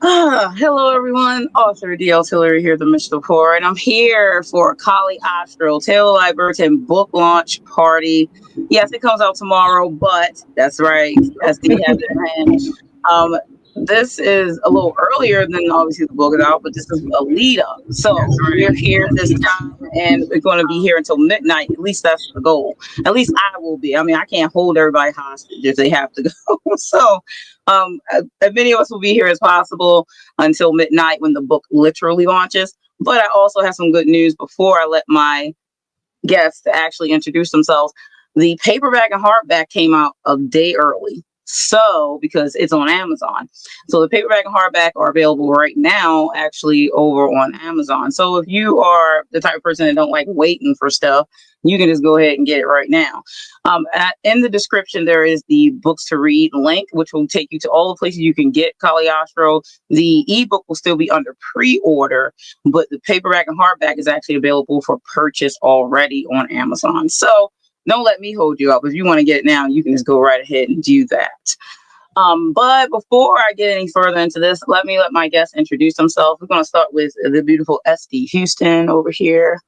Hello, everyone. Author DL Tillery here, the Mistress of Horror, and I'm here for Caliostro Tale of Liberty book launch party. Yes, it comes out tomorrow, but that's right. SD has it in hand. This is a little earlier than obviously the book is out, but this is a lead up. So we're here this time, and we're going to be here until midnight. At least that's the goal. At least I will be. I mean, I can't hold everybody hostage if they have to go. So as many of us will be here as possible until midnight when the book literally launches. But I also have some good news before I let my guests actually introduce themselves. The paperback and hardback came out a day early. So, because it's on Amazon. So the paperback and hardback are available right now, actually over on Amazon. So if you are the type of person that don't like waiting for stuff, you can just go ahead and get it right now. In the description, there is the books to read link, which will take you to all the places you can get Caliostro. The ebook will still be under pre-order, but the paperback and hardback is actually available for purchase already on Amazon. So don't let me hold you up. If you want to get it now, you can just go right ahead and do that. But before I get any further into this, let my guests introduce themselves. We're going to start with the beautiful SD Houston over here.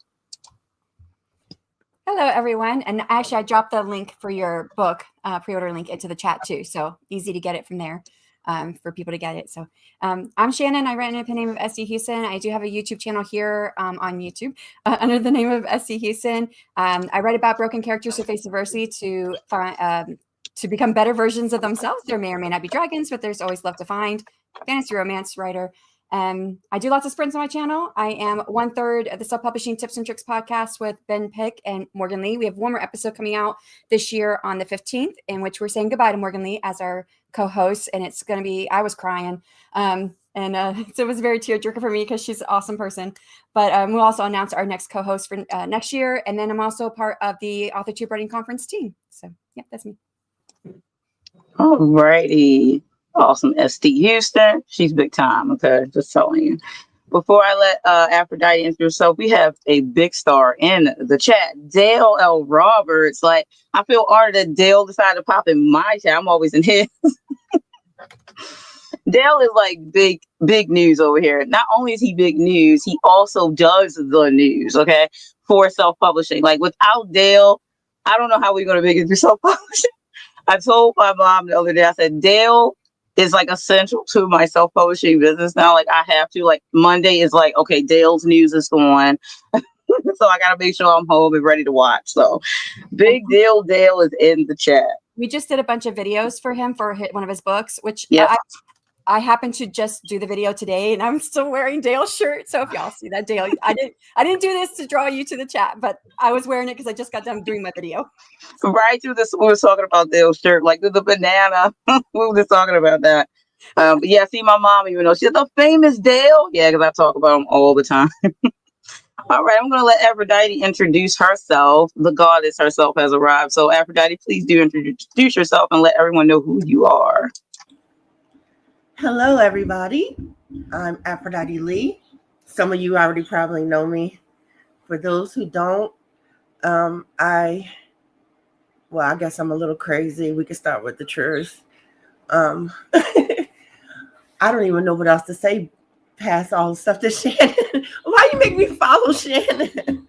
Hello, everyone. And actually, I dropped the link for your book, pre-order link, into the chat too. So easy to get it from there for people to get it. So I'm Shannon. I write under the name of SD Houston. I do have a YouTube channel here on YouTube under the name of SD Houston. I write about broken characters who face adversity to become better versions of themselves. There may or may not be dragons, but there's always love to find. Fantasy romance writer. I do lots of sprints on my channel. I am 1/3 of the Self-Publishing Tips and Tricks podcast with Ben Pick and Morgan Lee. We have one more episode coming out this year on the 15th, in which we're saying goodbye to Morgan Lee as our co-host. And it's going to be, I was crying. So it was very tearjerker for me because she's an awesome person. But we'll also announce our next co-host for next year. And then I'm also part of the AuthorTube Writing Conference team. So yeah, that's me. All righty. Awesome. SD Houston. She's big time. Okay. Just telling you. Before I let Aphrodite introduce herself, we have a big star in the chat. Dale L. Roberts. Like, I feel honored that Dale decided to pop in my chat. I'm always in his. Dale is like big news over here. Not only is he big news, he also does the news, okay, for self-publishing. Like, without Dale, I don't know how we're going to make it through self-publishing. I told my mom the other day, I said, Dale is like essential to my self-publishing business now. Like, I have to, like, Monday is like, okay, Dale's news is on. So I got to make sure I'm home and ready to watch. So big deal. Dale is in the chat. We just did a bunch of videos for him for one of his books, which I happened to just do the video today, and I'm still wearing Dale's shirt. So if y'all see that, Dale, I didn't do this to draw you to the chat, but I was wearing it because I just got done doing my video. Right through this, we were talking about Dale's shirt, like the banana. We were just talking about that. But yeah, see my mom, even though she's the famous Dale. Yeah, because I talk about him all the time. All right, I'm going to let Aphrodite introduce herself. The goddess herself has arrived. So Aphrodite, please do introduce yourself and let everyone know who you are. Hello, everybody. I'm Aphrodite Lee. Some of you already probably know me. For those who don't, I guess I'm a little crazy. We can start with the truth. I don't even know what else to say past all the stuff that Shannon. Why you make me follow Shannon?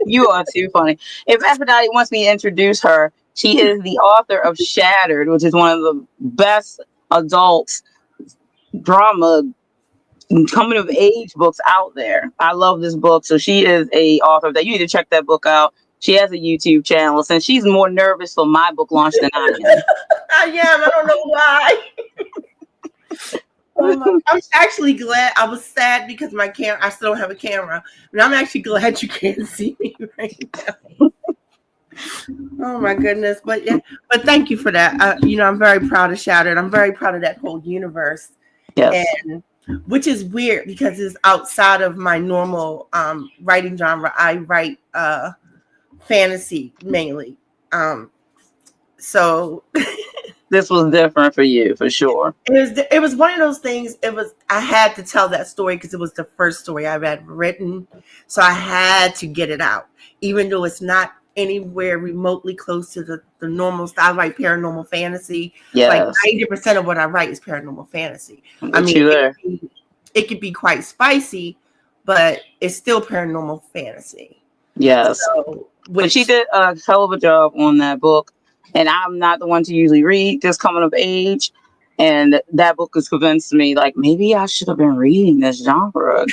You are too funny. If Aphrodite wants me to introduce her, she is the author of Shattered, which is one of the best adult drama coming of age books out there. I love this book. So she is a author that you need to check that book out. She has a YouTube channel, since she's more nervous for my book launch than I am. I am. I don't know why. I'm actually glad. I was sad because I still don't have a camera, but I'm actually glad you can't see me right now. Oh my goodness. But thank you for that. I'm very proud of Shattered. I'm very proud of that whole universe. Yes. And which is weird because it's outside of my normal writing genre. I write fantasy mainly. So this was different for you, for sure. It was one of those things. I had to tell that story because it was the first story I've had written. So I had to get it out, even though it's not anywhere remotely close to the normal style. I write paranormal fantasy. Yes. Like 90% of what I write is paranormal fantasy. I mean, it could be quite spicy, but it's still paranormal fantasy. Yes. So, but she did a hell of a job on that book. And I'm not the one to usually read this coming of age. And that book has convinced me, like, maybe I should have been reading this genre.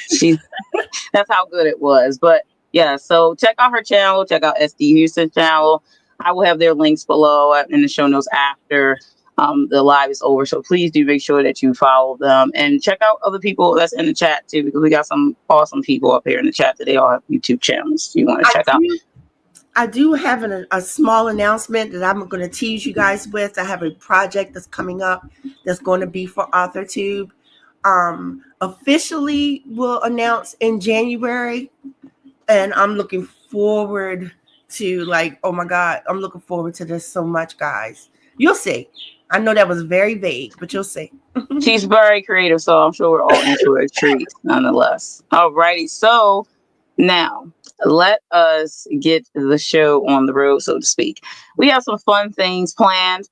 That's how good it was. But yeah, so check out her channel. Check out SD Houston's channel. I will have their links below in the show notes after the live is over. So please do make sure that you follow them and check out other people that's in the chat too, because we got some awesome people up here in the chat that they all have YouTube channels you want to check out. I do have a small announcement that I'm going to tease you guys with. I have a project that's coming up that's going to be for AuthorTube. Officially will announce in January, and I'm looking forward to, like, oh my God, I'm looking forward to this so much, guys. You'll see. I know that was very vague, but you'll see. She's very creative, so I'm sure we're all into a treat nonetheless. All righty, so now let us get the show on the road, so to speak. We have some fun things planned.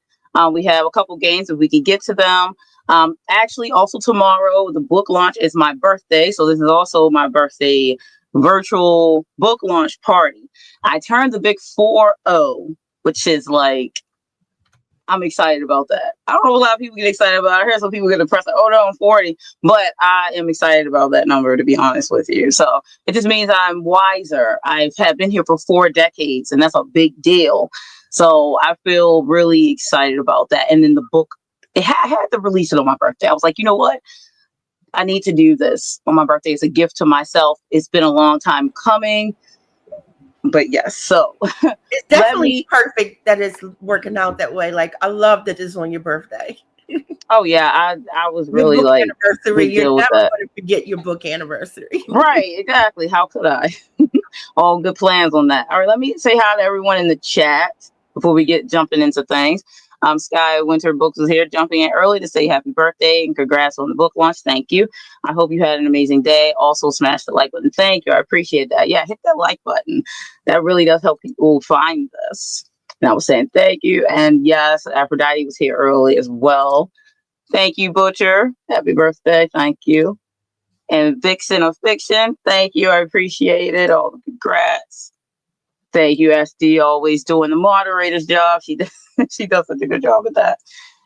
We have a couple games if we can get to them. Actually, also tomorrow, the book launch is my birthday. So this is also my birthday virtual book launch party. I turned the big 4-0, which is like, I'm excited about that. I don't know, a lot of people get excited about it. I heard some people get depressed, like, oh no, I'm 40. But I am excited about that number, to be honest with you. So it just means I'm wiser. I've been here for 4 decades, and that's a big deal. So I feel really excited about that. And then the book, I had to release it on my birthday. I was like, you know what? I need to do this on my birthday. It's a gift to myself. It's been a long time coming. But yes, so it's definitely perfect that it's working out that way. Like, I love that it's on your birthday. Oh yeah, I was really like, anniversary. You're never going to forget your book anniversary. Right, exactly. How could I? All good plans on that. All right, let me say hi to everyone in the chat before we get jumping into things. Sky Winter Books is here, jumping in early to say happy birthday and congrats on the book launch. Thank you. I hope you had an amazing day. Also, smash the like button. Thank you. I appreciate that. Yeah, hit that like button. That really does help people find this. And I was saying thank you. And yes, Aphrodite was here early as well. Thank you, Butcher. Happy birthday. Thank you. And Vixen of Fiction, thank you. I appreciate it. All the congrats. Thank you, SD, always doing the moderator's job. She does such a good job at that.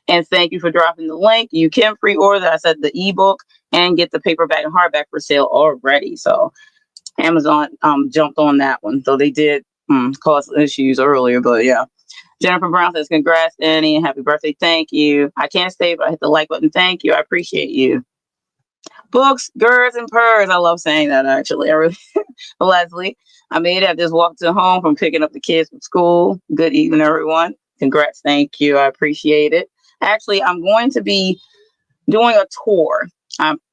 And thank you for dropping the link. You can pre-order, I said, the ebook and get the paperback and hardback for sale already. So Amazon jumped on that one. So they did cause issues earlier, but yeah. Jennifer Brown says, congrats, Annie, and happy birthday. Thank you. I can't stay, but I hit the like button. Thank you. I appreciate you. Books, girls, and purrs. I love saying that, actually. I really, Leslie, I made it. I just walked to home from picking up the kids from school. Good evening, everyone. Congrats. Thank you. I appreciate it. Actually, I'm going to be doing a tour.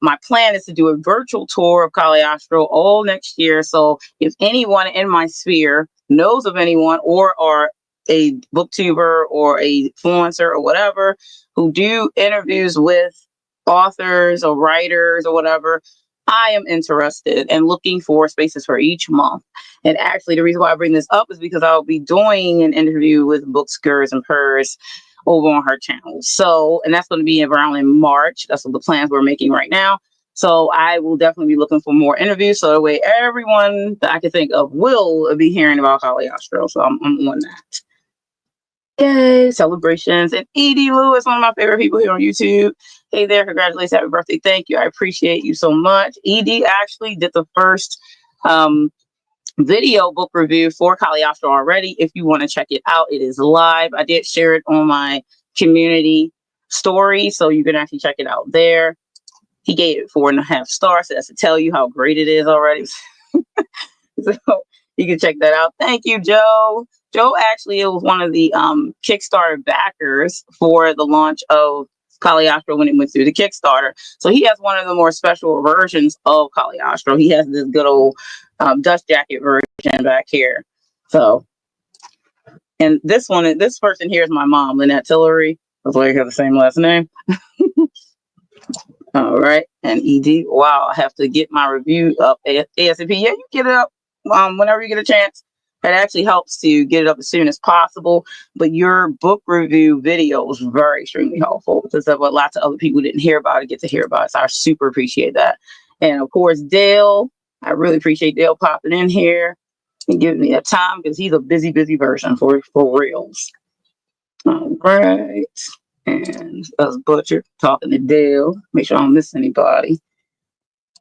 My plan is to do a virtual tour of Caliostro all next year. So if anyone in my sphere knows of anyone or are a booktuber or a influencer or whatever who do interviews with authors or writers or whatever, I am interested and looking for spaces for each month. And actually, the reason why I bring this up is because I'll be doing an interview with Books, Girls, and Purrs over on her channel. So, and that's going to be around in March. That's what the plans we're making right now. So I will definitely be looking for more interviews. So that way everyone that I can think of will be hearing about Caliostro. So I'm on that. Yay, celebrations. And Edie Lewis, one of my favorite people here on YouTube. Hey there, congratulations, happy birthday. Thank you. I appreciate you so much. Edie actually did the first video book review for Caliostro already. If you want to check it out, it is live. I did share it on my community story, so you can actually check it out there. He gave it 4.5 stars, so that's to tell you how great it is already. So you can check that out. Thank you, Joe. Joe actually was one of the Kickstarter backers for the launch of Caliostro when it went through the Kickstarter. So he has one of the more special versions of Caliostro. He has this good old dust jacket version back here. So, and this person here is my mom, Lynette Tillery. That's why you have the same last name. All right. And ED, wow, I have to get my review up ASAP. Yeah, you get it up whenever you get a chance. It actually helps to get it up as soon as possible. But your book review video was very extremely helpful because of what lots of other people didn't hear about it, get to hear about it. So I super appreciate that. And of course, Dale, I really appreciate Dale popping in here and giving me that time because he's a busy person for reals. All right. And us Butcher talking to Dale. Make sure I don't miss anybody.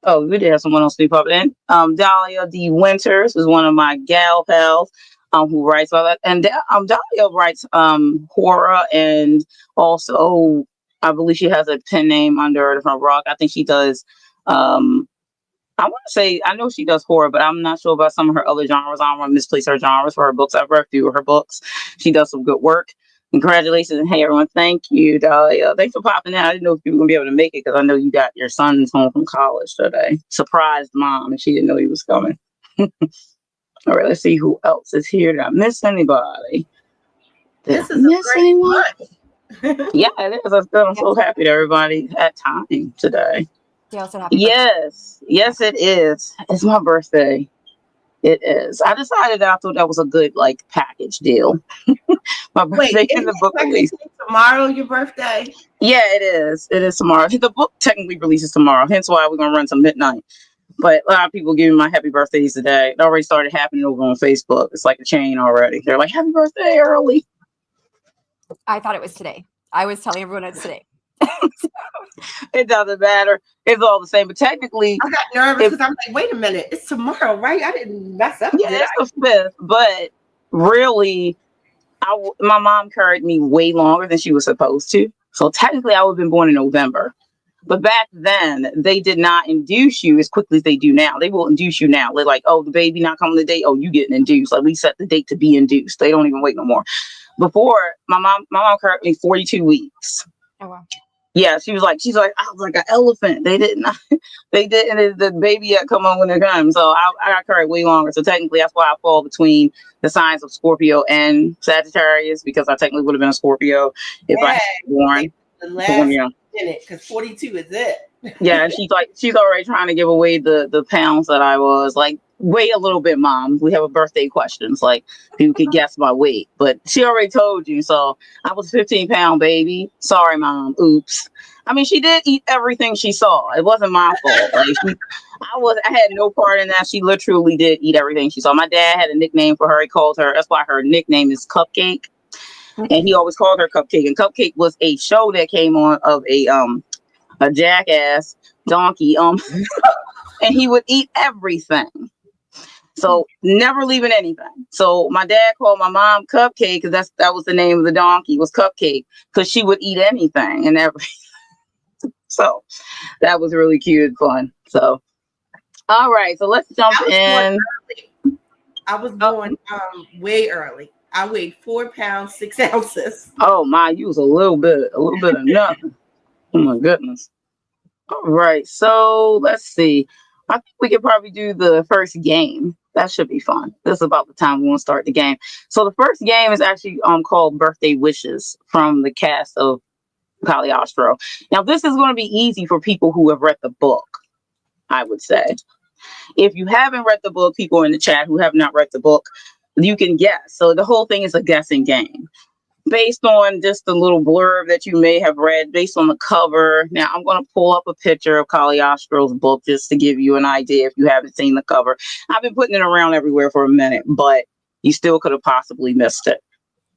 Oh, we did have someone else to pop in. Dahlia D. Winters is one of my gal pals who writes all that. And Dahlia writes horror, and also I believe she has a pen name under a different rock. I think she does I want to say, I know she does horror, but I'm not sure about some of her other genres. I don't want to misplace her genres for her books. I've read through her books. She does some good work. Congratulations. And hey, everyone, thank you, Dahlia. Thanks for popping in. I didn't know if you were going to be able to make it because I know you got your son's home from college today. Surprised mom, and she didn't know he was coming. All right, let's see who else is here. Did I miss anybody? This is a great month. Yeah, it is. I'm so happy that everybody had time today. Yes, it is. It's my birthday. It is. I decided that I thought that was a good package deal. My birthday in the book release tomorrow. Your birthday? Yeah, it is. It is tomorrow. The book technically releases tomorrow. Hence why we're gonna run to midnight. But a lot of people give me my happy birthdays today. It already started happening over on Facebook. It's like a chain already. They're like, "Happy birthday early." I thought it was today. I was telling everyone it's today. It doesn't matter. It's all the same. But technically, I got nervous because I'm like, wait a minute, it's tomorrow, right? I didn't mess up. Yeah, it's the 5th. But really, my mom carried me way longer than she was supposed to. So technically, I would have been born in November. But back then, they did not induce you as quickly as they do now. They will induce you now. They're like, oh, the baby not coming the date. Oh, you getting induced. Like, we set the date to be induced. They don't even wait no more. Before, my mom carried me 42 weeks. Oh, wow. Yeah, she's like, I was like an elephant. They didn't. The baby had come on when it comes. So I got carried way longer. So technically, that's why I fall between the signs of Scorpio and Sagittarius, because I technically would have been a Scorpio if I had born. The last minute, because 42 is it. Yeah, and she's already trying to give away the pounds that I was. Like, wait a little bit, Mom. We have a birthday questions. Like, people could guess my weight. But she already told you. So I was a 15-pound baby. Sorry, Mom. Oops. I mean, she did eat everything she saw. It wasn't my fault. Like, I had no part in that. She literally did eat everything she saw. My dad had a nickname for her. He called her, that's why her nickname is Cupcake. And he always called her Cupcake. And Cupcake was a show that came on of a jackass donkey. And he would eat everything. So never leaving anything. So my dad called my mom Cupcake because that was the name of the donkey, was Cupcake, because she would eat anything and everything. So that was really cute and fun. So all right, so let's jump in. I was born way early. I weighed 4 pounds 6 ounces. Oh my, you was a little bit of nothing. Oh my goodness. All right, so let's see. I think we could probably do the first game. That should be fun. This is about the time we want to start the game. So the first game is actually called Birthday Wishes from the cast of Caliostro. Now, this is going to be easy for people who have read the book, I would say. If you haven't read the book, people in the chat who have not read the book, you can guess. So the whole thing is a guessing game based on just the little blurb that you may have read, based on the cover. Now, I'm going to pull up a picture of Caliostro's book just to give you an idea if you haven't seen the cover. I've been putting it around everywhere for a minute, but you still could have possibly missed it.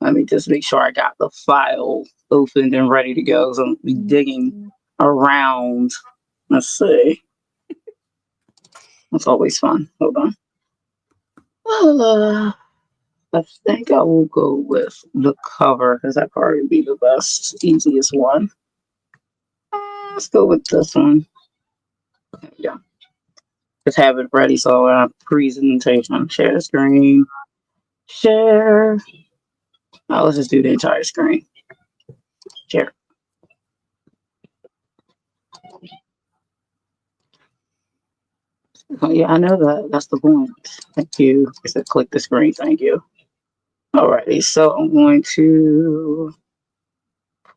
Let me just make sure I got the file opened and ready to go. So I'm digging around. Let's see. That's always fun. Hold on. I think I will go with the cover because that probably be the best, easiest one. Let's go with this one. There we go. Just have it ready. So presentation, share the screen, share. Oh, let's just do the entire screen. Share. Oh, yeah, I know that. That's the point. Thank you. So click the screen. Thank you. Alrighty, so I'm going to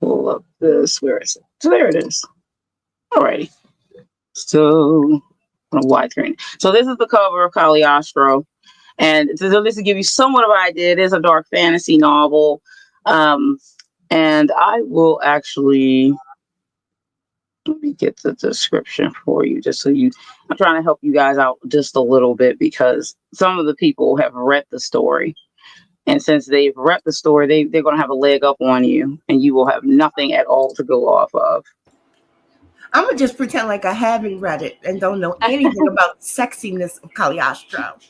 pull up this. Where is it? So there it is. Alrighty. So on a wide screen. So this is the cover of Caliostro. And so this to give you somewhat of an idea, it is a dark fantasy novel. And I will actually, let me get the description for you just so I'm trying to help you guys out just a little bit because some of the people have read the story. And since they've read the story, they're going to have a leg up on you and you will have nothing at all to go off of. I'm going to just pretend like I haven't read it and don't know anything about the sexiness of Caliostro.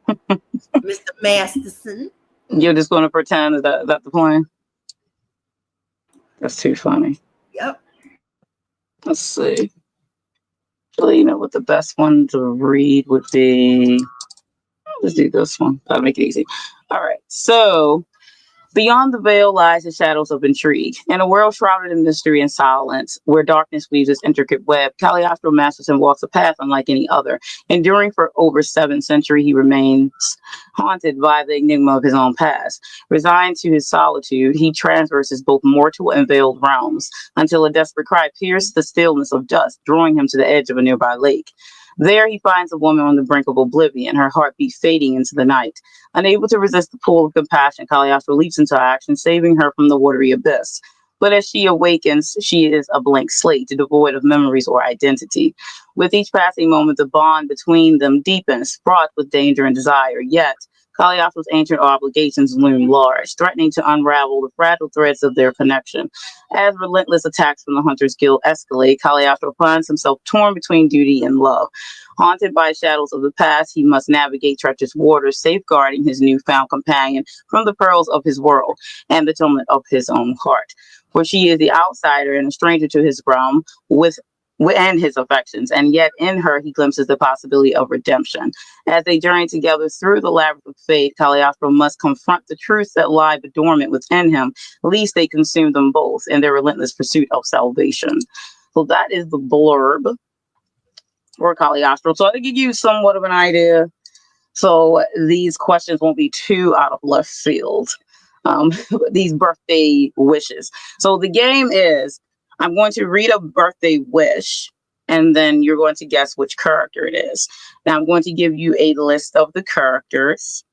Mr. Masterson. You're just going to pretend is that the plan? That's too funny. Yep. Let's see. Actually, you know what the best one to read would be? Let's do this one. That'll make it easy. All right. So, beyond the veil lies the shadows of intrigue. In a world shrouded in mystery and silence, where darkness weaves its intricate web, Caliostro masters and walks a path unlike any other. Enduring for over 7 centuries, he remains haunted by the enigma of his own past. Resigned to his solitude, he traverses both mortal and veiled realms, until a desperate cry pierces the stillness of dusk, drawing him to the edge of a nearby lake. There he finds a woman on the brink of oblivion, her heartbeat fading into the night. Unable to resist the pull of compassion, Caliostro leaps into action, saving her from the watery abyss. But as she awakens, she is a blank slate, devoid of memories or identity. With each passing moment, the bond between them deepens, fraught with danger and desire. Yet, Caliostro's ancient obligations loom large, threatening to unravel the fragile threads of their connection. As relentless attacks from the Hunters Guild escalate, Caliostro finds himself torn between duty and love. Haunted by shadows of the past, he must navigate treacherous waters, safeguarding his newfound companion from the perils of his world and the torment of his own heart. For she is the outsider and a stranger to his realm, and his affections, and yet in her he glimpses the possibility of redemption. As they journey together through the labyrinth of fate, Caliostro must confront the truths that lie dormant within him, lest they consume them both in their relentless pursuit of salvation. So that is the blurb for Caliostro. So to give you somewhat of an idea, so these questions won't be too out of left field. These birthday wishes. So the game is, I'm going to read a birthday wish, and then you're going to guess which character it is. Now, I'm going to give you a list of the characters,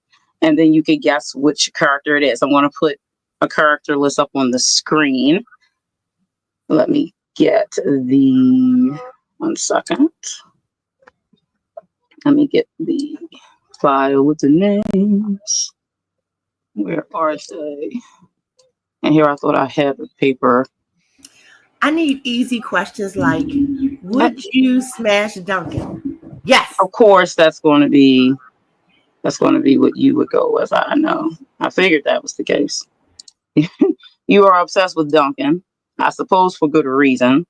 and then you can guess which character it is. I'm going to put a character list up on the screen. Let me get the... 1 second. Let me get the file with the names. Where are they? And here I thought I had the paper. I need easy questions like, would you smash Duncan? Yes. Of course, that's going to be what you would go with. I know. I figured that was the case. You are obsessed with Duncan, I suppose for good reason.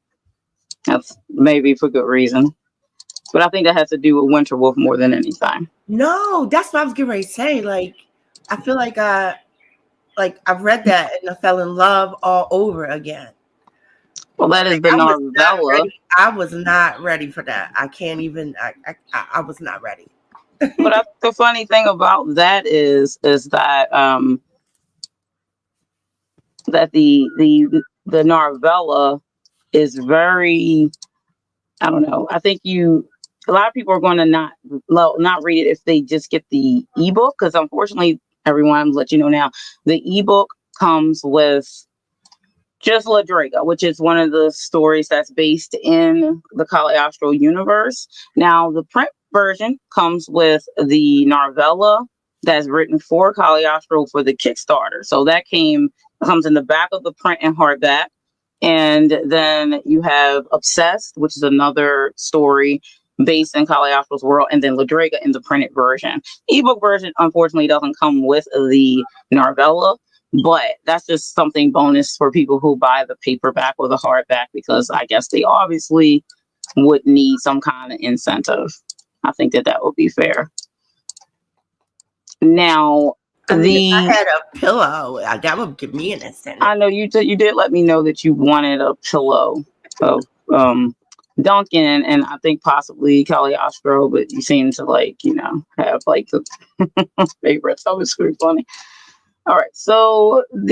That's maybe for good reason. But I think that has to do with Winterwolf more than anything. No, that's what I was getting ready to say. Like, I feel like I've read that and I fell in love all over again. Well, that is the novella. I was not ready for that. I can't even. I was not ready. But the funny thing about that is that that the novella is very. I don't know. I think a lot of people are going to not read it if they just get the ebook, because unfortunately, everyone, I'm let you know now, the ebook comes with just Ladrega, which is one of the stories that's based in the Caliostro universe. Now, the print version comes with the novella that's written for Caliostro for the Kickstarter. So that comes in the back of the print and hardback. And then you have Obsessed, which is another story based in Caliostro's world, and then Ladrega in the printed version. Ebook version, unfortunately, doesn't come with the novella, but that's just something bonus for people who buy the paperback or the hardback, because I guess they obviously would need some kind of incentive. I think that would be fair. Now, I mean, if I had a pillow, that would give me an incentive. I know you did let me know that you wanted a pillow of Duncan and I think possibly Caliostro, but you seem to have like the favorites. That was pretty funny. All right, so I'm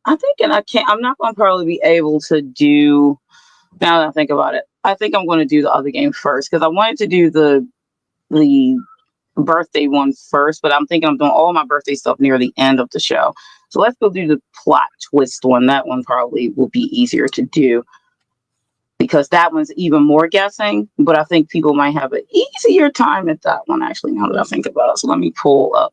not going to probably be able to do, now that I think about it, I think I'm going to do the other game first, because I wanted to do the birthday one first, but I'm thinking I'm doing all my birthday stuff near the end of the show. So let's go do the plot twist one. That one probably will be easier to do because that one's even more guessing, but I think people might have an easier time at that one, actually, now that I think about it. So let me pull up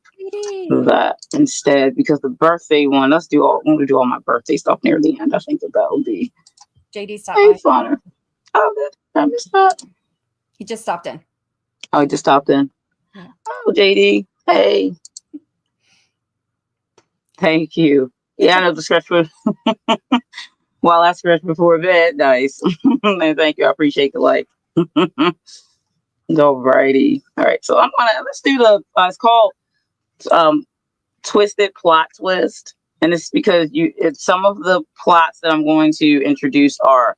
that instead, because the birthday one, I'm going to do all my birthday stuff near the end. I think that will be JD stopped by. Funner. Oh, good. I missed that. He just stopped in. Oh, he just stopped in. Yeah. Oh, JD. Hey. Thank you. Yeah, I know the scratch for while I scratch before bed. Nice. And thank you. I appreciate the like. Alrighty. All right. So let's do it's called Twisted Plot Twist. And it's because some of the plots that I'm going to introduce are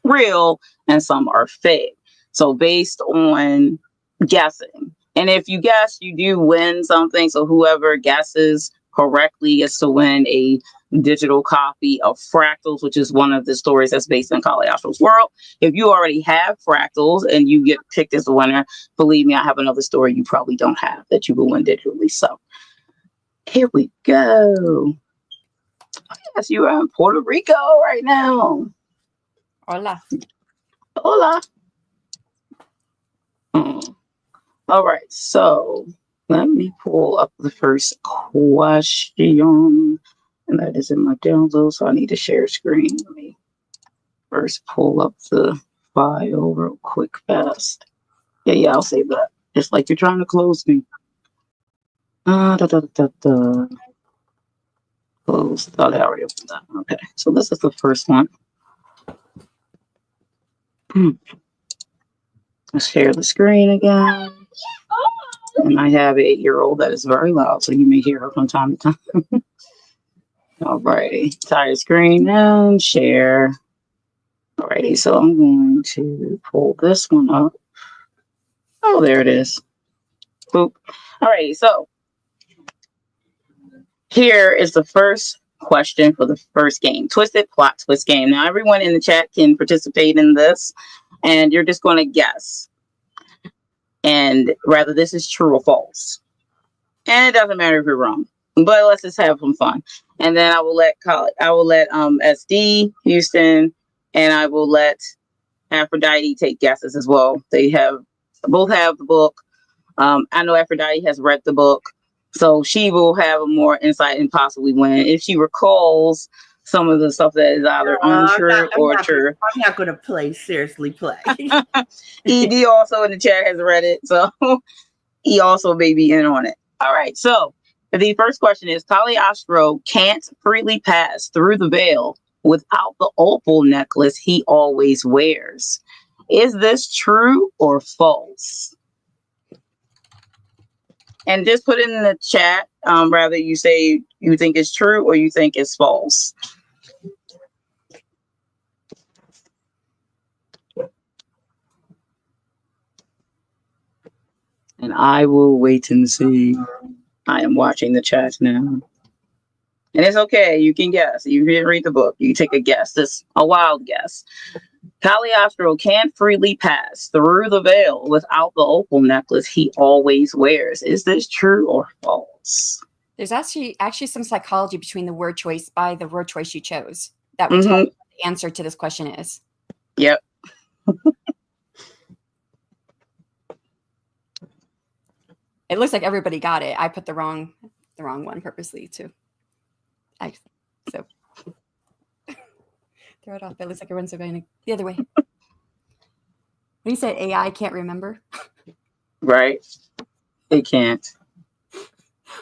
real and some are fake. So based on guessing. And if you guess, you do win something. So whoever guesses correctly gets to win a digital copy of Fractals, which is one of the stories that's based in Caliostro's world. If you already have Fractals and you get picked as the winner, believe me, I have another story you probably don't have that you will win digitally. So here we go. Yes, you are in Puerto Rico right now. Hola. Hola. All right, so let me pull up the first question, and that is in my download, so I need to share screen. Let me first pull up the file real quick, fast. Yeah, I'll save that. It's like you're trying to close me. Close. Oh, I already opened that. Okay, so this is the first one. Let's share the screen again. And I have an 8-year-old that is very loud, so you may hear her from time to time. Alrighty, entire screen and share. Alrighty, so I'm going to pull this one up. Oh, there it is. Boop. Alrighty, so here is the first question for the first game. Twisted Plot Twist game. Now, everyone in the chat can participate in this, and you're just going to guess. And rather, this is true or false. And it doesn't matter if you're wrong, but let's just have some fun. And then I will let SD, Houston, and I will let Aphrodite take guesses as well. They both have the book. I know Aphrodite has read the book, so she will have a more insight and possibly win if she recalls some of the stuff that is either untrue or true. I'm not going to seriously play. ED also in the chat has read it, so he also may be in on it. All right, so the first question is, Caliostro can't freely pass through the veil without the opal necklace he always wears. Is this true or false? And just put it in the chat, rather you say you think it's true or you think it's false. And I will wait and see. I am watching the chat now. And it's okay. You can guess. You didn't read the book. You take a guess. It's a wild guess. Caliostro can't freely pass through the veil without the opal necklace he always wears. Is this true or false? There's actually some psychology between the word choice by the word choice you chose. That would tell you what the answer to this question is. Yep. It looks like everybody got it. I put the wrong one purposely too. So throw it off. It looks like everyone's going the other way. When you said AI can't remember. Right. It can't.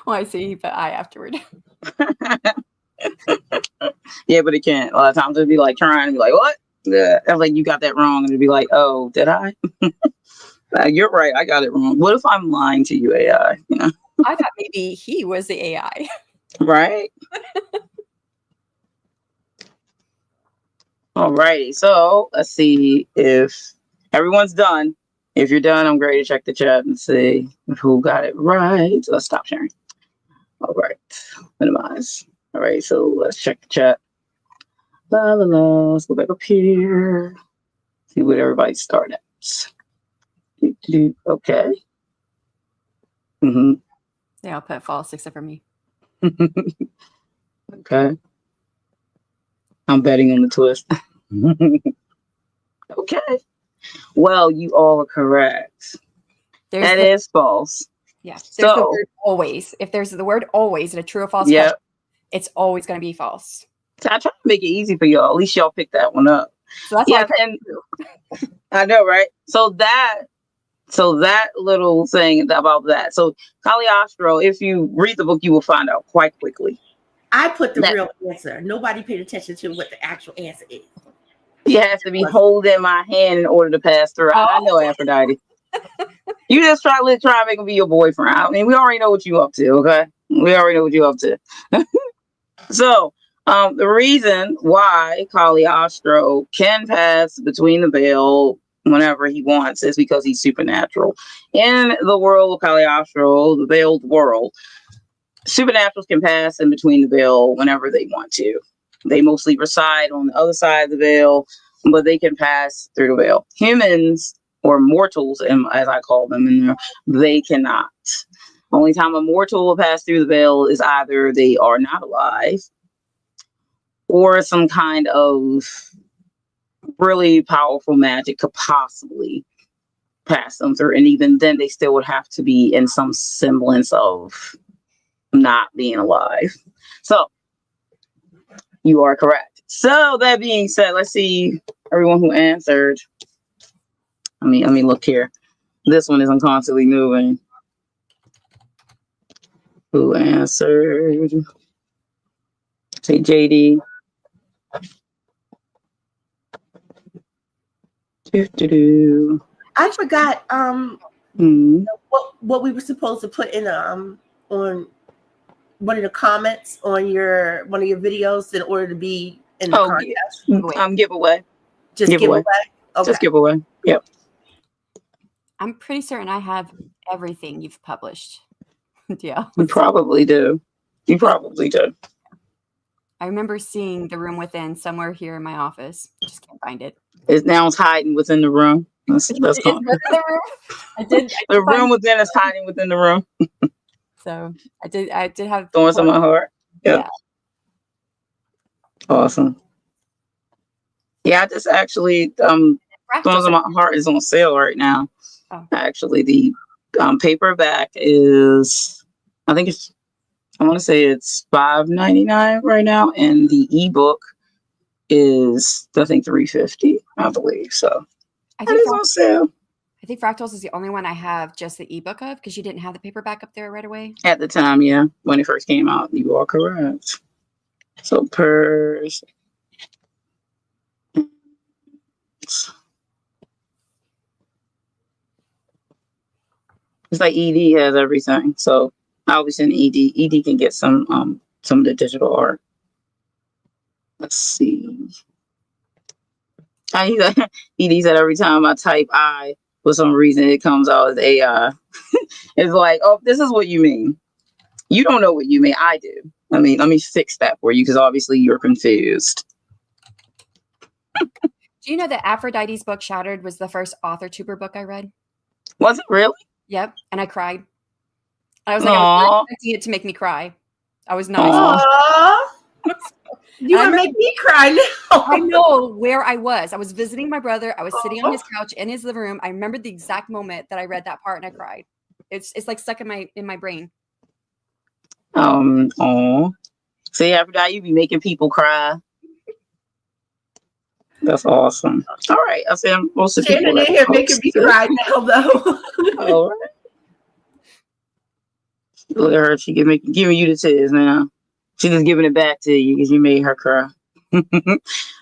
Well, I see, but I afterward. Yeah, but it can't. A lot of times it'd be like trying to be like, what? Yeah. I'm like, you got that wrong. And it'd be like, oh, did I? You're right. I got it wrong. What if I'm lying to you, AI? You know? I thought maybe he was the AI. Right. Alrighty. So let's see if everyone's done. If you're done, I'm ready to check the chat and see who got it right. So let's stop sharing. All right. Minimize. All right. So let's check the chat. La la la. Let's go back up here. See what everybody started. Okay. Mm-hmm. They all put false except for me. Okay. I'm betting on the twist. Okay. Well, you all are correct. That is false. Yeah. There's So, the word always. If there's the word always in a true or false yeah. question, it's always going to be false. So I try to make it easy for y'all. At least y'all picked that one up. So that's Yeah, why and I know, right? So that little thing about that. So Caliostro, if you read the book, you will find out quite quickly. I put the real answer. Nobody paid attention to what the actual answer is. You have to be holding my hand in order to pass through. Oh. I know, Aphrodite. You just try to make him be your boyfriend. I mean, we already know what you up to, okay? We already know what you up to. So, the reason why Caliostro can pass between the veil whenever he wants is because he's supernatural. In the world of Caliostro, the veiled world, supernaturals can pass in between the veil whenever they want to. They mostly reside on the other side of the veil, but they can pass through the veil. Humans, or mortals, as I call them in there, they cannot. Only time a mortal will pass through the veil is either they are not alive or some kind of really powerful magic could possibly pass them through. And even then, they still would have to be in some semblance of not being alive. So, you are correct. So, that being said, let's see everyone who answered. Let me look here. This one isn't constantly moving. Who answered? Say JD. I forgot what we were supposed to put in on one of the comments on one of your videos in order to be in the contest. Giveaway. Just giveaway. Okay. Just giveaway. Yep. I'm pretty certain I have everything you've published. Yeah. You probably do. I remember seeing The Room Within somewhere here in my office. Just can't find it. It's now hiding within the room. That's the room. The Room Within is hiding within the room. So I did have thorns on my heart. Yep. Yeah. Awesome. Yeah, I just actually Thorns on My Heart is on sale right now. Oh. Actually, the paperback is, I want to say it's $5.99 right now, and the ebook is, I think, $3.50, I believe. So I think it's on sale. I think Fractals is the only one I have just the ebook of, because you didn't have the paperback up there right away. At the time, yeah, when it first came out, you are correct. So purse. It's like ED has everything, so I'll be sending ED. ED can get some of the digital art. Let's see. ED said every time I type I, for some reason it comes out as AI. It's like, oh, this is what you mean. You don't know what you mean. I do. I mean, let me fix that for you because obviously you're confused. Do you know that Aphrodite's book Shattered was the first author tuber book I read? Was it really? Yep, and I cried. I was like, I was expecting it to make me cry. I was not. You want to make me cry now. I know where I was. I was visiting my brother. I was sitting on his couch in his living room. I remember the exact moment that I read that part and I cried. It's like stuck in my brain. See, after that, you be making people cry. That's awesome. All right, I said most of people in here making me cry now, though. All right. Look at her. She giving you the tears now. She's just giving it back to you because you made her cry. All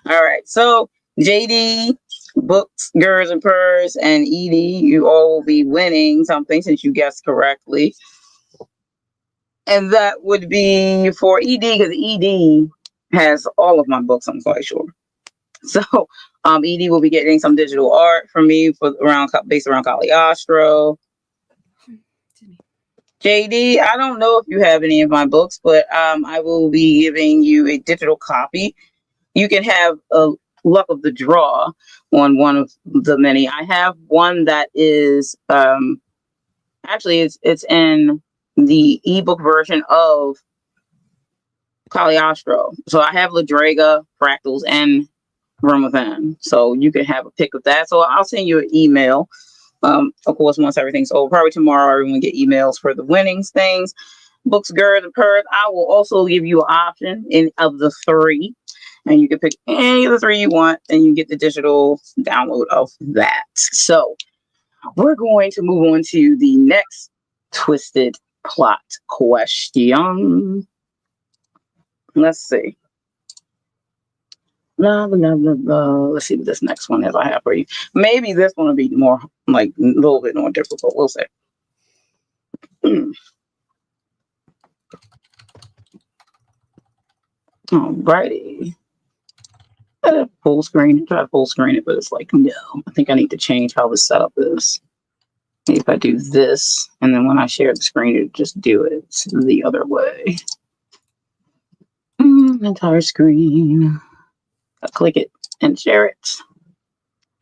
right. So JD, Books, Girls, and Purrs, and Edie, you all will be winning something since you guessed correctly. And that would be for ED because ED has all of my books, I'm quite sure. So ED will be getting some digital art from me based around Caliostro. JD, I don't know if you have any of my books, but I will be giving you a digital copy. You can have a luck of the draw on one of the many. I have one that is Actually, it's in the ebook version of Caliostro. So I have Ladrega, Fractals, and Room Within. So you can have a pick of that. So I'll send you an email. Of course, once everything's over, probably tomorrow, everyone get emails for the winnings things. Books, Girls, and Purrs. I will also give you an option of the 3. And you can pick any of the 3 you want, and you get the digital download of that. So we're going to move on to the next twisted plot question. Let's see. Blah, blah, blah, blah. Let's see what this next one is I have for you. Maybe this one will be more, like, a little bit more difficult. We'll see. Alrighty. Full screen. Try to full screen it, but it's like, no. I think I need to change how the setup is. Maybe if I do this, and then when I share the screen, it just do it the other way. Entire screen. I click it and share it.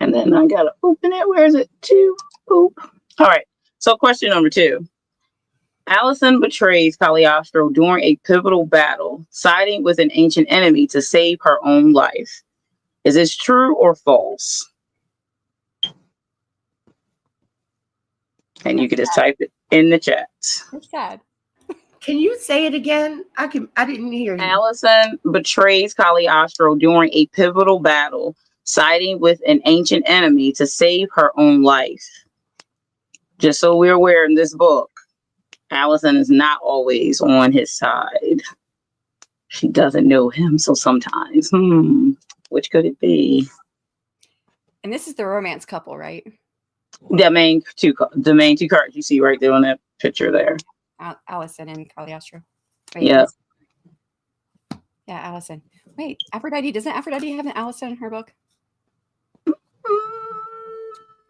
And then I gotta open it. Where is it? 2. Oop. All right. So question number 2. Allison betrays Caliostro during a pivotal battle, siding with an ancient enemy to save her own life. Is this true or false? And you can just type it in the chat. It's sad. Can you say it again? I didn't hear you. Allison betrays Caliostro during a pivotal battle, siding with an ancient enemy to save her own life. Just so we're aware, in this book, Allison is not always on his side. She doesn't know him, so sometimes, which could it be? And this is the romance couple, right? The main two cards you see right there on that picture there. Allison and Caliostro. Yeah. Yeah, Allison. Wait, Aphrodite. Doesn't Aphrodite have an Allison in her book? I'm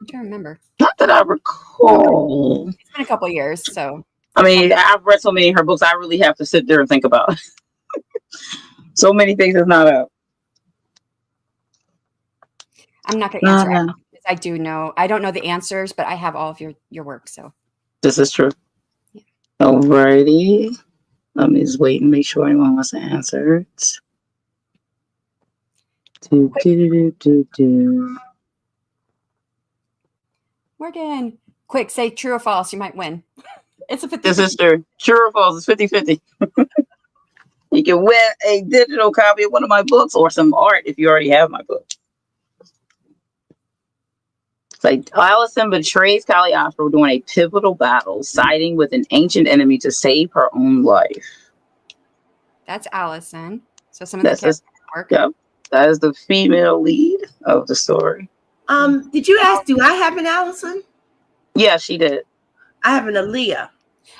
trying to remember. Not that I recall. It's been a couple years, so. I mean, I've read so many of her books, I really have to sit there and think about it. So many things is not up. I'm not going to answer it. I do know. I don't know the answers, but I have all of your work, so. This is true. Yeah. Alrighty. Let me just wait and make sure anyone wants to answer it. Morgan, quick, say true or false. You might win. It's a 50-50. This is true. True or false? It's 50-50. You can win a digital copy of one of my books or some art if you already have my book. It's like Allison betrays Caliostro during a pivotal battle, siding with an ancient enemy to save her own life. That's Allison. So some of the characters work. Yep. That is the female lead of the story. Did you ask, do I have an Allison? Yeah, she did. I have an Aaliyah.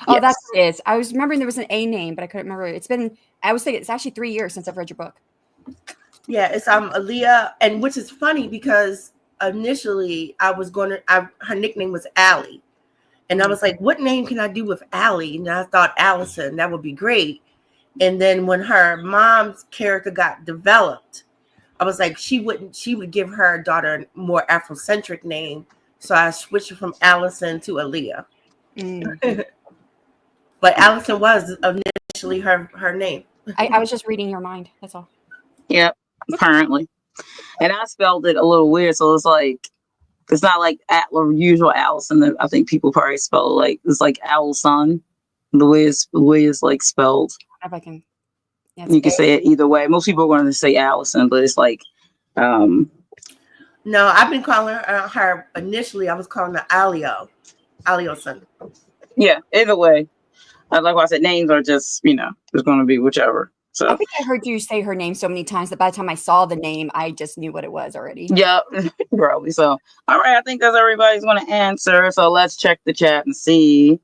Oh, yes. That's what it is. I was remembering there was an A name, but I couldn't remember. I was thinking it's actually 3 years since I've read your book. Yeah, it's Aaliyah, and which is funny because initially I was her nickname was Allie. And I was like, what name can I do with Allie? And I thought Allison, that would be great. And then when her mom's character got developed, I was like, she would give her daughter a more Afrocentric name. So I switched from Allison to Aaliyah. But Allison was initially her name. I was just reading your mind. That's all. Yep, apparently. And I spelled it a little weird. So it's like, it's not like usual Allison that I think people probably spell like, it's like Allison, the way it's like spelled. If I can. Yeah, you can say it either way. Most people are going to say Allison, but it's like, no, I've been calling her initially. I was calling her Alioson. Yeah, either way. Like I said, names are just, it's going to be whichever. So I think I heard you say her name so many times that by the time I saw the name, I just knew what it was already. Yeah, probably so. All right, I think that's everybody's going to answer. So let's check the chat and see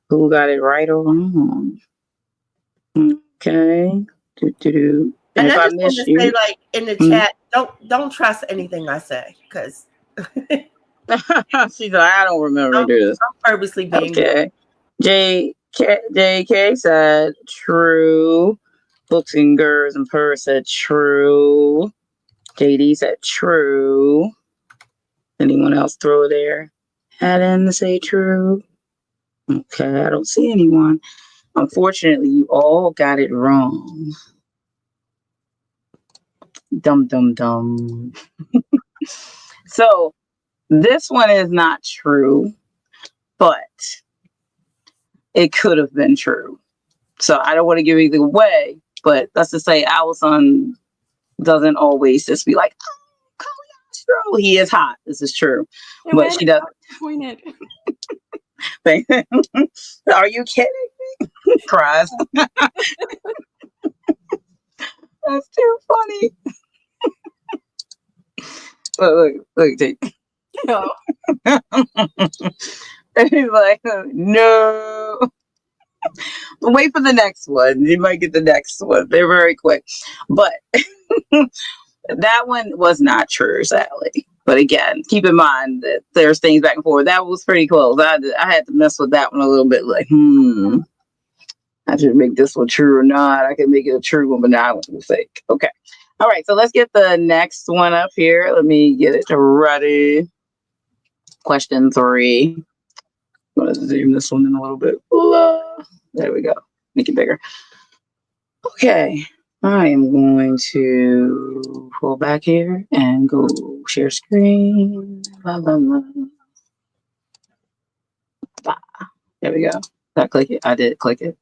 who got it right or wrong. Okay. And I just want to say, like in the chat, don't trust anything I say because she's like, I don't remember this. I'm purposely being okay. JK said true. Books and Girls and Purrs said true. JD said true. Anyone else throw there? Add in to say true. Okay, I don't see anyone. Unfortunately, you all got it wrong. Dum dum dum. So this one is not true, but it could have been true. So I don't want to give anything away, but let's just say Allison doesn't always just be like, "Oh, Caliostro, he is hot." This is true, but she doesn't. Disappointed. Are you kidding me? Cries. That's too funny. Look, take. No. He's like, no. Wait for the next one. You might get the next one. They're very quick. But that one was not true, sadly. But again, keep in mind that there's things back and forth. That was pretty close. I had to mess with that one a little bit. Like, I should make this one true or not. I can make it a true one, but now I want to fake. Okay. All right. So let's get the next one up here. Let me get it ready. Question 3. I'm going to zoom this one in a little bit. There we go. Make it bigger. Okay. I am going to pull back here and go share screen. Blah, blah, blah. Bah. There we go. Did I click it? I did click it.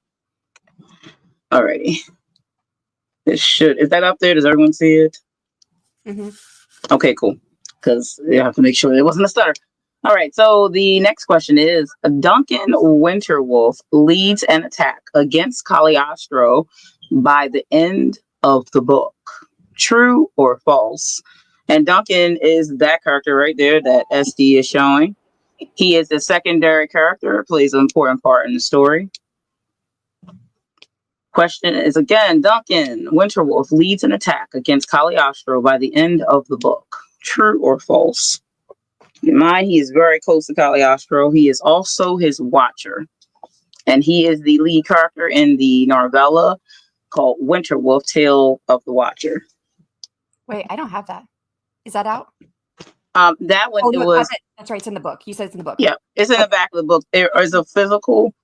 Alrighty. It should. Is that up there? Does everyone see it? Mm-hmm. Okay, cool. Because you have to make sure it wasn't a stutter. All right. So the next question is: Duncan Winterwolf leads an attack against Caliostro by the end of the book. True or false? And Duncan is that character right there that SD is showing. He is a secondary character, plays an important part in the story. Question is again, Duncan Winterwolf leads an attack against Caliostro by the end of the book. True or false? In mind, he is very close to Caliostro. He is also his watcher. And he is the lead character in the novella called Winterwolf, Tale of the Watcher. Wait, I don't have that. Is that out? That one, it was... That's right, it's in the book. You said it's in the book. Yeah, it's in the back of the book. There is a physical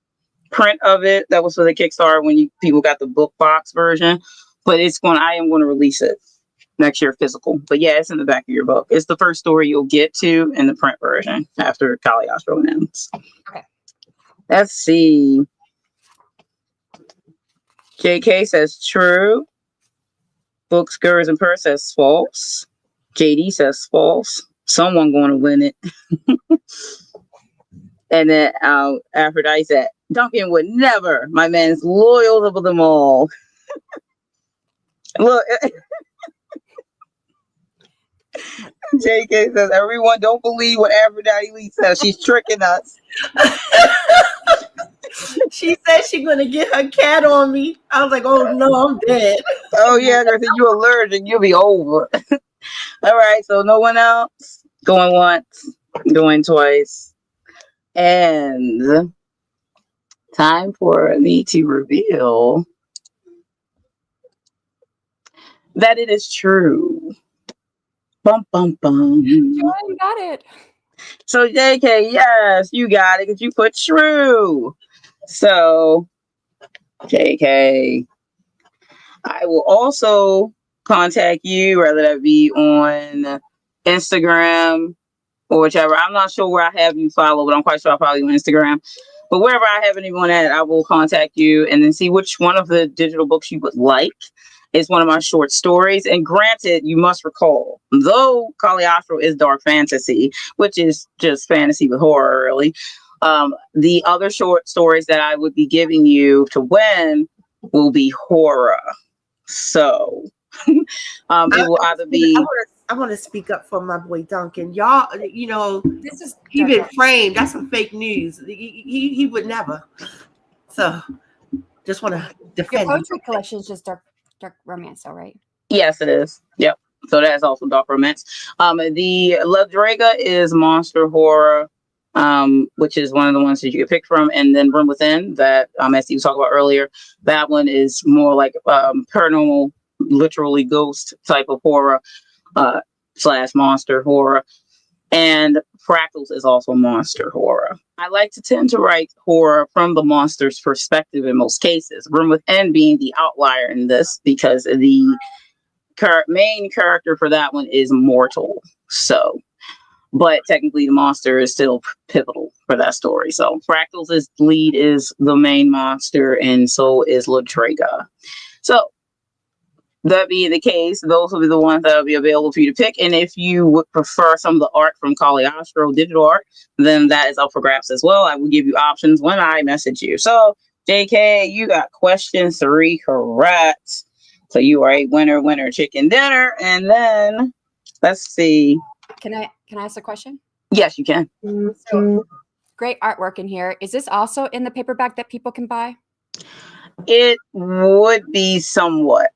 print of it that was for the Kickstarter when people got the book box version. But I am going to release it next year physical. But yeah, it's in the back of your book. It's the first story you'll get to in the print version after Caliostro ends. Okay. Let's see. JK says true. Books, Girls, and Purse says false. JD says false. Someone going to win it. And then Aphrodite said, Duncan would never. My man's loyal over them all. Look. JK says, everyone don't believe what Aphrodite Lee says. She's tricking us. She said she's going to get her cat on me. I was like, oh, no, I'm dead. Oh, yeah. I said, you're allergic. You'll be over. All right. So no one else? Going once. Going twice. And time for me to reveal that it is true. Bum, bum, bum. You got it. So, JK, yes, you got it because you put true. So, JK, I will also contact you, whether that be on Instagram or whichever. I'm not sure where I have you follow, but I'm quite sure I'll follow you on Instagram. But wherever I have anyone at, I will contact you and then see which one of the digital books you would like. It's one of my short stories. And granted, you must recall, though Caliostro is dark fantasy, which is just fantasy with horror, really, the other short stories that I would be giving you to win will be horror. So it will either be... I want to speak up for my boy Duncan. Y'all, This is he been framed. That's some fake news. He would never. So just want to defend your poetry collection is just dark romance, though, right? Yes, it is. Yep. So that's also dark romance. The La Draga is monster horror, which is one of the ones that you can pick from, and then Room Within that as Steve was talking about earlier. That one is more like paranormal, literally ghost type of horror / monster horror. And Fractals is also monster horror. I like to tend to write horror from the monster's perspective in most cases. Room Within being the outlier in this because the main character for that one is mortal. So, but technically the monster is still pivotal for that story. So Fractals' lead is the main monster, and so is Latrega. So that being the case, those will be the ones that will be available for you to pick. And if you would prefer some of the art from Caliostro digital art, then that is up for grabs as well. I will give you options when I message you. So, JK, you got question 3 correct. So you are a winner, chicken dinner. And then let's see. Can I ask a question? Yes, you can. So, great artwork in here. Is this also in the paperback that people can buy? It would be somewhat.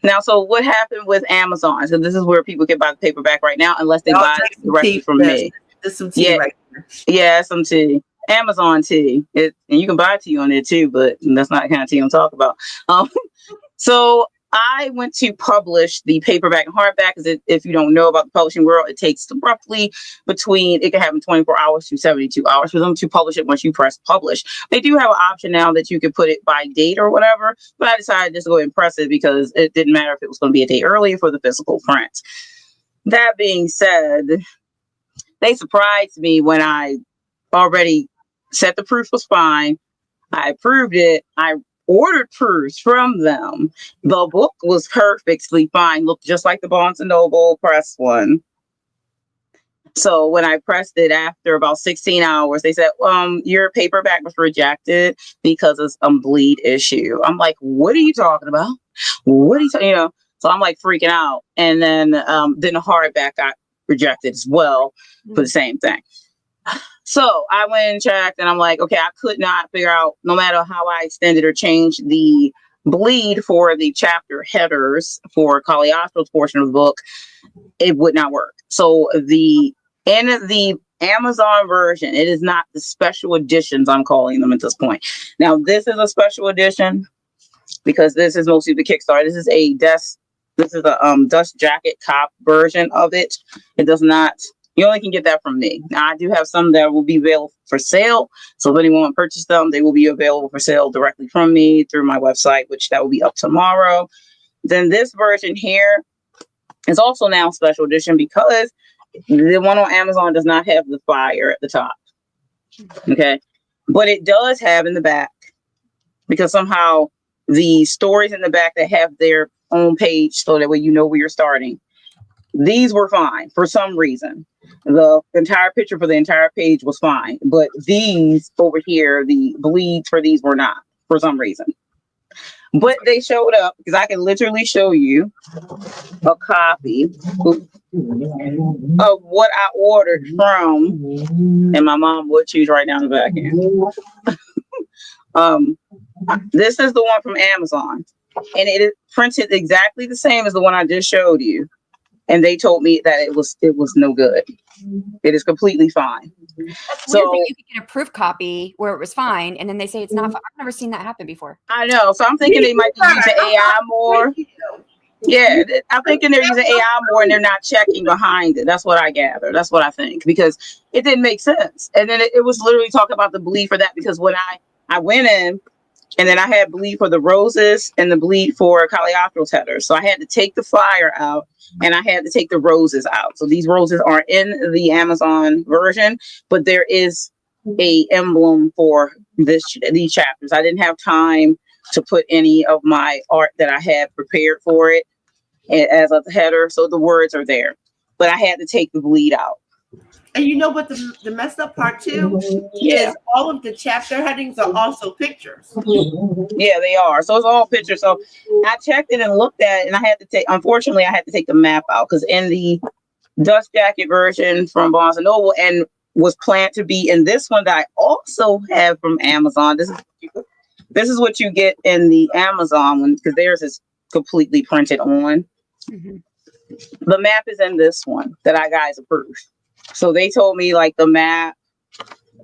Now, so what happened with Amazon? So this is where people can buy the paperback right now, unless they buy it directly from me. There's some tea right there. Yeah, some tea. Amazon tea. And you can buy tea on there too, but that's not the kind of tea I'm talking about. So I went to publish the paperback and hardback because if you don't know about the publishing world, it takes roughly it can happen 24 hours to 72 hours for them to publish it once you press publish. They do have an option now that you can put it by date or whatever, but I decided just to go ahead and press it because it didn't matter if it was going to be a day earlier for the physical print. That being said, they surprised me when I already said the proof was fine. I approved it. I ordered proofs from them. The book was perfectly fine, looked just like the Barnes & Noble press one. So when I pressed it after about 16 hours, they said, your paperback was rejected because of some bleed issue. I'm like, what are you talking about? What are you talking, So I'm like freaking out. And then the hardback got rejected as well for the same thing. So I went and checked, and I'm like, okay, I could not figure out, no matter how I extended or changed the bleed for the chapter headers for Caliostro's portion of the book, it would not work. So in the Amazon version, it is not the special editions, I'm calling them at this point. Now, this is a special edition because this is mostly the Kickstarter. This is a dust jacket cop version of it. It does not. You only can get that from me. Now, I do have some that will be available for sale. So if anyone wants to purchase them, they will be available for sale directly from me through my website, which that will be up tomorrow. Then this version here is also now special edition because the one on Amazon does not have the fire at the top. Okay. But it does have in the back, because somehow the stories in the back that have their own page, so that way you know where you're starting. These were fine for some reason. The entire picture for the entire page was fine, but these over here, the bleeds for these were not for some reason. But they showed up because I can literally show you a copy of what I ordered from, and my mom would choose right now in the back end. This is the one from Amazon, and it is printed exactly the same as the one I just showed you. And they told me that it was no good. It is completely fine. That's weird that you could get a proof copy where it was fine, and then they say it's not fine. I've never seen that happen before. I know. So I'm thinking they might be using AI more. Yeah, I'm thinking they're using AI more, and they're not checking behind it. That's what I gather. That's what I think, because it didn't make sense. And then it was literally talking about the bleed for that, because when I went in, and then I had bleed for the roses and the bleed for Caliostro's headers. So I had to take the fire out, and I had to take the roses out. So these roses are in the Amazon version, but there is a emblem for these chapters. I didn't have time to put any of my art that I had prepared for it as a header. So the words are there, but I had to take the bleed out. And you know what the messed up part too is all of the chapter headings are also pictures. Yeah, they are. So it's all pictures. So I checked it and looked at it, and unfortunately, I had to take the map out, because in the dust jacket version from Barnes & Noble, and was planned to be in this one that I also have from Amazon. This is what you get in the Amazon one, because theirs is completely printed on. Mm-hmm. The map is in this one that I guys approved. So they told me, like, the map,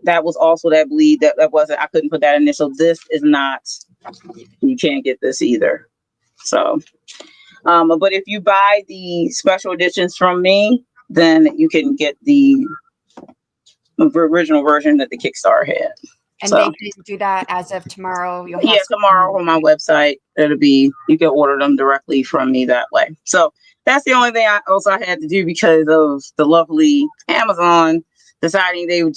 that was also that bleed, that wasn't, I couldn't put that in there. So this is not, you can't get this either. So, but if you buy the special editions from me, then you can get the original version that the Kickstarter had. And So, they can do that as of tomorrow. You'll have yeah, tomorrow on my website. You can order them directly from me that way. So that's the only thing I had to do because of the lovely Amazon deciding they would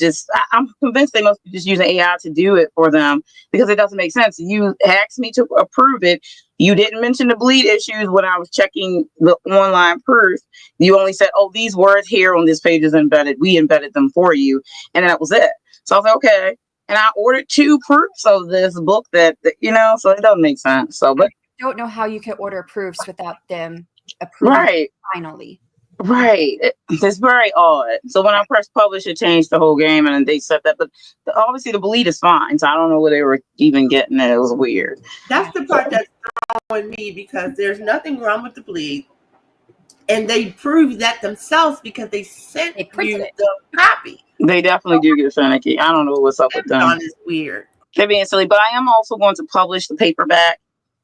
I'm convinced they must be just using AI to do it for them because it doesn't make sense. You asked me to approve it. You didn't mention the bleed issues when I was checking the online proof. You only said, oh, these words here on this page is embedded. We embedded them for you. And that was it. So I was like, okay. And I ordered 2 proofs of this book that so it doesn't make sense. So, but I don't know how you can order proofs without them approving right. Finally. Right. It's very odd. So when I pressed publish, it changed the whole game and they said that. But obviously the bleed is fine. So I don't know where they were even getting it. It was weird. That's the part that's throwing me because there's nothing wrong with the bleed. And they proved that themselves because they sent you the copy. They definitely do get finicky. I don't know what's up with them. It's weird. They're being silly. But I am also going to publish the paperback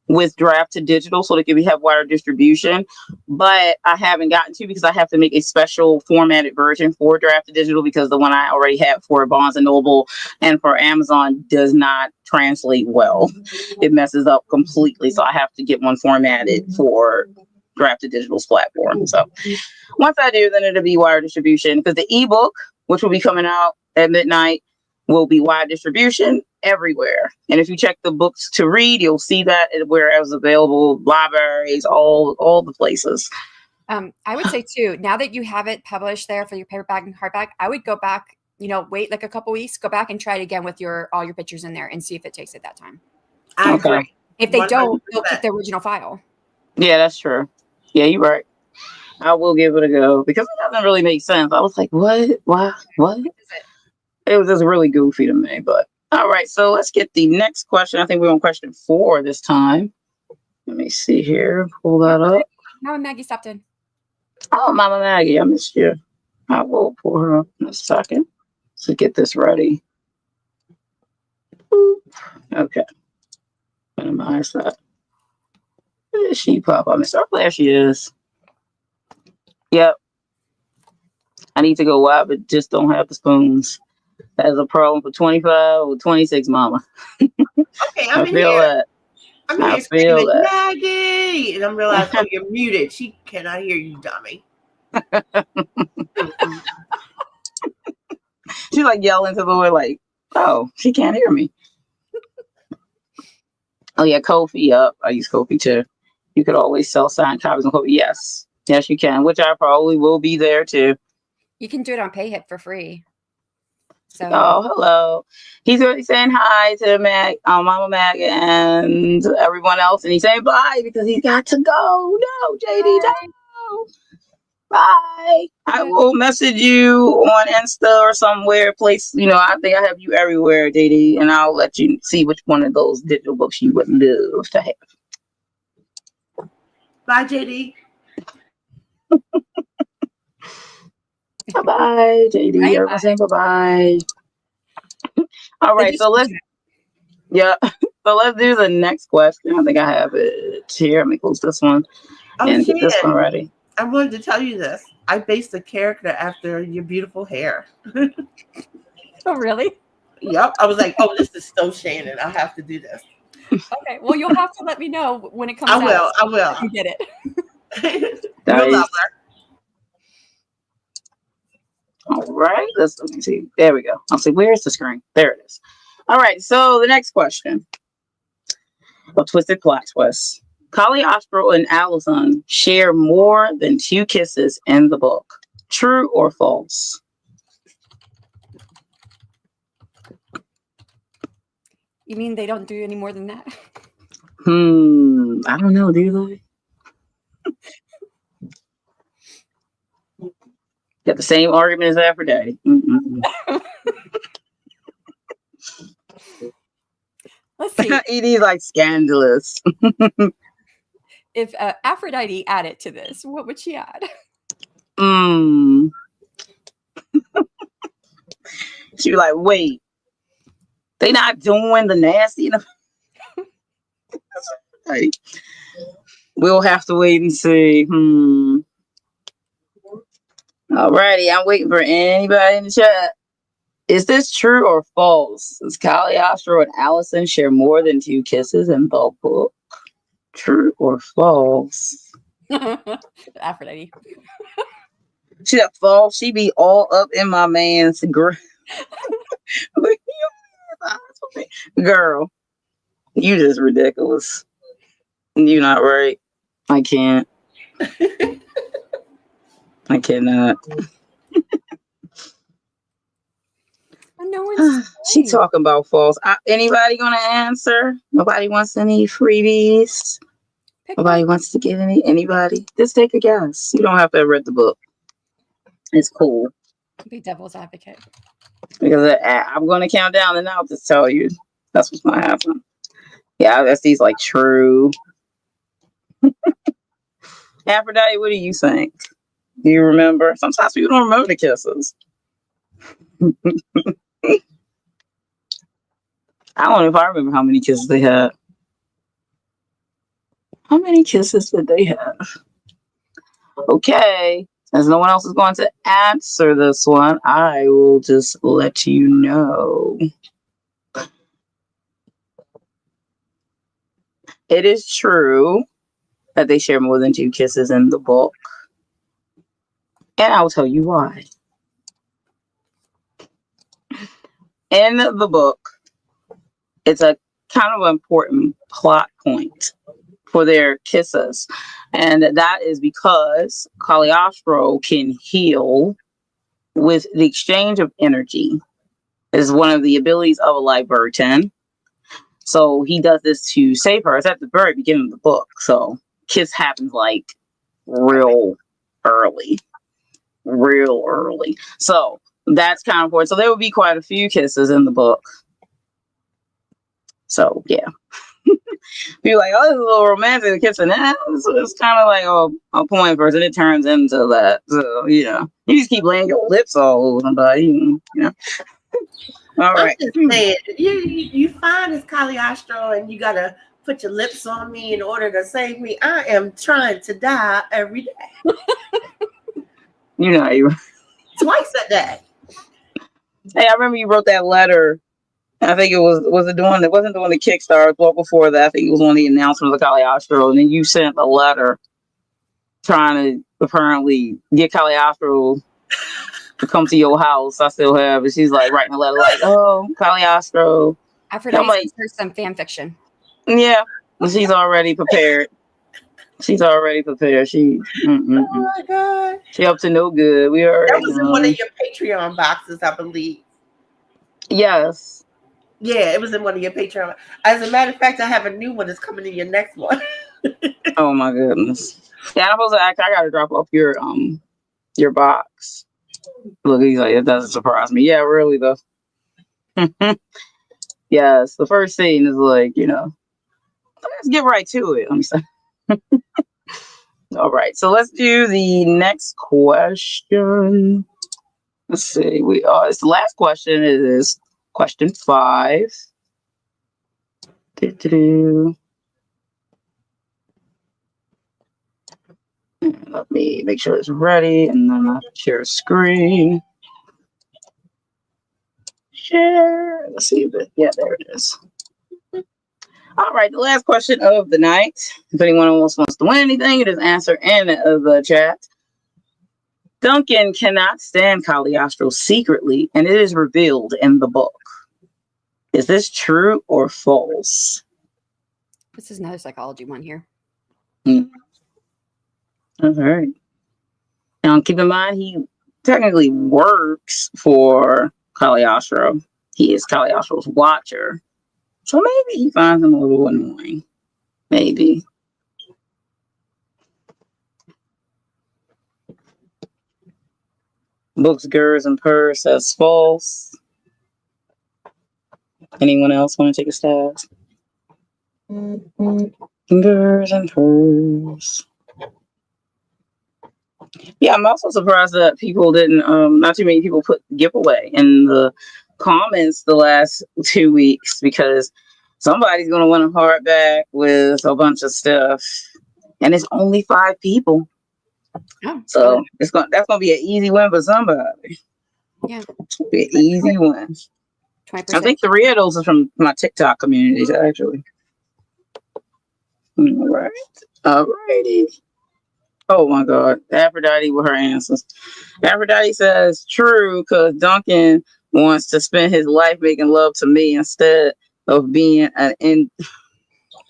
with draft to digital so they can have wider distribution. But I haven't gotten to because I have to make a special formatted version for draft to digital because the one I already have for Barnes and Noble and for Amazon does not translate well. It messes up completely. So I have to get one formatted for draft to digital's platform. So once I do, then it'll be wide distribution because the ebook, which will be coming out at midnight, will be wide distribution everywhere. And if you check the books to read, you'll see that wherever available, libraries, all the places. I would say too, now that you have it published there for your paperback and hardback, I would go back, wait like a couple weeks, go back and try it again with all your pictures in there and see if it takes it that time. I agree. If they 100%. don't, they'll keep the original file. Yeah, that's true. Yeah, you're right. I will give it a go because it doesn't really make sense. I was like, what? Why? What? It was just really goofy to me. But all right, so let's get the next question. I think we're on question 4 this time. Let me see here. Pull that up. Mama Maggie stopped in. Oh, Mama Maggie, I missed you. I will pull her up in a second to get this ready. Boop. Okay. Minimize that. Where did she pop up? There she is. Yep. I need to go wide, but just don't have the spoons. That's a problem for 25 or 26, Mama. Okay, I feel that. I'm here screaming, Maggie! And I'm realizing, oh, you're muted. She cannot hear you, dummy. She's like yelling to the Lord, like, oh, she can't hear me. Oh, yeah, Ko-fi. Yep, I use Ko-fi too. You could always sell signed copies on Ko-fi. Yes, you can, which I probably will be there too. You can do it on PayHip for free. So. Oh, hello. He's already saying hi to Mama Mag and everyone else, and he's saying bye because he's got to go. No, JD, no. Bye. I will message you on Insta or somewhere place. I think I have you everywhere, JD, and I'll let you see which one of those digital books you would love to have. Bye, JD. Bye, JD. Everyone saying bye. All right, so let's do the next question. I think I have it here. Let me close this one and get this one ready. I wanted to tell you this. I based the character after your beautiful hair. Oh, really? Yep. I was like, oh, this is so Shannon. I have to do this. Okay. Well, you'll have to let me know when it comes out. I will. You get it. You'll love her. All right. Let me see. There we go. I'll see. Where's the screen? There it is. All right. So the next question. A twisted plot twist. Caliostro and Allison share more than 2 kisses in the book. True or false? You mean they don't do any more than that? I don't know. Do they? Got the same argument as Aphrodite. Let's see. Edie's like scandalous. If Aphrodite added to this, what would she add? She was like, wait, they not doing the nasty enough. Right. We'll have to wait and see. Alrighty, I'm waiting for anybody in the chat. Is this true or false? Does Caliostro and Allison share more than 2 kisses in the book? True or false? Aphrodite. She that false. She be all up in my man's girl. You just ridiculous. You not right. I can't. I cannot. No one's She talking about false. Anybody gonna answer? Nobody wants any freebies. Nobody wants to get anybody. Just take a guess. You don't have to have read the book. It's cool. Be devil's advocate. Because I'm gonna count down and I'll just tell you. That's what's gonna happen. Yeah, that's these like true. Aphrodite, what do you think? Do you remember? Sometimes people don't remember the kisses. I don't know if I remember how many kisses they had. How many kisses did they have? Okay. As no one else is going to answer this one, I will just let you know. It is true that they share more than 2 kisses in the book. And I'll tell you why. In the book, it's a kind of important plot point for their kisses. And that is because Caliostro can heal with the exchange of energy. It is one of the abilities of a Libertan. So he does this to save her. It's at the very beginning of the book. So kiss happens like real early. So that's kind of important. So there will be quite a few kisses in the book. So yeah. You're like, oh, this is a little romantic kissing. It's kind of like a point first, and it turns into that. So, you just keep laying your lips all over somebody, you know. All right. I'm just saying, you find this Caliostro and you got to put your lips on me in order to save me. I am trying to die every day. Twice a day. Hey, I remember you wrote that letter. I think it wasn't doing the Kickstarter, well before that. I think it was on the announcement of the Caliostro, and then you sent a letter trying to apparently get Caliostro to come to your house. I still have it. She's like writing a letter like, oh, Caliostro. Aphrodite sent her some fan fiction. Yeah, she's already prepared. She Oh my God. She up to no good. We already That was in one of your Patreon boxes, I believe. Yes. Yeah, it was in one of your Patreon. As a matter of fact, I have a new one that's coming in your next one. Oh my goodness. Yeah, I'm supposed to I gotta drop off your box. Look, he's like, it doesn't surprise me. Yeah, really though. Yes, the first scene is like, let's get right to it. Let me say. All right, so let's do the next question. Let's see. It's the last question. It is question 5. Let me make sure it's ready, and then I'll share screen. Share. Let's see if yeah, there it is. All right, the last question of the night. If anyone else wants to win anything, it is answer in the chat. Duncan cannot stand Caliostro secretly, and it is revealed in the book. Is this true or false? This is another psychology one here. All right. Now, keep in mind, he technically works for Caliostro. He is Caliostro's watcher. So maybe he finds him a little annoying. Maybe. Books, Gers, and Purrs says false. Anyone else want to take a stab? Gers and Purrs. Yeah, I'm also surprised that people didn't, not too many people put giveaway in the comments the last 2 weeks, because somebody's going to win a hardback with a bunch of stuff. And it's only 5 people. Oh, So that's gonna be an easy win for somebody. yeah, It'll be an easy win. 20%. I think 3 of those are from my TikTok communities, actually. All right. All righty. Oh my God. Aphrodite with her answers. Aphrodite says, true, because Duncan wants to spend his life making love to me instead of being an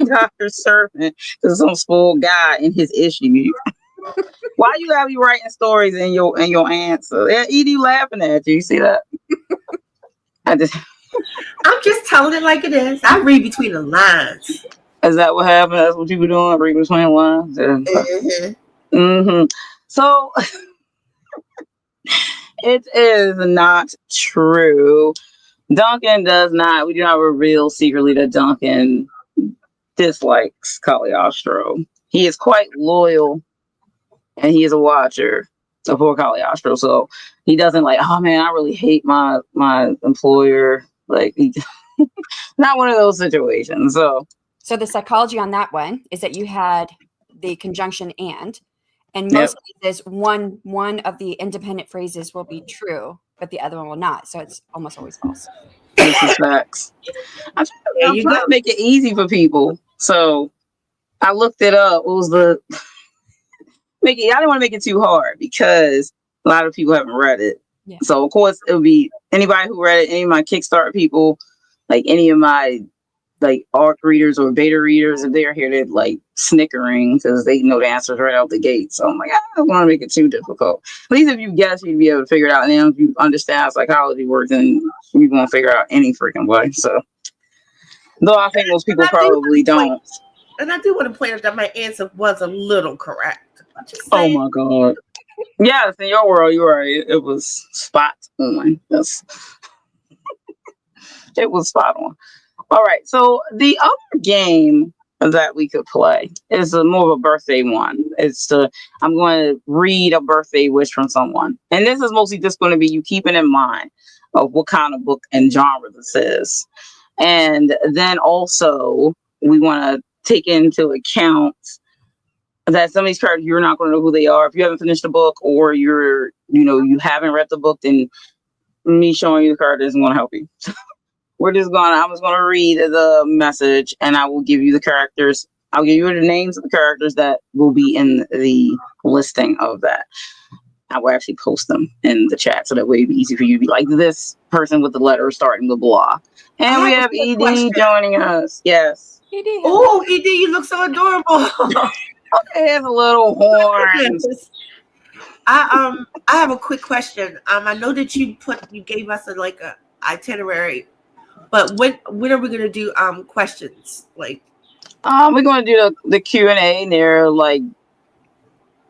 doctor's servant to some spoiled guy in his issue. Why you gotta be writing stories in your answer? Yeah, Edie laughing at you. You see that? I'm just telling it like it is. I read between the lines. Is that what happened? That's what you were doing? Read between the lines? Mm-hmm. So it is not true. Duncan does not. We do not reveal secretly that Duncan dislikes Caliostro. He is quite loyal, and he is a watcher for Caliostro. So he doesn't like, oh man, I really hate my employer. Like, not one of those situations. So the psychology on that one is that you had the conjunction and most cases one of the independent phrases will be true, but the other one will not. So it's almost always false. This is facts. I'm trying to make it easy for people. So I looked it up. What was the I didn't want to make it too hard because a lot of people haven't read it. Yeah. So of course it would be anybody who read it, any of my Kickstarter people, like any of my like ARC readers or beta readers, if they're here, they're like snickering because they know the answers right out the gate. So I'm like, I don't want to make it too difficult. At least if you guess, you'd be able to figure it out. And then if you understand how psychology works, then you won't figure out any freaking way. So, though I think most people probably don't. And I do want to point out that my answer was a little correct. Oh my God. Yes, in your world, you're right. It was spot on. Yes. It was spot on. All right. So the other game that we could play is more of a birthday one. I'm going to read a birthday wish from someone. And this is mostly just going to be you keeping in mind of what kind of book and genre this is. And then also we want to take into account that some of these characters, you're not going to know who they are. If you haven't finished the book or you haven't read the book, then me showing you the card isn't going to help you. I'm just going to read the message and I will give you the characters. I'll give you the names of the characters that will be in the listing of that. I will actually post them in the chat so that way it'd be easy for you to be like, this person with the letter starting with blah. And we have ED joining us. Yes. Oh, ED, you look so adorable. Okay, it has a little horns. I have a quick question. I know that you gave us a itinerary, but when are we gonna do questions? Like, we're gonna do the Q&A near like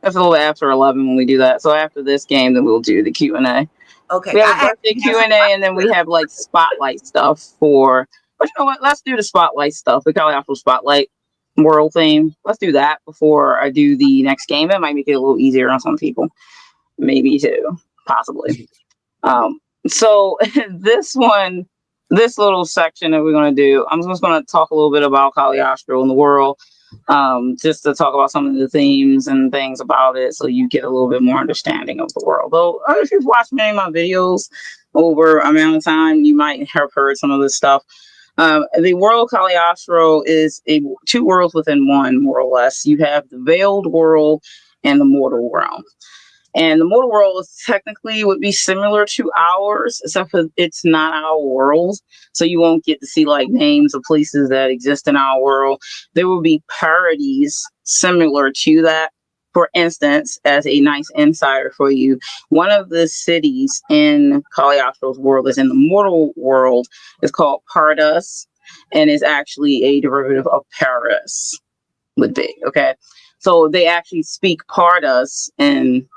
it's a little after 11 when we do that. So after this game, then we'll do the Q&A. Okay. We have a birthday Q&A, and then we have like spotlight stuff for. But you know what? Let's do the spotlight stuff. The Caliostro Spotlight world theme. Let's do that before I do the next game. That might make it a little easier on some people. Maybe too, possibly. So this little section that we're going to do, I'm just going to talk a little bit about Caliostro in the world, just to talk about some of the themes and things about it so you get a little bit more understanding of the world. Though, if you've watched many of my videos over a amount of time, you might have heard some of this stuff. The world Caliostro is two worlds within one, more or less. You have the veiled world and the mortal realm. And the mortal world technically would be similar to ours, except for it's not our world. So you won't get to see like names of places that exist in our world. There will be parodies similar to that. For instance, as a nice insider for you, one of the cities in Caliostro's world is in the mortal world. It's called Pardus, and is actually a derivative of Paris, would be, okay? So they actually speak Pardus in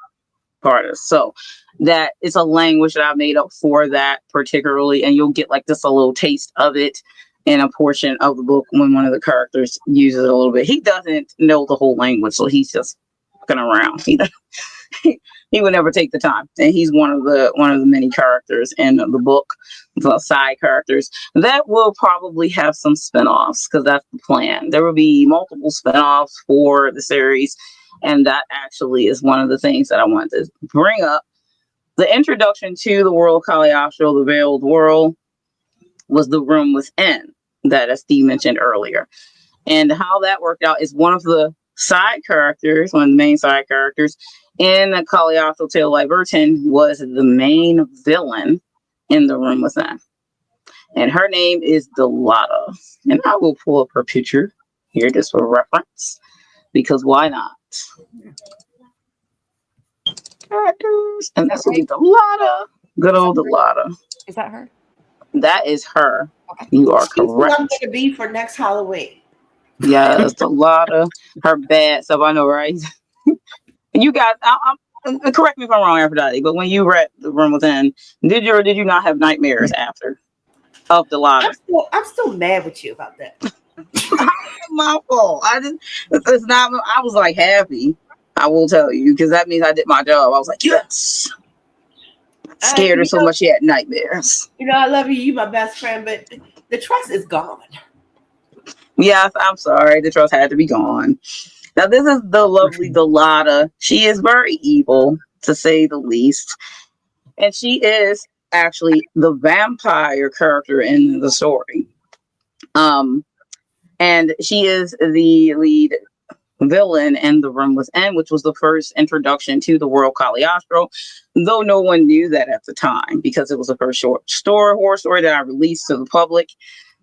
Pardus. So that is a language that I made up for that particularly, and you'll get like just a little taste of it in a portion of the book when one of the characters uses it a little bit. He doesn't know the whole language, so he's just fucking around. He would never take the time, and he's one of the many characters in the book, the side characters that will probably have some spinoffs because that's the plan. There will be multiple spinoffs for the series, And that actually is one of the things that I wanted to bring up. The introduction to the world of Caliostro, the Veiled World, was the room within that, as Steve mentioned earlier. And how that worked out is one of the side characters, one of the main side characters in the Caliostro Tale Libertin was the main villain in the room within. And her name is Delata. And I will pull up her picture here just for reference, because why not? Characters. And that's going to be Delata. Good old Delata. Is that her? That is her. Okay. You are She's who correct. I'm going to be for next Halloween. Yes, Delata. Her bad stuff, I know, right? You guys, correct me if I'm wrong, Aphrodite, but when you read The Room Within, did you or did you not have nightmares after of Delata? I'm still mad with you about that. My fault. It's not. I was like happy. I will tell you, because that means I did my job. I was like, yes. Scared her so much she had nightmares. You know, I love you. You my best friend, but the trust is gone. Yes, I'm sorry. The trust had to be gone. Now, this is the lovely Delata. She is very evil, to say the least. And she is actually the vampire character in the story. And she is the lead villain in The Room Within, which was the first introduction to the world Caliostro, though no one knew that at the time, because it was the first horror story that I released to the public.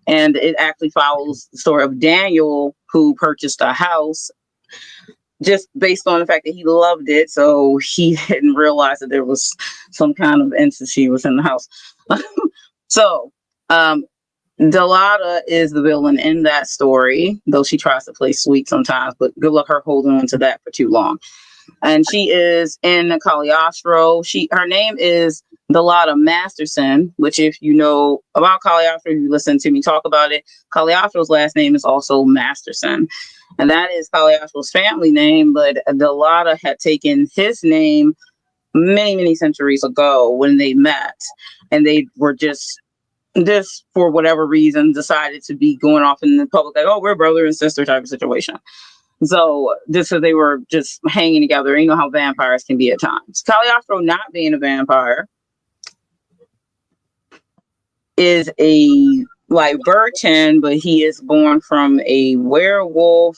And it actually follows the story of Daniel, who purchased a house just based on the fact that he loved it. So he didn't realize that there was some kind of entity within the house. So Delata is the villain in that story, though she tries to play sweet sometimes, but good luck her holding on to that for too long. And she is in Caliostro. Her name is Delata Masterson, which, if you know about Caliostro, you listen to me talk about it, Caliostro's last name is also Masterson. And that is Caliostro's family name, but Delata had taken his name many, many centuries ago when they met. And they were just for whatever reason, decided to be going off in the public, like, oh, we're brother and sister type of situation. So just so they were just hanging together. You know how vampires can be at times. Caliostro, not being a vampire, is a Libertin, but he is born from a werewolf.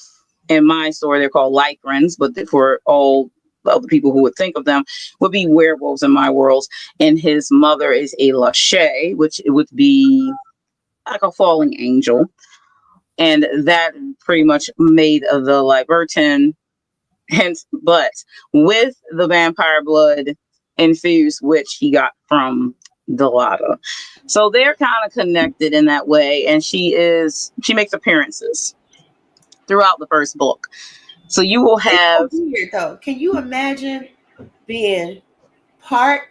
In my story, they're called Lycrans, but for all other people who would think of them, would be werewolves in my worlds. And his mother is a Lachey, which it would be like a falling angel. And that pretty much made the Libertin, hence, but with the vampire blood infused, which he got from Delata. So they're kind of connected in that way. And she makes appearances throughout the first book. So you will have. It's so weird, though. Can you imagine being part,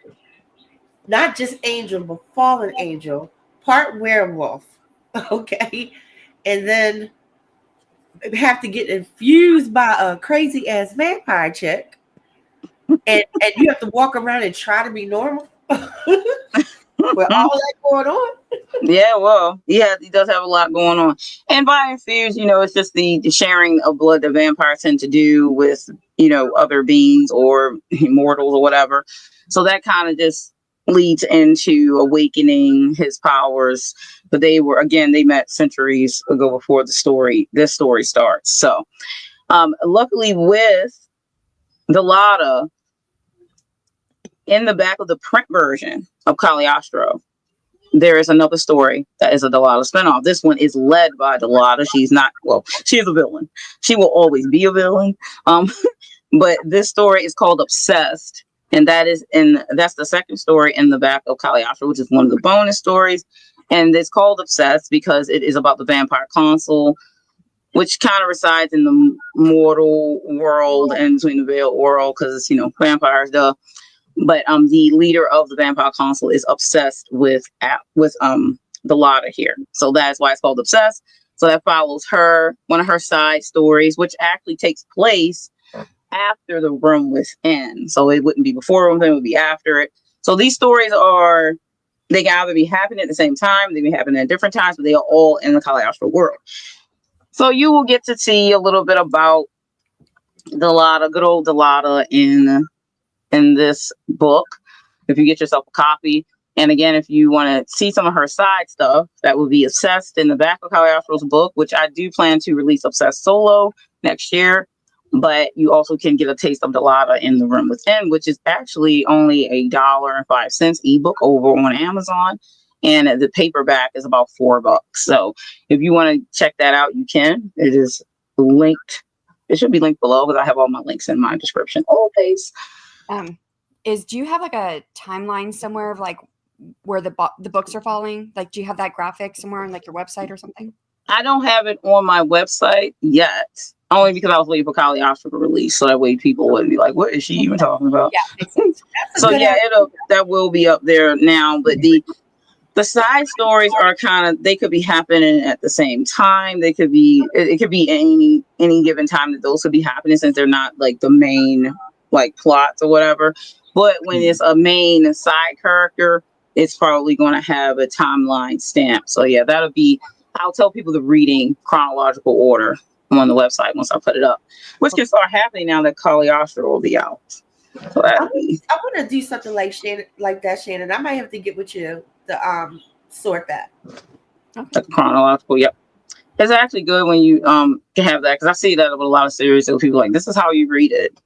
not just angel, but fallen angel, part werewolf, okay? And then have to get infused by a crazy ass vampire chick, and you have to walk around and try to be normal with all that going on. Yeah, well, yeah, he does have a lot going on. And by infused, it's just the sharing of blood that vampires tend to do with, other beings or immortals or whatever. So that kind of just leads into awakening his powers. But they met centuries ago before this story starts. So luckily with Delata, in the back of the print version of Caliostro, there is another story that is a Delata spinoff. This one is led by Delata. She is a villain. She will always be a villain. But this story is called Obsessed. And that's the second story in the back of Caliostro, which is one of the bonus stories. And it's called Obsessed because it is about the vampire consul, which kind of resides in the mortal world and between the veiled world, because it's, vampires, duh. But the leader of the vampire consul is obsessed with Delata here. So that's why it's called Obsessed. So that follows one of her side stories, which actually takes place after The Room Within. So it wouldn't be before Room Within, it would be after it. So these stories they can either be happening at the same time, they can be happening at different times, but they are all in the Caliostro world. So you will get to see a little bit about Good old Delata in this book. If you get yourself a copy. And again, if you want to see some of her side stuff, that will be Obsessed in the back of Caliostro's book, which I do plan to release Obsessed solo next year. But you also can get a taste of Delata in the Room Within, which is actually only $1.05 ebook over on Amazon. And the paperback is about $4. So if you want to check that out, you can. It is linked. It should be linked below because I have all my links in my description. Always. Do you have like a timeline somewhere of like where the books are falling? Like, do you have that graphic somewhere on like your website or something? I don't have it on my website yet, only because I was waiting for Caliostro to release, so that way people wouldn't be like, "What is she even talking about?" Yeah, makes sense. So yeah, that will be up there now. But the side stories are they could be happening at the same time. They could be it could be any given time that those could be happening, since they're not like the main like plots or whatever. But when it's a main side character, it's probably going to have a timeline stamp. So yeah, I'll tell people the reading chronological order on the website once I put it up, which can start happening now that Caliostro will be out. So I want to do something like that, Shannon. I might have to get with you to sort that. The chronological, yep. It's actually good when you can have that, because I see that with a lot of series that people like, this is how you read it.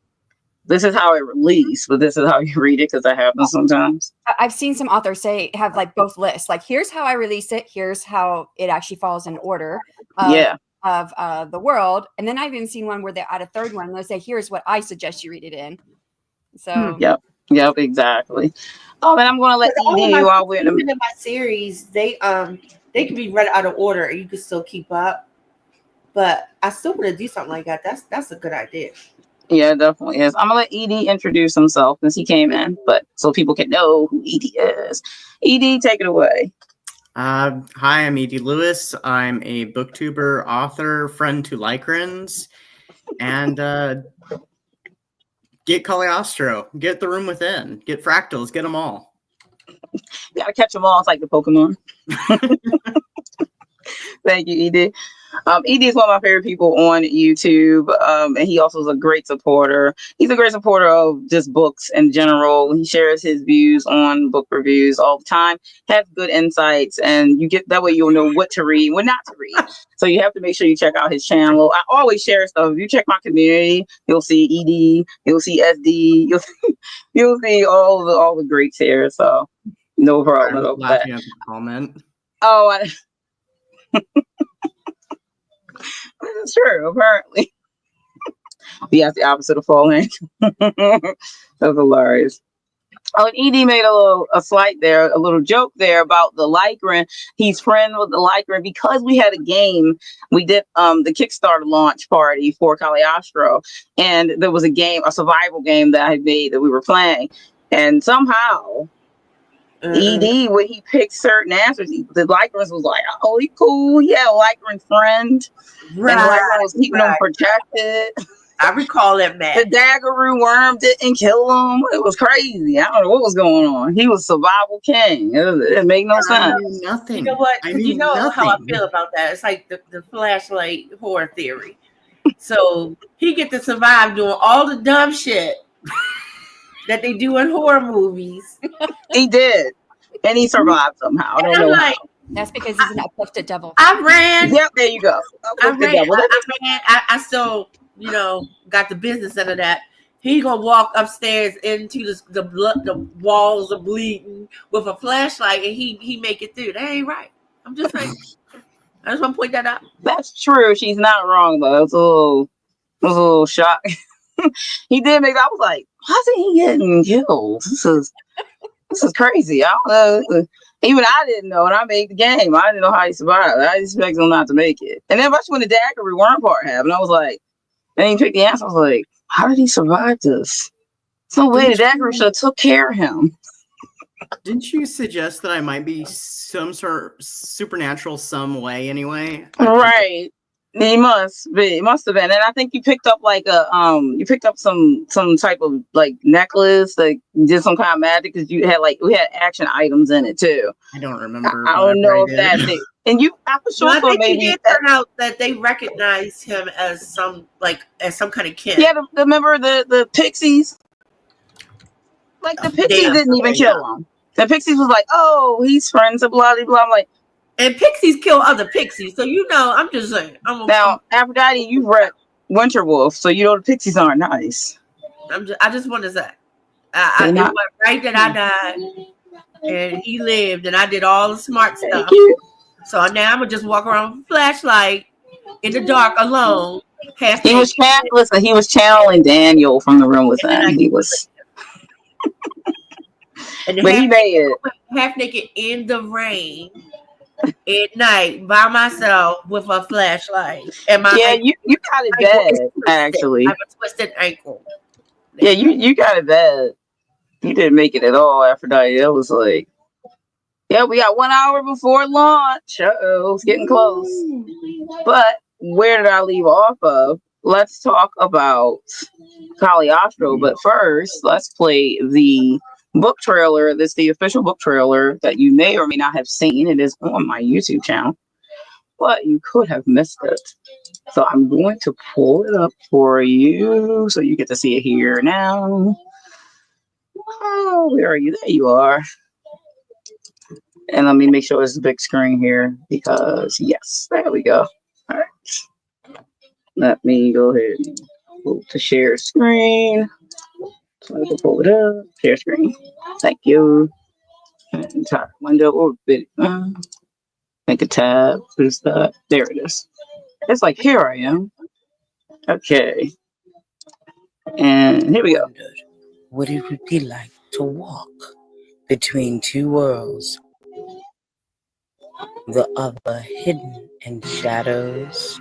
This is how it released, but this is how you read it, because that happens sometimes. I've seen some authors have like both lists. Like, here's how I release it. Here's how it actually falls in order of the world. And then I've even seen one where they add a third one. And they say, here's what I suggest you read it in. So Yep, exactly. Oh, and I'm going to let you all win them. In my series, they can be read out of order, and you can still keep up. But I still want to do something like that. That's a good idea. Yeah, it definitely is. I'm gonna let Ed introduce himself since he came in, but so people can know who Ed is. Ed, take it away. Hi, I'm Ed Lewis. I'm a booktuber, author, friend to Lycrans, and get Caliostro, get The Room Within, get Fractals, get them all. You gotta catch them all. It's like the Pokemon. Thank you, Ed. Ed is one of my favorite people on YouTube, and he also is a great supporter. He's a great supporter of just books in general. He shares his views on book reviews all the time, has good insights, and you get that way you'll know what to read, what not to read. So you have to make sure you check out his channel. I always share stuff. If you check my community, you'll see Ed, you'll see SD, you'll see all the greats here. So no problem with that. At the comment. Oh, that's true, apparently. Yeah, the opposite of falling. That's hilarious. Oh, and Edie made a little joke there about the Lycran. He's friends with the Lycran because we had a game. We did the Kickstarter launch party for Caliostro, and there was a survival game that I made that we were playing, and somehow ED, when he picked certain answers, the Lycrans was like, "Oh, he cool, yeah, Lycran friend," right? And Lycran was keeping him protected. I recall that match. The Daggeroo worm didn't kill him. It was crazy. I don't know what was going on. He was survival king. It made no sense. Nothing. You know what? You know how I feel about that. It's like the flashlight horror theory. So he get to survive doing all the dumb shit that they do in horror movies. He did. And he survived somehow. I don't know how. That's because he's an uplifted devil. I ran. Yep, there you go. I still, got the business out of that. He gonna walk upstairs into the blood, the walls are bleeding with a flashlight, and he make it through. That ain't right. I'm just saying. I just want to point that out. That's true. She's not wrong though. It was a little shock. He did make. I was like, how's he getting killed? This is crazy. I don't know. Even I didn't know, and I made the game. I didn't know how he survived. I expected him not to make it. And then especially when the Daggeroo worm part happened, I was like, then he picked the answer. I was like, how did he survive this? There's no way the Daggeroo should have took care of him. Didn't you suggest that I might be some sort of supernatural some way anyway? Right. He must be. It must have been. And I think you picked up like you picked up some type of like necklace, like did some kind of magic because you had we had action items in it too. I don't remember. I don't know if that thing. And I was sure I think maybe it did turn out that they recognized him as some kind of kid. Yeah, remember the pixies? Like the pixies didn't even kill him. The pixies was like, oh, he's friends of blah blah blah. I'm like, and pixies kill other pixies, so I'm just saying. Now, Aphrodite, you've read Winter Wolf, so you know the pixies aren't nice. I just want to say, it was right that I died, and he lived, and I did all the smart stuff. So now I'm gonna just walk around with a flashlight in the dark alone. He was channeling Daniel from the room with him. He was, but he made it half naked in the rain. At night by myself with a flashlight. And you got it bad, actually. I have a twisted ankle. Yeah, you got it bad. You didn't make it at all, Aphrodite. That was like, yeah, we got 1 hour before launch. It's getting close. But where did I leave off of? Let's talk about Caliostro. But first, let's play the book trailer. This is the official book trailer that you may or may not have seen. It is on my YouTube channel, but you could have missed it. So I'm going to pull it up for you so you get to see it here now. Oh, where are you? There you are. And let me make sure it's a big screen here because yes, there we go. All right. Let me go ahead and move to share screen. So I can pull it up, share screen. Thank you. Entire window or video. Make a tab. Who's that? There it is. It's like, here I am. Okay. And here we go. What it would be like to walk between two worlds, the other hidden in shadows.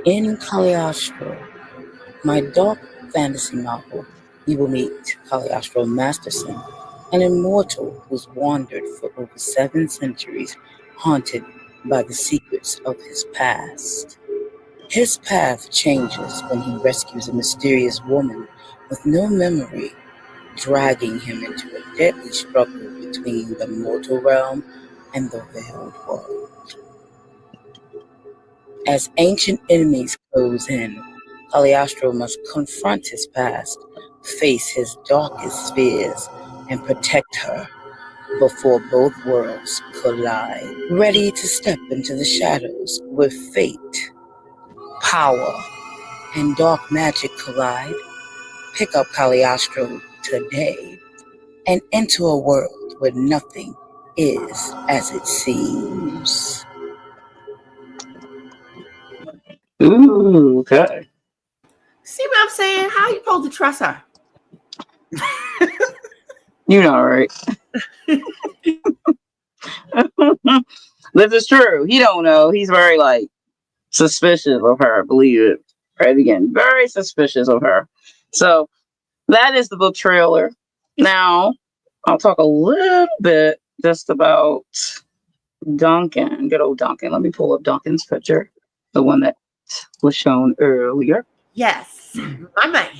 In Caliostro, my dark fantasy novel, you will meet Caliostro Masterson, an immortal who's wandered for over 7 centuries, haunted by the secrets of his past. His path changes when he rescues a mysterious woman with no memory, dragging him into a deadly struggle between the mortal realm and the veiled world. As ancient enemies close in, Caliostro must confront his past, face his darkest fears, and protect her before both worlds collide. Ready to step into the shadows where fate, power, and dark magic collide? Pick up Caliostro today and enter a world where nothing is as it seems. Ooh, okay. See what I'm saying? How you supposed to trust her? You know, right? This is true. He don't know. He's very suspicious of her. Believe it. Right again, very suspicious of her. So that is the book trailer. Now I'll talk a little bit just about Duncan. Good old Duncan. Let me pull up Duncan's picture, the one that was shown earlier. Yes, my man.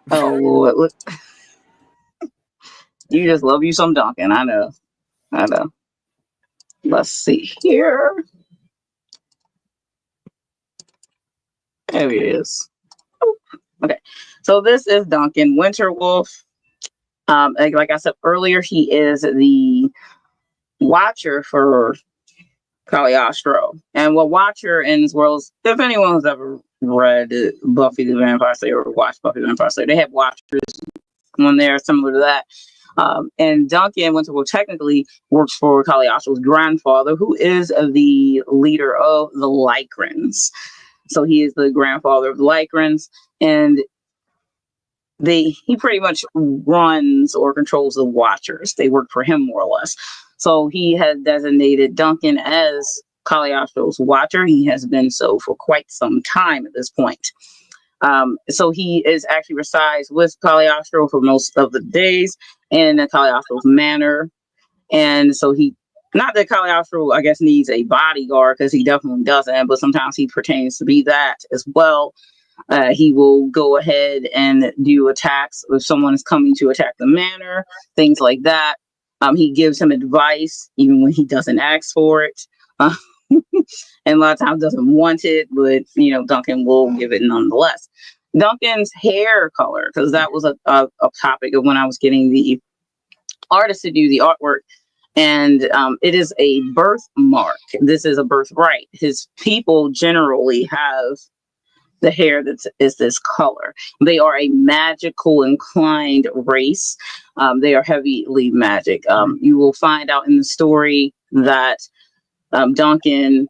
Oh, look. You just love you some Duncan. I know. Let's see here. There he is. Okay. So this is Duncan Winterwolf. Like I said earlier, he is the watcher for Caliostro. And what watcher in this world is, if anyone has ever read Buffy the Vampire Slayer or watched Buffy the Vampire Slayer, they have watchers when they're similar to that. And Duncan Winterwolf technically works for Caliostro's grandfather, who is the leader of the Lycrans. So he is the grandfather of the Lycrans, and he pretty much runs or controls the Watchers. They work for him more or less. So he has designated Duncan as Caliostro's Watcher. He has been so for quite some time at this point. So he is actually resides with Caliostro for most of the days in Caliostro's manor. And so he not that Caliostro, I guess, needs a bodyguard, because he definitely doesn't, but sometimes he pertains to be that as well. He will go ahead and do attacks if someone is coming to attack the manor, things like that. He gives him advice even when he doesn't ask for it. And a lot of times doesn't want it, but Duncan will give it nonetheless. Duncan's hair color, because that was a topic of when I was getting the artist to do the artwork. And it is a birthmark. This is a birthright. His people generally have the hair that is this color. They are a magical inclined race. They are heavily magic. You will find out in the story that Duncan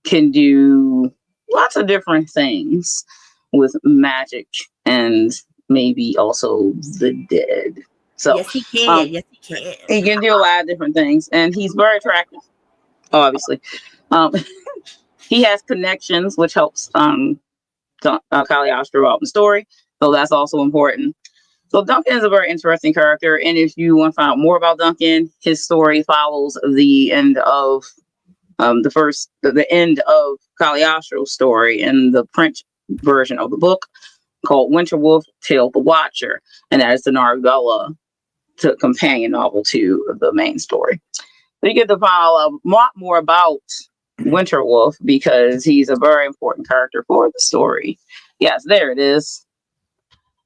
can do lots of different things with magic and maybe also the dead. So yes, he can. Yes, he can. He can do a lot of different things, and he's very attractive. Obviously, he has connections, which helps Caliostro out in the story. So that's also important. So Duncan is a very interesting character, and if you want to find out more about Duncan, his story follows the end of the end of Caliostro's story in the print version of the book called Winter Wolf, Tale the Watcher, and that is the novella to companion novel to the main story. So you get to find a lot more about Winter Wolf because he's a very important character for the story. Yes, there it is.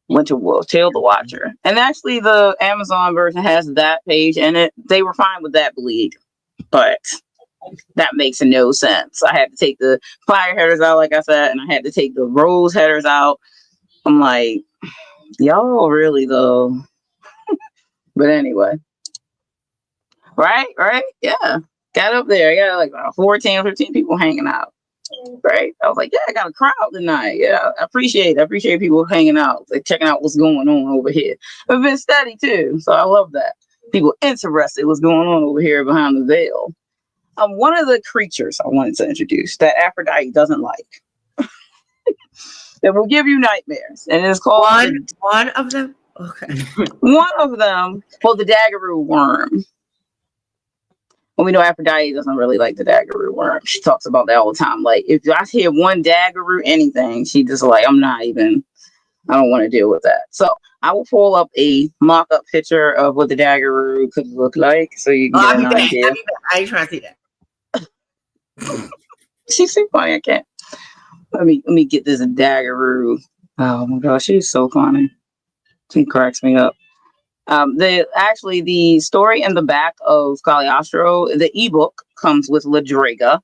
Winter Wolf, Tale the Watcher. And actually the Amazon version has that page in it. They were fine with that bleed, but that makes no sense. I had to take the fire headers out, like I said, and I had to take the rose headers out. I'm like, y'all really though. But anyway. Right? Yeah. Got up there. I got like 14, 15 people hanging out. Right? I was like, yeah, I got a crowd tonight. Yeah, I appreciate people hanging out, like checking out what's going on over here. I've been steady too, so I love that. People interested what's going on over here behind the veil. One of the creatures I wanted to introduce that Aphrodite doesn't like. That will give you nightmares. And it's called one of them? Okay. One of them, well, the Daggeroo worm. Well, we know Aphrodite doesn't really like the Daggeroo worm. She talks about that all the time. Like, if I hear one Daggeroo anything, she just like, I don't want to deal with that. So I will pull up a mock-up picture of what the Daggeroo could look like so you can get an idea. I ain't trying to see that. She's so funny. I can't. Let me get this Daggeroo. Oh my gosh, she's so funny. She cracks me up. The story in the back of Caliostro, the ebook comes with Ladrega,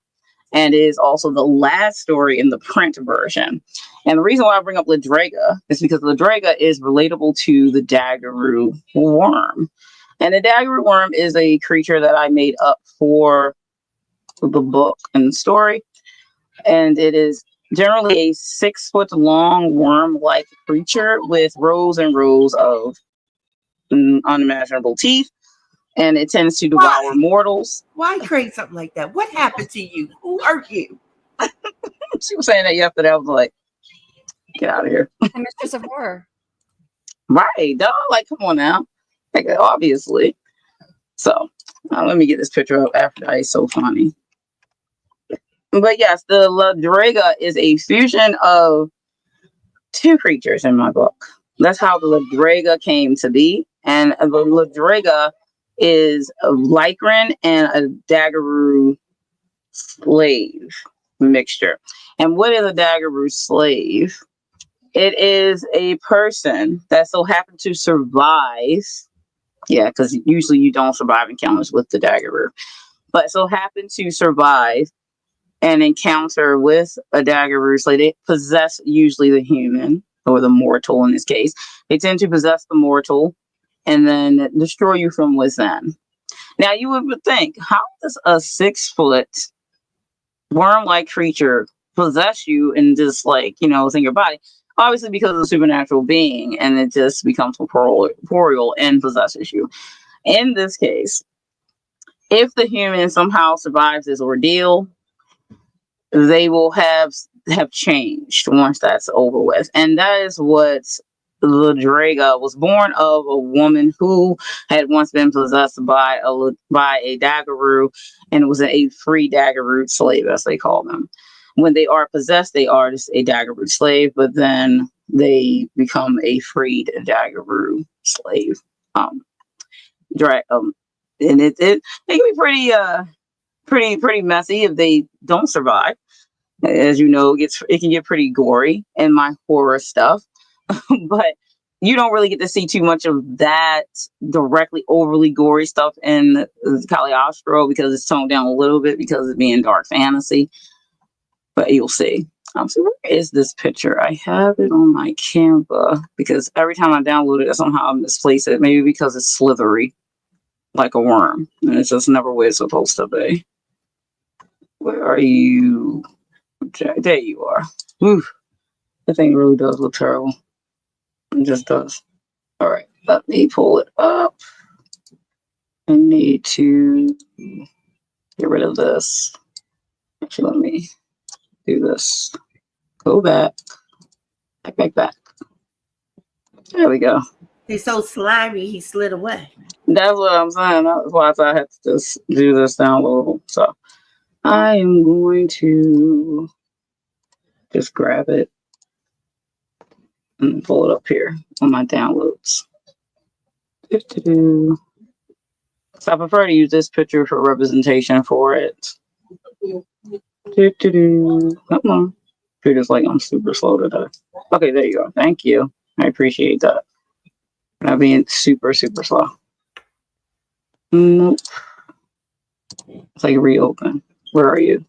and is also the last story in the print version. And the reason why I bring up Ladrega is because Ladrega is relatable to the Daggeroo worm. And the Daggeroo worm is a creature that I made up for the book and the story. And it is generally a 6 foot long worm-like creature with rows and rows of unimaginable teeth, and it tends to devour mortals. Why create something like that? What happened to you? Who are you? She was saying that yesterday. I was like, get out of here. The Mistress of Horror. Right, dog. Like, come on now. Like, obviously. So, let me get this picture of Aphrodite. So funny. But yes, the Ladrega is a fusion of 2 creatures in my book. That's how the Ladrega came to be. And the Ladrega is a Lycran and a Daggeroo slave mixture. And what is a Daggeroo slave? It is a person that so happened to survive. Yeah, because usually you don't survive encounters with the Daggeroo. But so happened to survive an encounter with a Daggeroo slave. They possess usually the human, or the mortal in this case. They tend to possess the mortal and then destroy you from within. Now you would think, how does a 6 foot worm-like creature possess you and just like, within your body? Obviously because of the supernatural being, and it just becomes corporeal and possesses you. In this case, if the human somehow survives this ordeal, they will have changed once that's over with. And that is what Ladrega was born of a woman who had once been possessed by a Daggeroo, and it was a free Daggeroo slave, as they call them. When they are possessed, they are just a Daggeroo slave, but then they become a freed Daggeroo slave. And it can be pretty messy if they don't survive. As you know, it can get pretty gory in my horror stuff. But you don't really get to see too much of that directly overly gory stuff in Caliostro because it's toned down a little bit because of being dark fantasy. But you'll see. So where is this picture? I have it on my Canva because every time I download it, somehow I misplace it. Maybe because it's slithery like a worm. And it's just never where it's supposed to be. Where are you? There you are. Oof. That thing really does look terrible. It just does. All right, let me pull it up. I need to get rid of this. Actually, let me do this. Go back. Back. There we go. He's so slimy, he slid away. That's what I'm saying. That's why I had to just do this download. So I am going to just grab it and pull it up here on my downloads. So I prefer to use this picture for representation for it. Come on. Computer's like I'm super slow today. Okay, there you go. Thank you. I appreciate that. Not being super slow. Nope. It's like reopen. Where are you?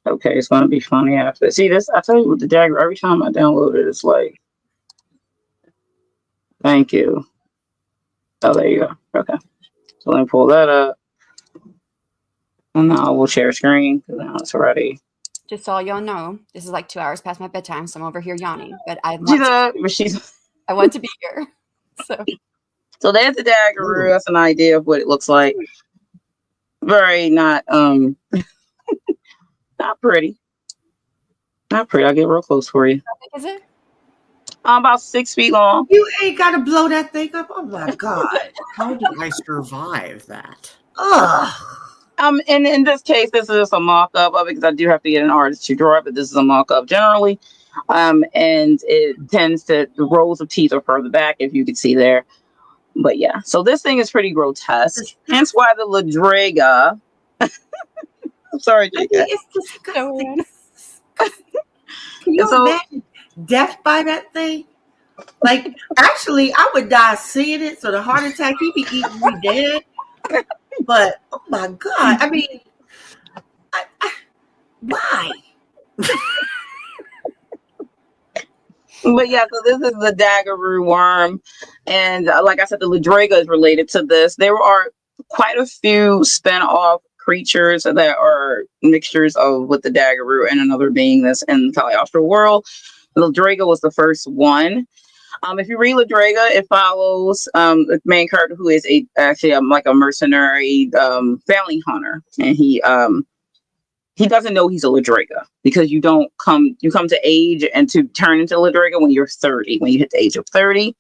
Okay, it's gonna be funny after. See this? I tell you with the dagger, every time I download it, it's like, thank you. Oh, there you go. Okay. So let me pull that up. And now we'll share screen because now it's ready. Just so y'all know, this is like 2 hours past my bedtime, so I'm over here yawning. But I want to be here. So there's the dagger. That's an idea of what it looks like. Very not not pretty. Not pretty. I'll get real close for you. How big is it? About 6 feet long. You ain't got to blow that thing up. Oh my God. How did I survive that? Ugh. And in this case, this is just a mock-up of it because I do have to get an artist to draw it, but this is a mock-up generally. And it tends to, the rows of teeth are further back, if you can see there. But yeah, so this thing is pretty grotesque. Hence why the Ladrega. I'm sorry, Jake. It's disgusting. Can you imagine death by that thing? Like, actually, I would die seeing it. So the heart attack, he'd be eating me dead. But oh my God, I mean, why? But yeah, so this is the Daggeroo worm, and like I said, the Ladrega is related to this. There are quite a few spin-off creatures that are mixtures of with the Daggeroo and another being this in the Caliostro world. The Ladrega was the first one. If you read Ladrega, it follows the main character who is actually like a mercenary family hunter, and he doesn't know he's a Ladrega because you come to age and to turn into Ladrega when you're 30, when you hit the age of 30,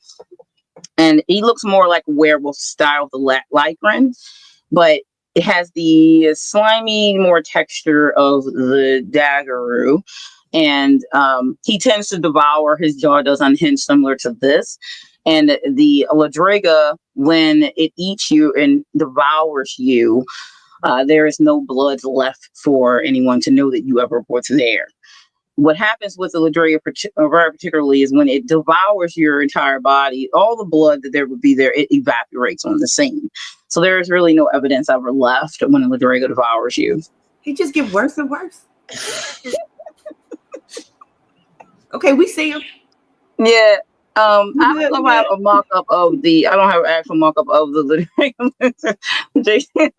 and he looks more like a werewolf style of the Lycran, but it has the slimy more texture of the Daggeroo. And he tends to devour. His jaw does unhinge, similar to this. And the Ladrega, when it eats you and devours you, there is no blood left for anyone to know that you ever were there. What happens with the Ladrega very particularly is when it devours your entire body, all the blood that there would be there, it evaporates on the scene. So there is really no evidence ever left when a Ladrega devours you. He just get worse and worse. Okay, we see him. Yeah. I don't have a mock-up of the. I don't have an actual mock-up of the Jason.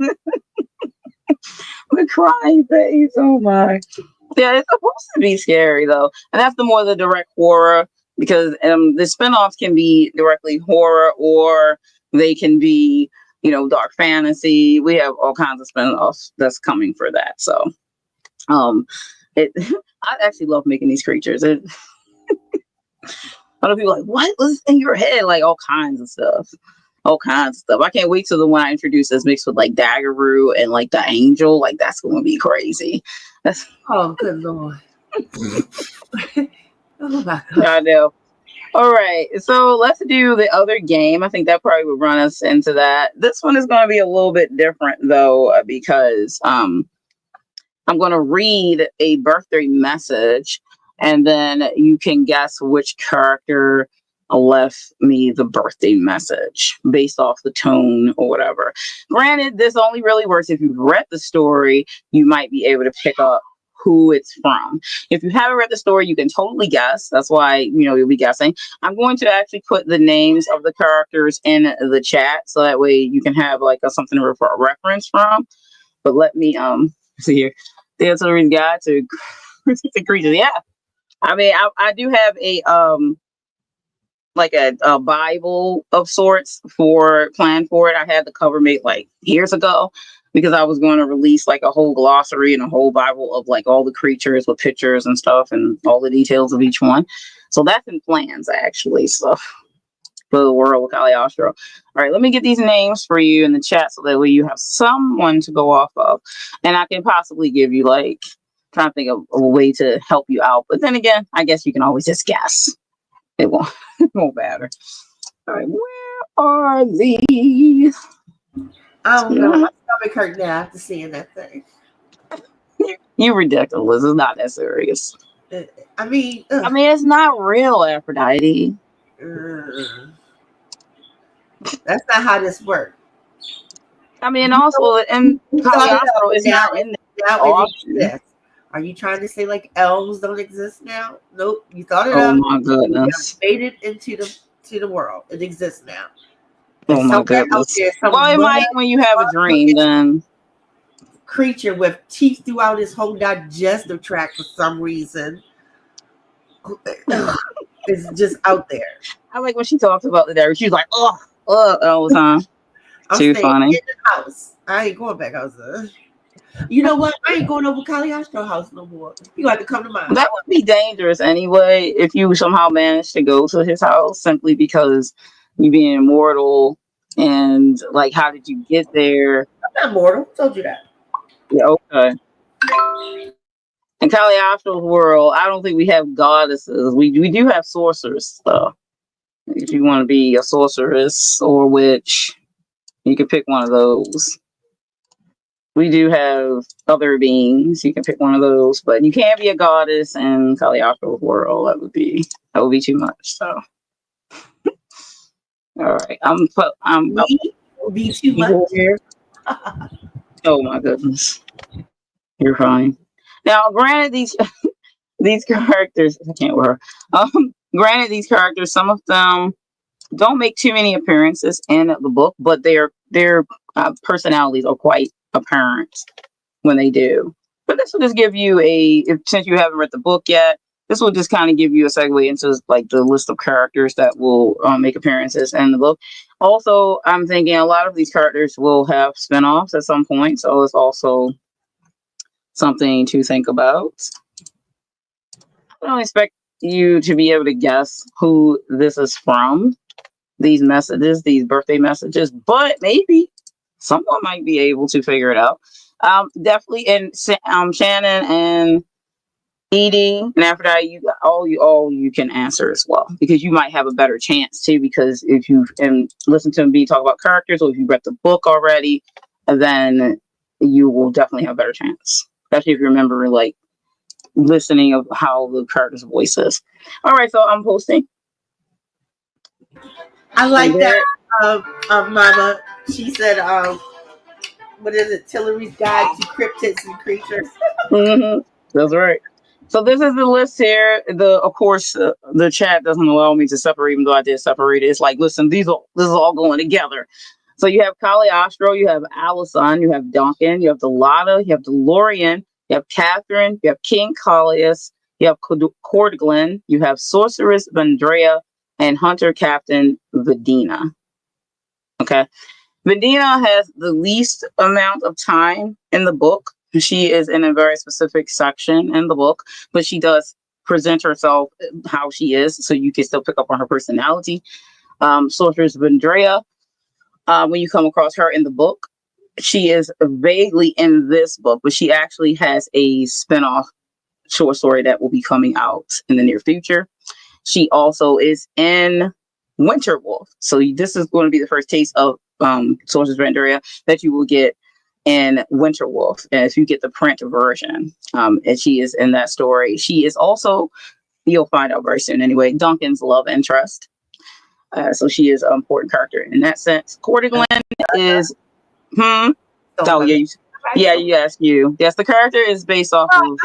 The crying face. Oh my. Yeah, it's supposed to be scary though, and that's the more the direct horror because the spinoffs can be directly horror or they can be dark fantasy. We have all kinds of spinoffs that's coming for that. So, I actually love making these creatures. Other people like, what was in your head? Like all kinds of stuff. All kinds of stuff. I can't wait till the one I introduce that's mixed with like Daggeroo and like the Angel. Like that's gonna be crazy. That's Oh, good Lord. Oh my God. I know. All right, so let's do the other game. I think that probably would run us into that. This one is going to be a little bit different though, because I'm going to read a birthday message, and then you can guess which character left me the birthday message based off the tone or whatever. Granted, this only really works if you've read the story. You might be able to pick up who it's from. If you haven't read the story, you can totally guess. That's why, you'll be guessing. I'm going to actually put the names of the characters in the chat, so that way you can have like something to reference from. But let me see here. The Tillery's Guide to Creatures. Yeah. I mean, I do have a like a Bible of sorts planned for it. I had the cover made like years ago, because I was going to release like a whole glossary and a whole Bible of like all the creatures with pictures and stuff and all the details of each one. So that's in plans actually. So for the world of Caliostro. All right, let me get these names for you in the chat so that way you have someone to go off of. And I can possibly give you like, trying to think of a way to help you out. But then again, I guess you can always just guess. It won't matter. All right, where are these? I don't know. My stomach hurt now after seeing that thing. You ridiculous. It's not that serious. I mean, it's not real, Aphrodite. That's not how this works. Also, and Caliostro is not in there. Now it exists. Are you trying to say like elves don't exist now? Nope. You thought it up. Oh my goodness. You made it into the world. It exists now. Oh my goodness. Well, it might when you have a dream then. Creature with teeth throughout his whole digestive tract for some reason. It's just out there. I like when she talks about the diary. She's like, all the time. Too funny. In the house. I ain't going back outside. You know what? I ain't going over Caliostro house no more. You have to come to mine. That would be dangerous anyway if you somehow managed to go to his house simply because you being immortal and like how did you get there? I'm not mortal. Told you that. Yeah, okay. In Caliostro's world, I don't think we have goddesses. We do have sorcerers though. If you want to be a sorceress or witch, you can pick one of those. We do have other beings. You can pick one of those, but you can't be a goddess in Caliostro's world. That would be too much. So, all right, be too much here. Oh my goodness, you're fine. Now, granted, these characters, I can't wear. Granted, these characters, some of them don't make too many appearances in the book, but their personalities are quite apparent when they do. But this will just give you since you haven't read the book yet, this will just kind of give you a segue into like the list of characters that will make appearances in the book. Also, I'm thinking a lot of these characters will have spinoffs at some point, so it's also something to think about. I don't expect you to be able to guess who this is from, these birthday messages, but maybe someone might be able to figure it out. Definitely, and Shannon and Edie and Aphrodite, you can answer as well, because you might have a better chance too. Because if you listen to me talk about characters, or if you read the book already, then you will definitely have a better chance, especially if you remember like listening of how the character's voice is. All right, so I'm posting. I like that, Mama. She said, what is it? Tillery's Guide to Cryptids and Creatures. Mm-hmm. That's right. So this is the list here. Of course, the chat doesn't allow me to separate, even though I did separate it. It's like, listen, this is all going together. So you have Caliostro, you have Allison, you have Duncan, you have Delata, you have DeLorean, you have Catherine, you have King Callius, you have Cordglin, you have Sorceress Vendrea, and Hunter Captain Vidina. Okay. Vidina has the least amount of time in the book. She is in a very specific section in the book, but she does present herself how she is, so you can still pick up on her personality. Sorceress Vendrea, when you come across her in the book, she is vaguely in this book, but she actually has a spinoff short story that will be coming out in the near future. She also is in Winter Wolf. So this is going to be the first taste of Sorceress Vendrea that you will get in Winter Wolf, and if you get the print version. And she is in that story. She is also, you'll find out very soon anyway, Duncan's love interest. So she is an important character in that sense. Cordiglan is, oh yeah, yes, you. Yes, the character is based off of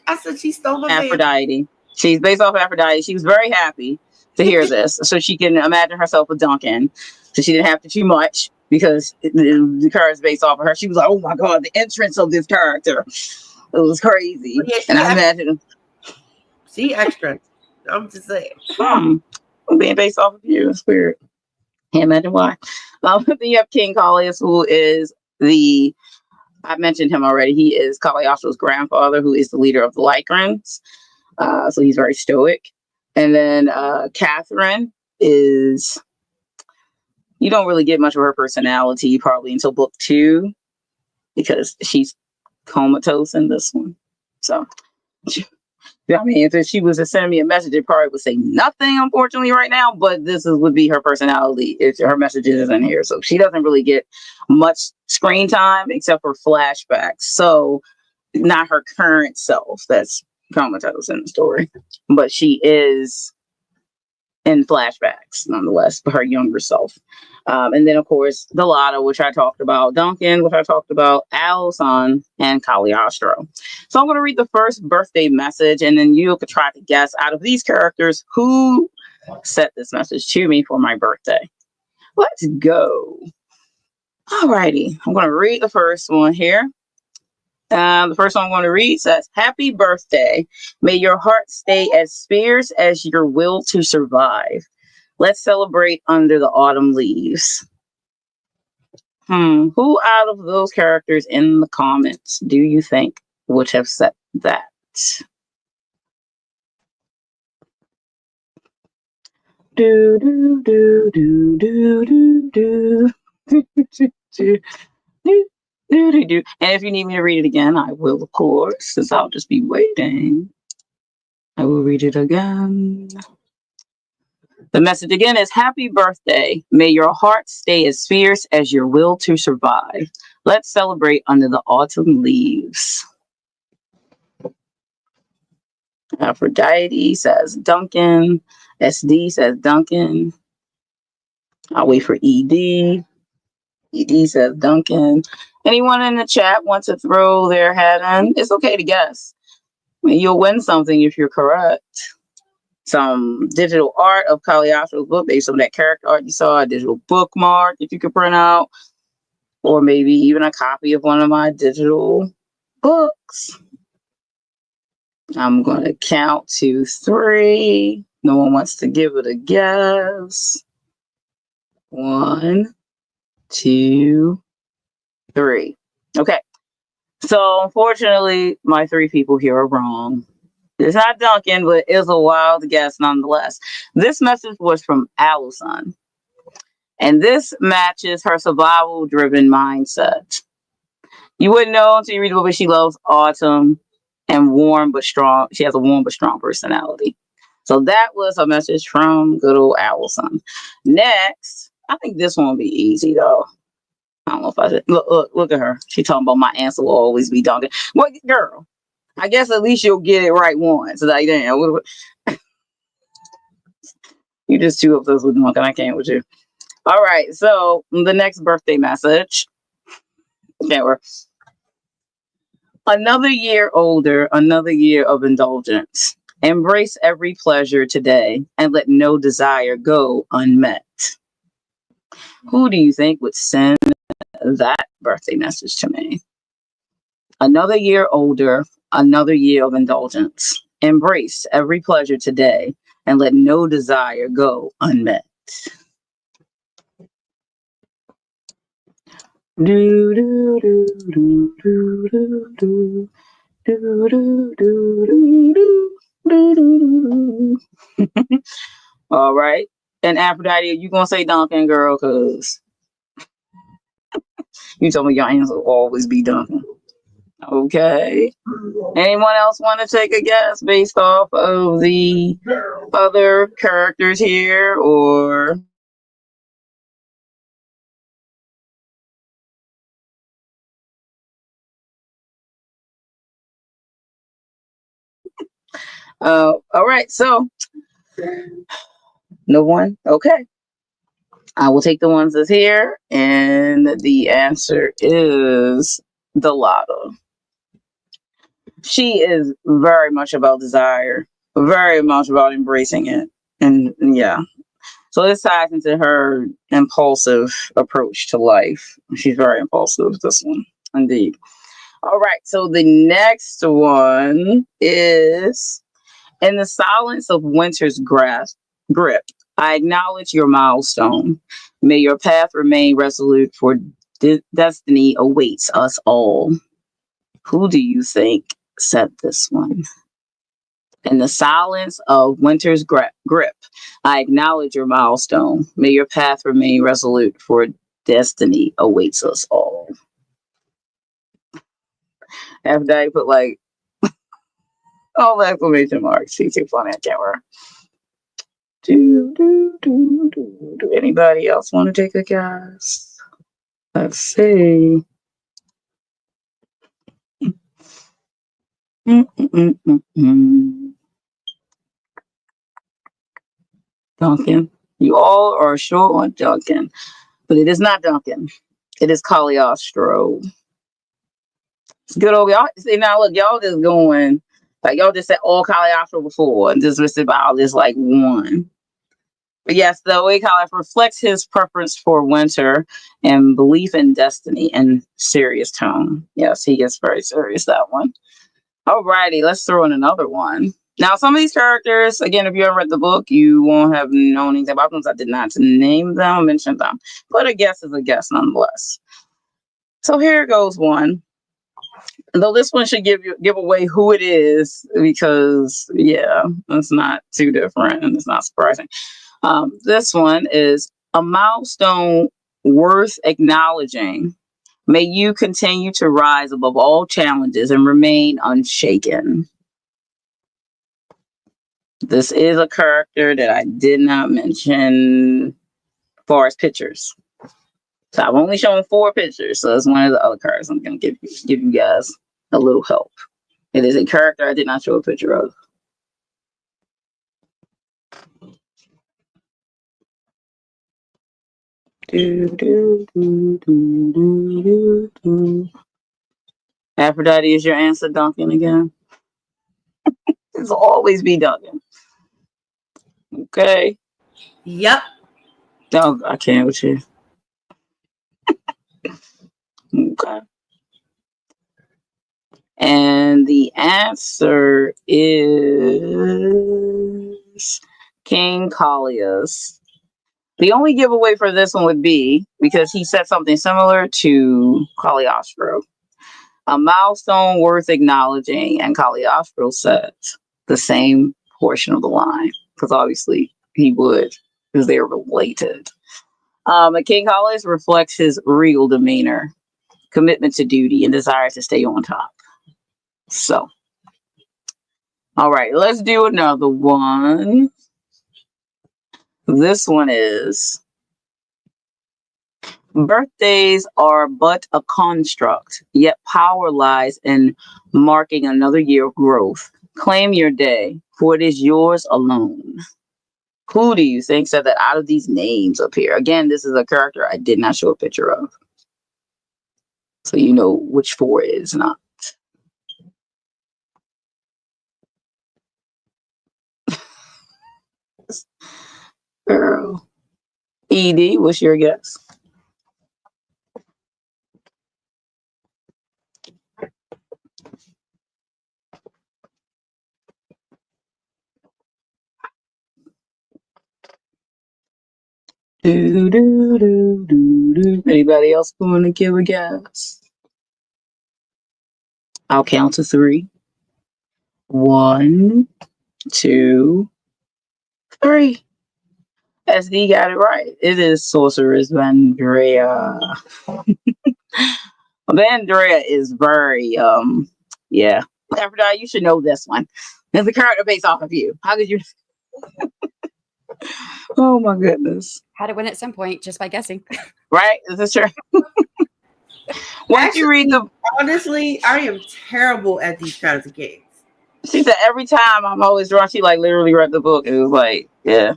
I said she stole a Aphrodite. She's based off Aphrodite. She was very happy to hear this, so she can imagine herself with Duncan. So she didn't have to too much because the character is based off of her. She was like, "Oh my god, the entrance of this character, it was crazy." Yeah, and I imagine she extra. I'm just saying, being based off of you, it's weird. Can't imagine why. Then you have King Calius, who is I mentioned him already. He is Caliostro's grandfather, who is the leader of the Lycrans. So he's very stoic. And then Catherine is, you don't really get much of her personality probably until book 2, because she's comatose in this one. So, I mean, if she was to send me a message, it probably would say nothing, unfortunately, right now. But would be her personality if her messages isn't here. So she doesn't really get much screen time except for flashbacks. So not her current self that's comatose in the story, but she is in flashbacks nonetheless, her younger self. And then, of course, Delata, which I talked about, Duncan, which I talked about, Alison, and Caliostro. So I'm going to read the first birthday message, and then you could try to guess out of these characters who sent this message to me for my birthday. Let's go. Alrighty, I'm going to read the first one here. The first one I'm going to read says, "Happy birthday. May your heart stay as fierce as your will to survive. Let's celebrate under the autumn leaves." Who out of those characters in the comments do you think would have said that? Do do do do do do do do. And if you need me to read it again, I will, of course, since I'll just be waiting. I will read it again. The message again is, "Happy birthday. May your heart stay as fierce as your will to survive. Let's celebrate under the autumn leaves." Aphrodite says Duncan. SD says Duncan. I'll wait for ED. ED says Duncan. Anyone in the chat want to throw their hat in? It's okay to guess. I mean, you'll win something if you're correct. Some digital art of Caliostro's book based on that character art you saw, a digital bookmark if you could print out, or maybe even a copy of one of my digital books. I'm going to count to 3. No one wants to give it a guess. 1, 2, 3. Okay. So unfortunately, my 3 people here are wrong. It's not Duncan, but it's a wild guess nonetheless. This message was from Alison, and this matches her survival-driven mindset. You wouldn't know until you read the book, but she loves autumn and warm but strong. She has a warm but strong personality. So that was a message from good old Alison. Next, I think this one will be easy though. I don't know if I should. Look at her. She talking about my answer will always be Duncan. What, girl? I guess at least you'll get it right once. Like, damn, you just too obsessed with Duncan. I can't with you. All right. So the next birthday message. Okay, another year older, another year of indulgence. Embrace every pleasure today and let no desire go unmet. Who do you think would send that birthday message to me? Another year older, another year of indulgence. Embrace every pleasure today and let no desire go unmet. Do do do do do do do do do do do All right. And Aphrodite, you gonna say Duncan, girl? Cause you told me your answer will always be Duncan. Okay. Anyone else want to take a guess based off of the other characters here, or? All right. So no one. Okay. I will take the ones that's here, and the answer is Delata. She is very much about desire, very much about embracing it. And yeah. So this ties into her impulsive approach to life. She's very impulsive, this one, indeed. All right. So the next one is in the silence of winter's grip. I acknowledge your milestone. May your path remain resolute, for destiny awaits us all. Who do you think said this one? In the silence of winter's grip, I acknowledge your milestone. May your path remain resolute, for destiny awaits us all. After I put like all the exclamation marks. She's too funny on camera. Do anybody else want to take a guess? Let's see. Duncan. You all are sure on Duncan, but it is not Duncan. It is Caliostro. It's good over y'all. See, now look, y'all just going like y'all just said all Caliostro before and just listed about this like one. But yes, the way Caliostro reflects his preference for winter and belief in destiny and serious tone. Yes, he gets very serious, that one. Alrighty, let's throw in another one. Now, some of these characters, again, if you haven't read the book, you won't have known anything about them. I did not name them, mention them, but a guess is a guess nonetheless. So here goes one. Though this one should give away who it is, because yeah, it's not too different and it's not surprising. This one is a milestone worth acknowledging. May you continue to rise above all challenges and remain unshaken. This is a character that I did not mention as far as pictures. So I've only shown 4 pictures, so it's one of the other cards I'm going to give you guys a little help. It is a character I did not show a picture of. Aphrodite is your answer, Duncan, again? It'll always be Duncan. Okay. Yep. No, I can't with you. Okay. And the answer is King Calios. The only giveaway for this one would be because he said something similar to Caliostro. A milestone worth acknowledging, and Caliostro said the same portion of the line, because obviously he would, because they're related. King Calios reflects his regal demeanor, commitment to duty, and desire to stay on top. So, all right, let's do another one. This one is: birthdays are but a construct, yet power lies in marking another year of growth. Claim your day, for it is yours alone. Who do you think said that out of these names up here? Again, this is a character I did not show a picture of, so you know which 4 it is not. Girl. ED, what's your guess? Anybody else going to give a guess? I'll count to 3. 1, 2, 3. SD got it right. It is Sorceress Vandrea. Vandrea is very, yeah. Aphrodite, you should know this one. It's a character based off of you. How could you? Oh my goodness. Had to win at some point just by guessing. Right? Is this true? Once you read the. Honestly, I am terrible at these kinds of games. She said every time I'm always drawn. She like literally read the book. It was like, yeah.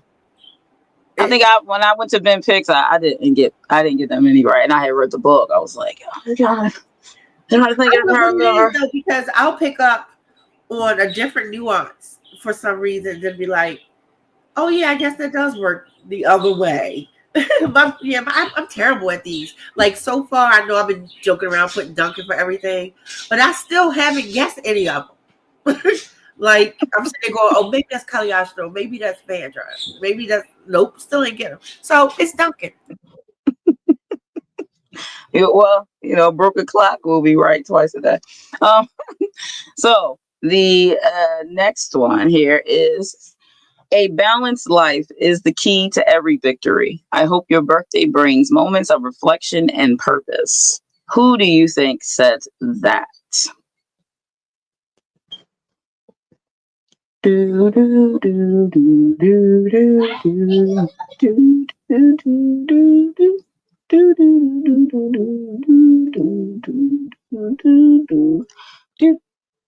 I think when I went to Ben Picks, I didn't get that many right, and I had read the book. I was like, oh God, I think I remember. Because I'll pick up on a different nuance for some reason, then be like, oh yeah, I guess that does work the other way. But yeah, I'm terrible at these. Like so far, I know I've been joking around putting Duncan for everything, but I still haven't guessed any of them. Like I'm sitting there going, oh, maybe that's Caliostro, maybe that's Vandra, maybe that's nope, still ain't get him. So it's Duncan. Well, broken clock will be right twice a day. So the next one here is a balanced life is the key to every victory. I hope your birthday brings moments of reflection and purpose. Who do you think said that? Do do do do do do do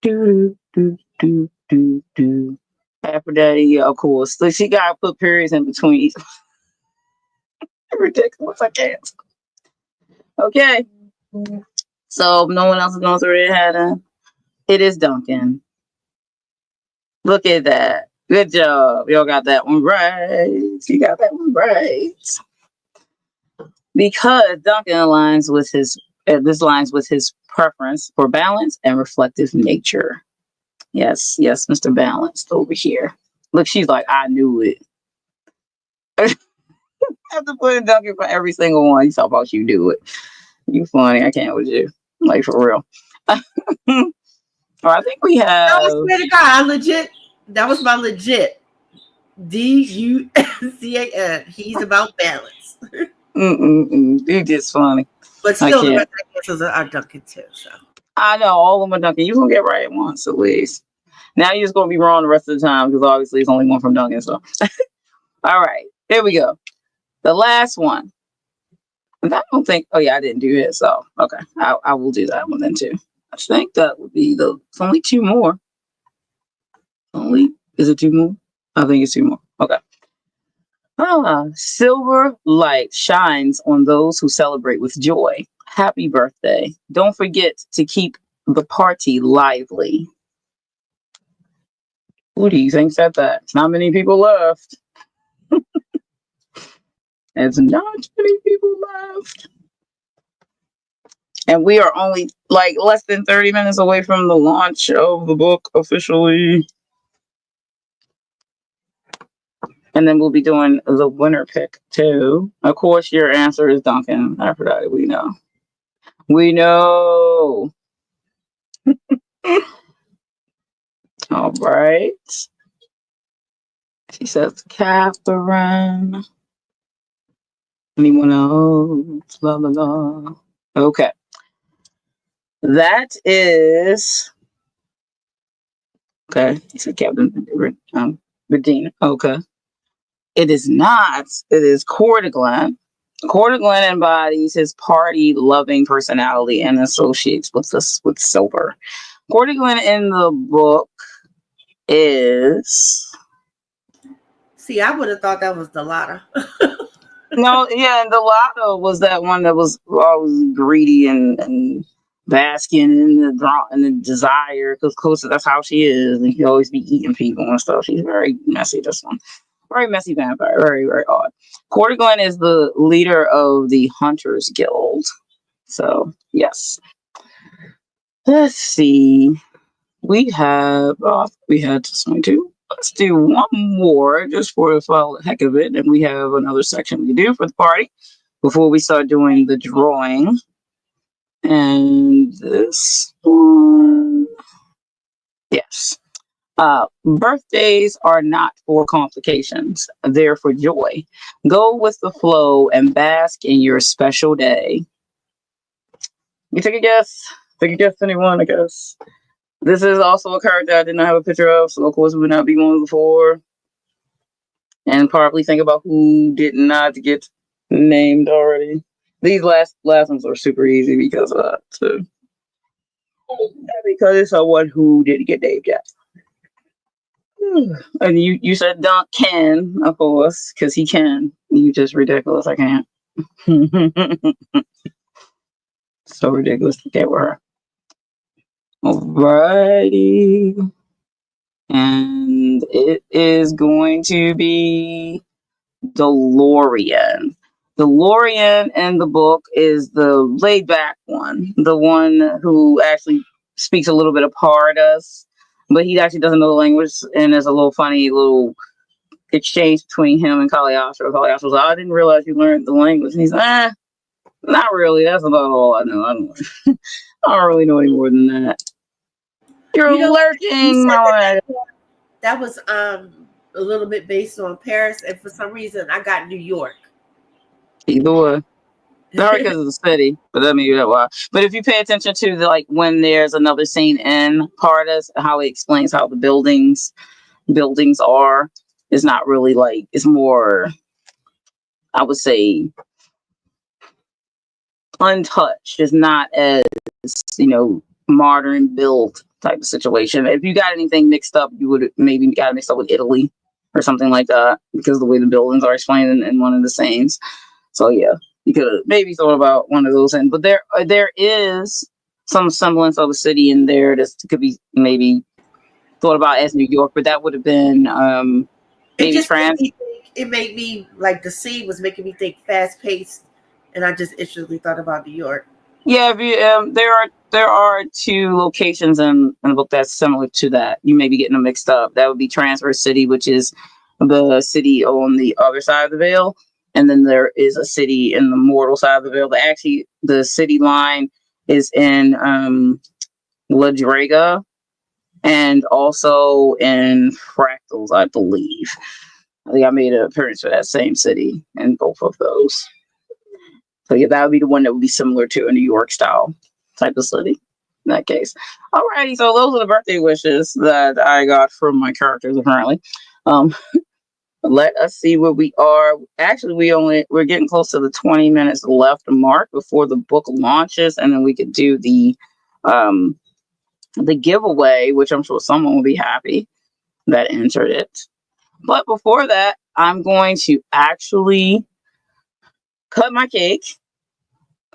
do do do do. Aphrodite, of course. So she gotta put periods in between. Ridiculous. I can't. Okay. So no one else is going through their head. It is Duncan. Look at that. Good job. Y'all got that one right. You got that one right. Because Duncan aligns with his preference for balance and reflective nature. Yes, Mr. Balanced over here. Look, she's like, I knew it. I have to put in Duncan for every single one. You talk about you do it. You funny. I can't with you. Like for real. I think we have. I swear to God, that was my legit. DUNCAN. He's about balance. You just funny. But still, the rest of the answers are Duncan too. So I know all of them are Duncan. You're gonna get right once at least. Now you're just gonna be wrong the rest of the time because obviously it's only one from Duncan. So, all right, here we go. The last one. I don't think. Oh yeah, I didn't do it. So okay, I will do that one then too. I think that would be it's only 2 more. Is it 2 more? I think it's 2 more. Okay. Silver light shines on those who celebrate with joy. Happy birthday. Don't forget to keep the party lively. Who do you think said that? It's not many people left. There's not many people left. And we are only like less than 30 minutes away from the launch of the book officially. And then we'll be doing the winner pick too. Of course, your answer is Duncan. Aphrodite, we know. We know. All right. She says Catherine. Anyone else? Blah, blah, blah. Okay. That is. Okay. He said Captain Regina. Okay. It is not. It is Cordiglan. Cordiglan embodies his party-loving personality and associates with silver. Cordiglan in the book is. See, I would have thought that was Delata. No, yeah, and Delata was that one that was always greedy and basking in the desire, because close to that's how she is, and she always be eating people and stuff. She's very messy. This one. Very messy vampire, very, very odd. Cordiglan is the leader of the Hunters Guild. So, yes. Let's see. We had just 22. Let's do one more just for the heck of it. And we have another section we do for the party before we start doing the drawing. And this one. Yes. Birthdays are not for complications. They're for joy. Go with the flow and bask in your special day. You take a guess? Take a guess, anyone, I guess. This is also a card that I did not have a picture of, so of course it would not be one before. And probably think about who did not get named already. These last ones are super easy because of that too. Because it's someone who didn't get named yet. And you said Dunk can, of course, because he can. You just ridiculous. I can't. So ridiculous to get with her. Alrighty. And it is going to be DeLorean. DeLorean in the book is the laid back one, the one who actually speaks a little bit of Pardas, but he actually doesn't know the language, and there's a little funny little exchange between him and Caliostro. Caliostro's like, I didn't realize you learned the language. And he's like, not really. That's about all I know. I don't really know any more than that. You're lurking, that was a little bit based on Paris, and for some reason I got New York. Either way. Not because of the city, but that may be that why. But if you pay attention to the, when there's another scene in Pardas, how he explains how the buildings are, it's not really it's more, I would say, untouched. It's not as modern built type of situation. If you got anything mixed up, you would maybe got it mixed up with Italy or something like that, because of the way the buildings are explained in one of the scenes. So yeah, you could have maybe thought about one of those things. But there is some semblance of a city in there that could be maybe thought about as New York, but that would have been maybe France. It made me the scene was making me think fast paced, and I just instantly thought about New York. Yeah, there are two locations in the book that's similar to that. You may be getting them mixed up. That would be Transfer City, which is the city on the other side of the veil, and then there is a city in the mortal side of the veil. But actually, the city line is in La Draga, and also in Fractals, I believe. I think I made an appearance for that same city in both of those. So yeah, that would be the one that would be similar to a New York style type of city in that case. Alrighty, so those are the birthday wishes that I got from my characters apparently. Let us see where we are. Actually, we're getting close to the 20 minutes left mark before the book launches, and then we could do the giveaway, which I'm sure someone will be happy that entered it. But before that, I'm going to actually cut my cake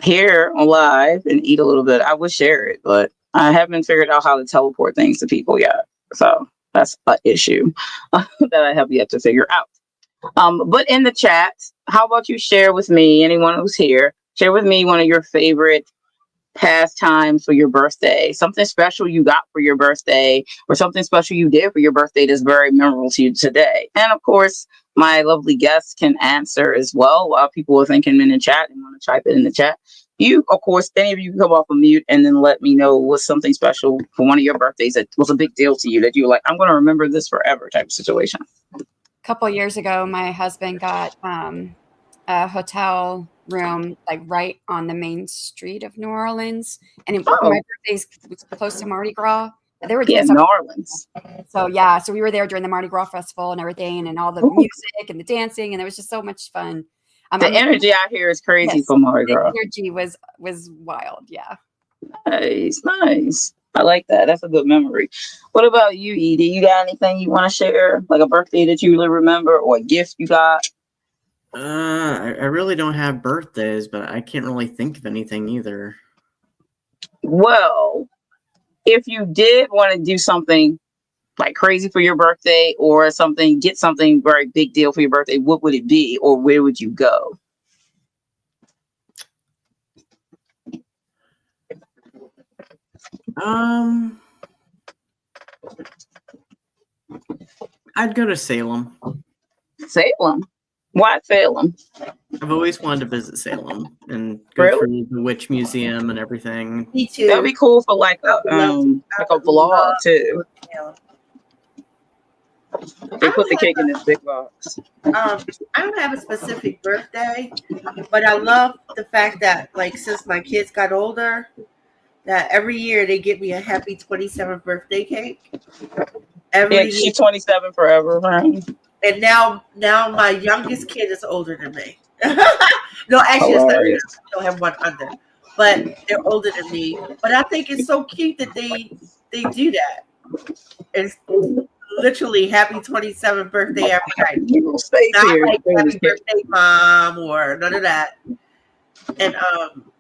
here live and eat a little bit. I would share it, but I haven't figured out how to teleport things to people yet. So that's an issue that I have yet to figure out. But in the chat, how about you share with me, anyone who's here, share with me one of your favorite pastimes for your birthday, something special you got for your birthday, or something special you did for your birthday that's very memorable to you today. And of course, my lovely guests can answer as well while people are thinking in the chat and want to type it in the chat. You, of course, any of you can come off of mute and then let me know what's something special for one of your birthdays that was a big deal to you, that you were like, I'm going to remember this forever type of situation. A couple of years ago, my husband got a hotel room right on the main street of New Orleans, and my birthday was close to Mardi Gras. They were doing New Orleans. So we were there during the Mardi Gras festival and everything, and all the music and the dancing, and it was just so much fun. The energy out here is crazy for Mardi Gras. The energy was wild. Yeah. Nice. I like that. That's a good memory. What about you, Edie? You got anything you want to share, like a birthday that you really remember, or a gift you got? I really don't have birthdays, but I can't really think of anything either. Well, if you did want to do something crazy for your birthday, or get something very big deal for your birthday, what would it be, or where would you go? I'd go to Salem. Salem? Why Salem? I've always wanted to visit Salem and go through the witch museum and everything. Me too. That'd be cool for a vlog too. They put the cake in this big box. I don't have a specific birthday, but I love the fact that, like, since my kids got older, that every year they give me a happy 27th birthday cake. Every year. She's 27 forever, right? And now my youngest kid is older than me. No, actually, it's not. I don't have one under, but they're older than me. But I think it's so cute that they do that. It's literally happy 27th birthday every night. Not like happy birthday, mom, or none of that. And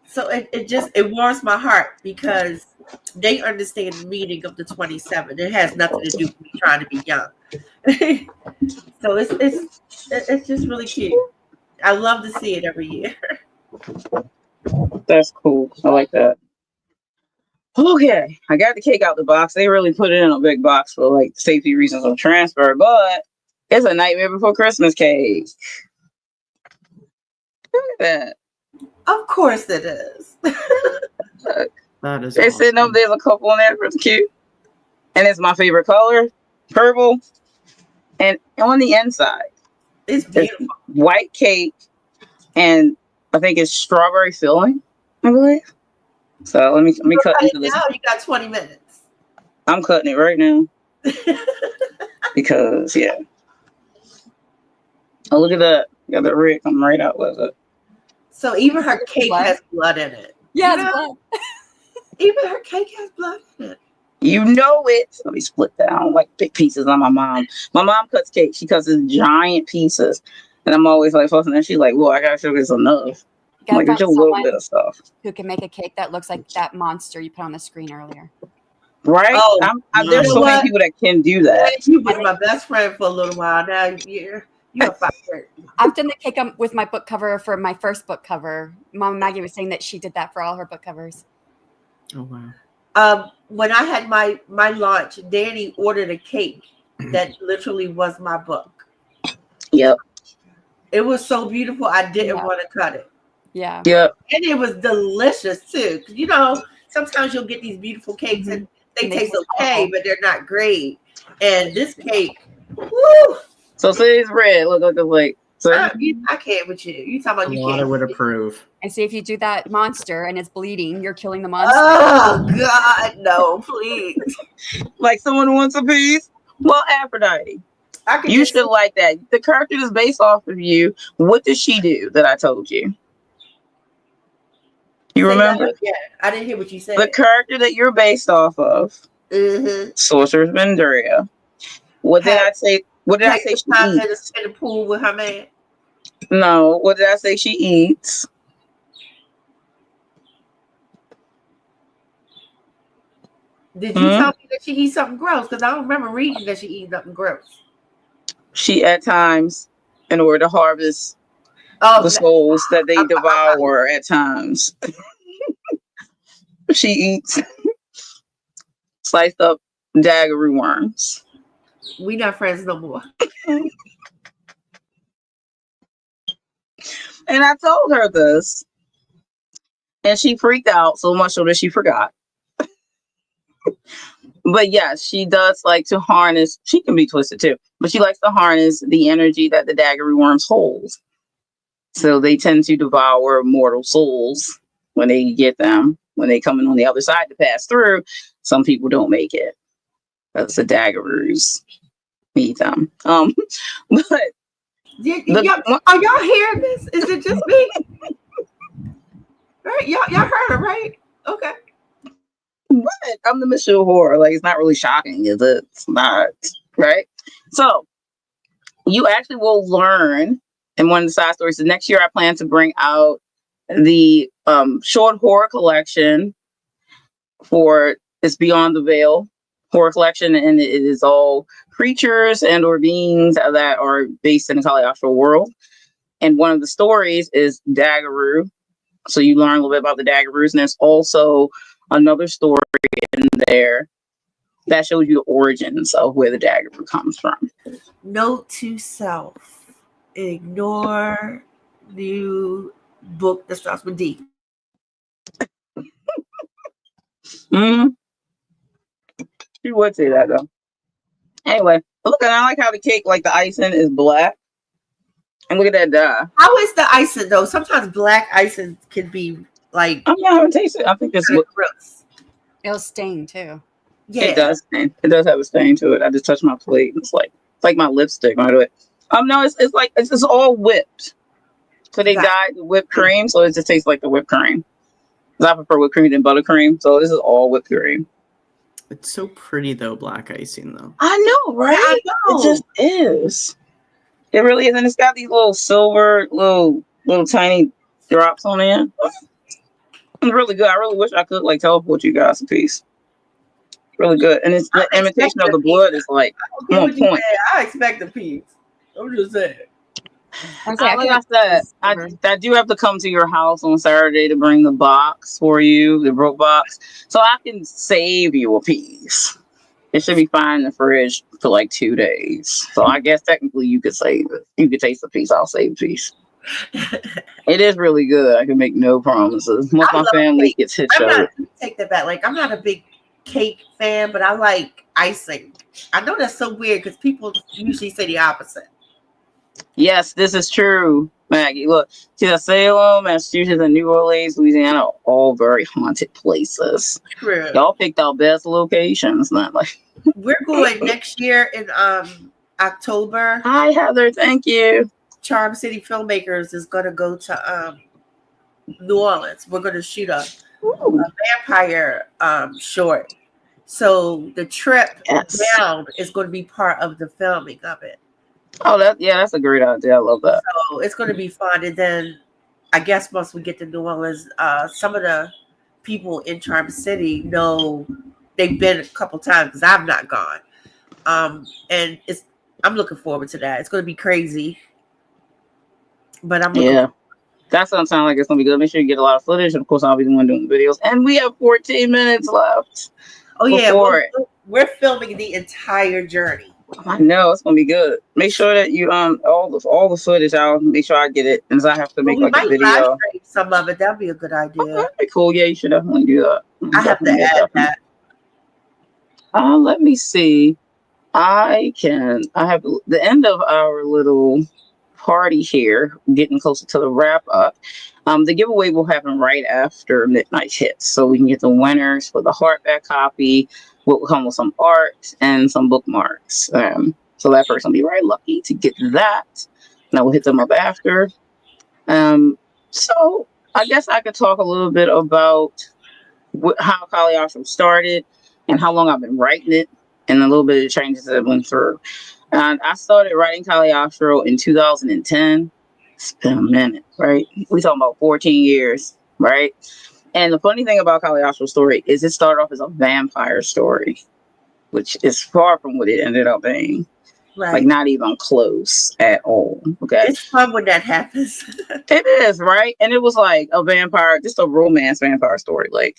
so it warms my heart because they understand the meaning of the 27. It has nothing to do with me trying to be young. So it's just really cute. I love to see it every year. That's cool. I like that. Okay, I got the cake out the box. They really put it in a big box for like safety reasons of transfer, but it's a Nightmare Before Christmas cake. Look at that. Of course it is. That is. They're sitting up. There's a couple in there. It's cute, and it's my favorite color, purple. And on the inside, it's beautiful. White cake, and I think it's strawberry filling, I believe. So let me cut into this. Now you got 20 minutes. I'm cutting it right now because Oh, look at that! Got the red coming right out with it. So even her cake has blood in it. Yeah, it's blood. Even her cake has blood in it. You know it. Let me split that. I don't like big pieces on my mom. My mom cuts cake. She cuts in giant pieces. And I'm always like fussing. And she's like, well, I got to show this enough. I'm like, there's a little bit of stuff. Who can make a cake that looks like that monster you put on the screen earlier. Right? Oh, there's so many people that can do that. You was my best friend for a little while. Now you're a fighter. I've done the cake with my book cover for my first book cover. Mama Maggie was saying that she did that for all her book covers. Oh, wow. When I had my launch, Danny ordered a cake that literally was my book. Yep. It was so beautiful. I didn't want to cut it. Yeah. Yep. And it was delicious too. You know, sometimes you'll get these beautiful cakes and they taste okay, but they're not great. And this cake, woo! So say it's red. Look like. So I can't with you. You talking about you can't. I would approve. And see if you do that monster and it's bleeding, you're killing the monster. Oh God, no, please. Like someone wants a piece. Well, Aphrodite, you should like that. The character is based off of you. What did she do that I told you? You remember? Yeah, I didn't hear what you said. The character that you're based off of, Sorcerer's Vendria. What did I say? What did I say she eats? In the pool with her man. No, what did I say she eats? Did you tell me that she eats something gross? Because I don't remember reading that she eats something gross. She at times, in order to harvest the souls that they devour at times, she eats sliced up daggery worms. We not friends no more. And I told her this, and she freaked out so much so that she forgot. But yes, she does like to harness. She can be twisted too, but she likes to harness the energy that the daggery worms hold. So they tend to devour mortal souls when they get them. When they come in on the other side to pass through, some people don't make it. That's the daggerers eat them. But are y'all hearing this? Is it just me? Right? Y'all heard her, right? Okay. But I'm the Michelle horror. Like, it's not really shocking, is it? It's not, right? So you actually will learn in one of the side stories. So next year I plan to bring out the short horror collection for It's Beyond the Veil horror collection, and it is all creatures and or beings that are based in the Caliostro world. And one of the stories is Daggeroo. So you learn a little bit about the Daggeroos, and there's also another story in there that shows you the origins of where the Daggeroo comes from. Note to self: ignore new book that starts with D. She would say that though. Anyway, Look, and I like how the cake, like the icing, is black. And look at that dye. How is the icing though? Sometimes black icing can be like. I haven't tasted it. I think this looks gross. It'll stain too. Yeah, it does stain. It does have a stain to it. I just touched my plate. It's like my lipstick. By the way, no, it's like it's all whipped. So they dyed the whipped cream, so it just tastes like the whipped cream. Because I prefer whipped cream than buttercream, so this is all whipped cream. It's so pretty though, black icing though. I know, right? I know. It just is. It really is, and it's got these little silver, little tiny drops on it. It's really good. I really wish I could like teleport you guys a piece. Really good, and it's the imitation of the blood is like on point. I expect a piece. I'm just saying. Like I said, I do have to come to your house on Saturday to bring the box for you, the broke box, so I can save you a piece. It should be fine in the fridge for like 2 days. So I guess technically you could save it. You could taste a piece. I'll save a piece. It is really good. I can make no promises. Once my family gets hit up. Take that back. Like I'm not a big cake fan, but I like icing. I know that's so weird because people usually say the opposite. Yes, this is true, Maggie. Look, Salem, Massachusetts, and New Orleans, Louisiana are all very haunted places. True. Y'all picked out best locations, not like. We're going next year in October. Hi, Heather. Thank you. Charm City Filmmakers is going to go to New Orleans. We're going to shoot a vampire short. So the trip down is going to be part of the filming of it. Oh, that's a great idea. I love that. So it's going to be fun. And then I guess once we get to New Orleans, some of the people in Charm City know they've been a couple times because I've not gone. And I'm looking forward to that. It's going to be crazy. But I'm looking forward. That sounds like it's going to be good. Make sure you get a lot of footage. And of course, I'll be the one doing the videos. And we have 14 minutes left. Oh, yeah. We're filming the entire journey. I know it's gonna be good. Make sure that you all the footage. I'll make sure I get it, and I have to make like a video. Live stream some of it. That'd be a good idea. Oh, that'd be cool. Yeah, you should definitely do that. I have to add that. Let me see. I have the end of our little party here, getting closer to the wrap up. The giveaway will happen right after midnight hits, so we can get the winners for the hardback copy. Will come with some art and some bookmarks. So that person will be very lucky to get that. And I will hit them up after. So I guess I could talk a little bit about how Caliostro started and how long I've been writing it and a little bit of the changes that I went through. And I started writing Caliostro in 2010. It's been a minute, right? We're talking about 14 years, right? And the funny thing about Caliostro's story is it started off as a vampire story, which is far from what it ended up being. Right. Like not even close at all. Okay. It's fun when that happens. It is, right? And it was like a vampire, just a romance vampire story. Like,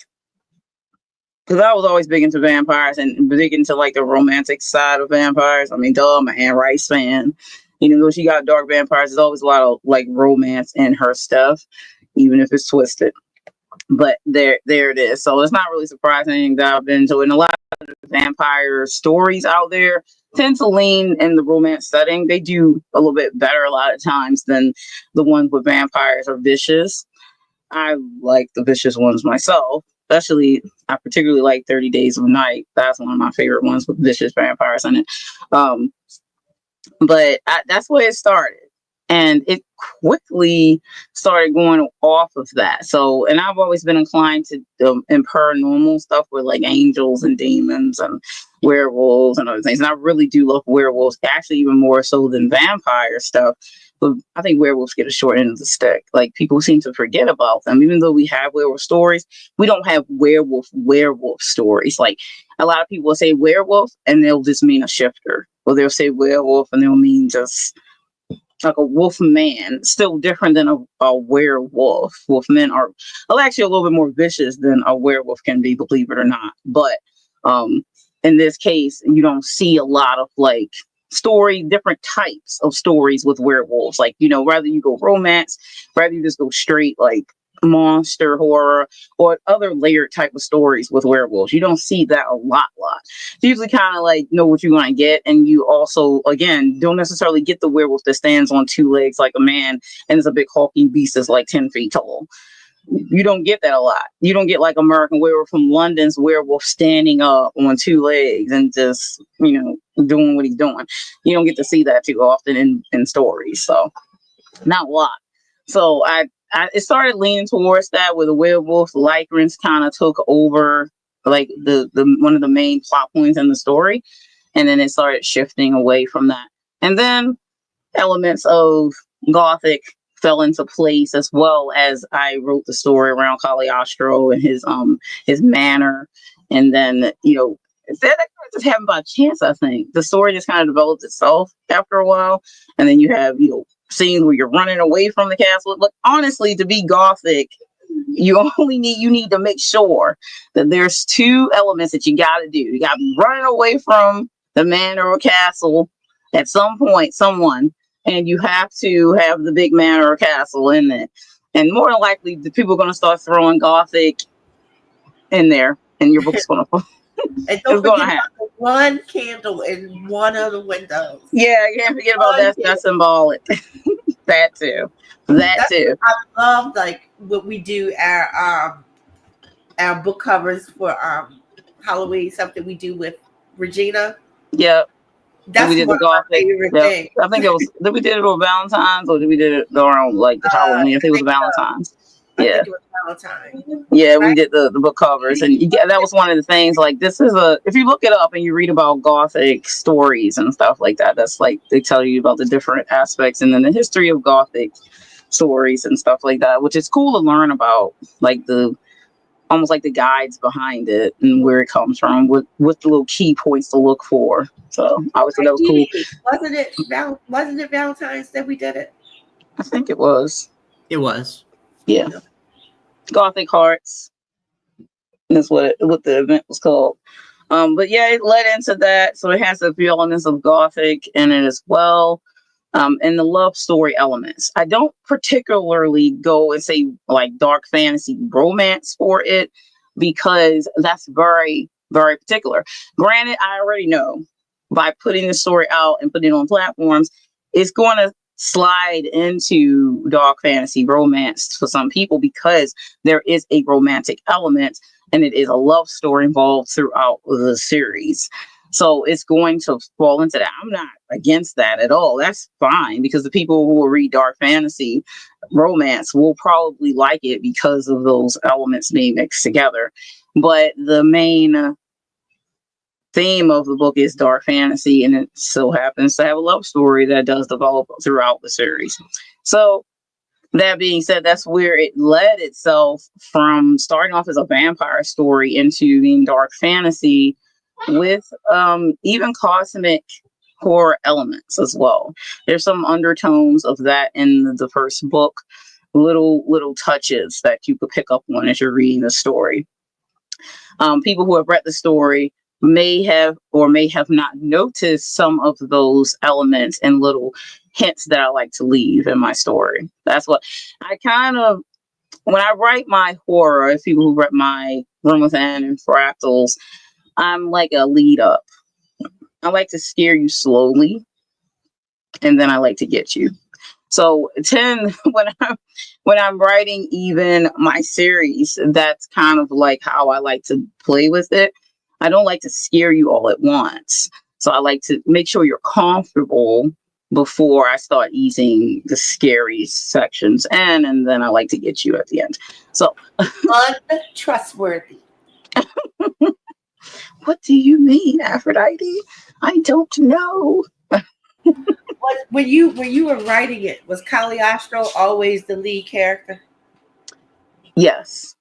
because I was always big into vampires and big into like the romantic side of vampires. I mean, I'm an Anne Rice fan. Even though she got dark vampires, there's always a lot of like romance in her stuff, even if it's twisted. But there it is. So it's not really surprising that I've been into it. And a lot of the vampire stories out there tend to lean in the romance setting. They do a little bit better a lot of times than the ones with vampires are vicious. I like the vicious ones myself. Especially, I particularly like 30 Days of Night. That's one of my favorite ones with vicious vampires in it. But that's where it started. And it quickly started going off of that. So, and I've always been inclined to in paranormal stuff with like angels and demons and werewolves and other things. And I really do love werewolves, actually even more so than vampire stuff. But I think werewolves get a short end of the stick. Like people seem to forget about them. Even though we have werewolf stories, we don't have werewolf stories. Like a lot of people will say werewolf and they'll just mean a shifter. Or they'll say werewolf and they'll mean just like a wolf man, still different than a werewolf. Wolf men are actually a little bit more vicious than a werewolf can be, believe it or not. But in this case, you don't see a lot of like different types of stories with werewolves. Like, rather you go romance, rather you just go straight like monster horror or other layered type of stories with werewolves. You don't see that a lot. You usually kind of like know what you're going to get, and you also, again, don't necessarily get the werewolf that stands on two legs like a man and is a big hulking beast that's like 10 feet tall. You don't get that a lot. You don't get like American Werewolf from London's werewolf standing up on two legs and just, doing what he's doing. You don't get to see that too often in stories. So not a lot. So it started leaning towards that, where the werewolf Lycrans kind of took over like the one of the main plot points in the story, and then it started shifting away from that, and then elements of Gothic fell into place, as well as I wrote the story around Caliostro and his manor, and then that just happened by chance. I think the story just kind of developed itself after a while, and then you have scenes where you're running away from the castle. But honestly, to be Gothic, you need to make sure that there's two elements that you got to do. You got to be running away from the manor or castle at some point, someone, and you have to have the big manor or castle in it. And more than likely, the people are going to start throwing Gothic in there, and your book's going to. And don't forget about the one candle in one of the windows. Yeah, you can't forget about that. That's symbolic. That too. I love like what we do our book covers for Halloween. Something we do with Regina. Yep. That's we did one the of my favorite things. I think it was. Did we did it on Valentine's, or did we did it around like Halloween? I think it was Valentine's. I think it was Valentine. Yeah, right? We did the book covers, and that was one of the things. Like, this is if you look it up and you read about Gothic stories and stuff like that, that's like they tell you about the different aspects and then the history of Gothic stories and stuff like that, which is cool to learn about, like almost like the guides behind it and where it comes from, with the little key points to look for. So I would say that was cool. Wasn't it Valentine's that we did it? I think it was. It was. Yeah. Gothic Hearts. That's what the event was called. But yeah, it led into that. So it has a few elements of Gothic in it as well. And the love story elements. I don't particularly go and say like dark fantasy romance for it, because that's very, very particular. Granted, I already know by putting the story out and putting it on platforms, it's going to slide into dark fantasy romance for some people, because there is a romantic element and it is a love story involved throughout the series. So it's going to fall into that. I'm not against that at all. That's fine, because the people who will read dark fantasy romance will probably like it because of those elements being mixed together. But the main theme of the book is dark fantasy, and it so happens to have a love story that does develop throughout the series. So that being said, that's where it led itself from starting off as a vampire story into being dark fantasy with even cosmic horror elements as well. There's some undertones of that in the first book, little touches that you could pick up on as you're reading the story. People who have read the story may have or may have not noticed some of those elements and little hints that I like to leave in my story. That's what I kind of, when I write my horror, if people who read my Room Within and Fractals, I'm like a lead up. I like to scare you slowly, and then I like to get you. So 10, when I'm writing even my series, that's kind of like how I like to play with it. I don't like to scare you all at once. So I like to make sure you're comfortable before I start easing the scary sections in, and then I like to get you at the end. So untrustworthy. What do you mean, Aphrodite? I don't know. When you were writing it, was Caliostro always the lead character? Yes.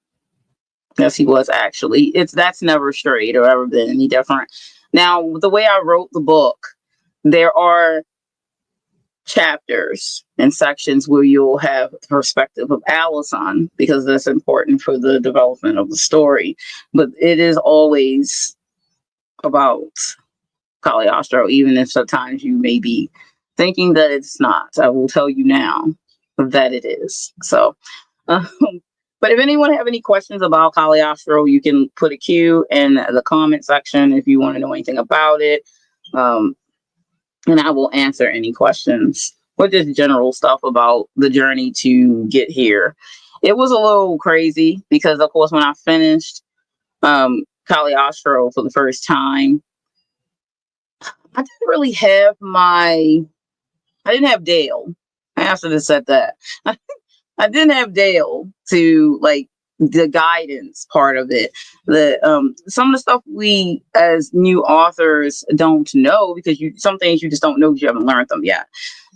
Yes, he was actually. That's never strayed or ever been any different. Now, the way I wrote the book, there are chapters and sections where you'll have the perspective of Allison, because that's important for the development of the story. But it is always about Caliostro, even if sometimes you may be thinking that it's not. I will tell you now that it is. So But if anyone have any questions about Caliostro, you can put a Q in the comment section if you want to know anything about it. And I will answer any questions or just general stuff about the journey to get here. It was a little crazy because, of course, when I finished Caliostro for the first time, I didn't really have I didn't have Dale. I should have said that. I didn't have Dale to like the guidance part of it. Some of the stuff we as new authors don't know because some things you just don't know because you haven't learned them yet.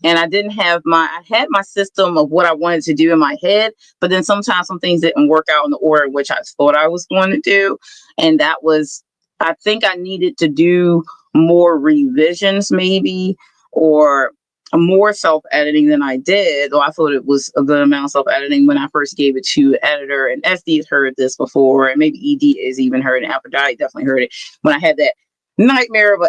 And I didn't have I had my system of what I wanted to do in my head, but then sometimes some things didn't work out in the order in which I thought I was going to do. And I think I needed to do more revisions maybe, or more self-editing than I did, though I thought it was a good amount of self-editing when I first gave it to editor, and SD has heard this before, and maybe ED has even heard it, Aphrodite definitely heard it, when I had that nightmare of an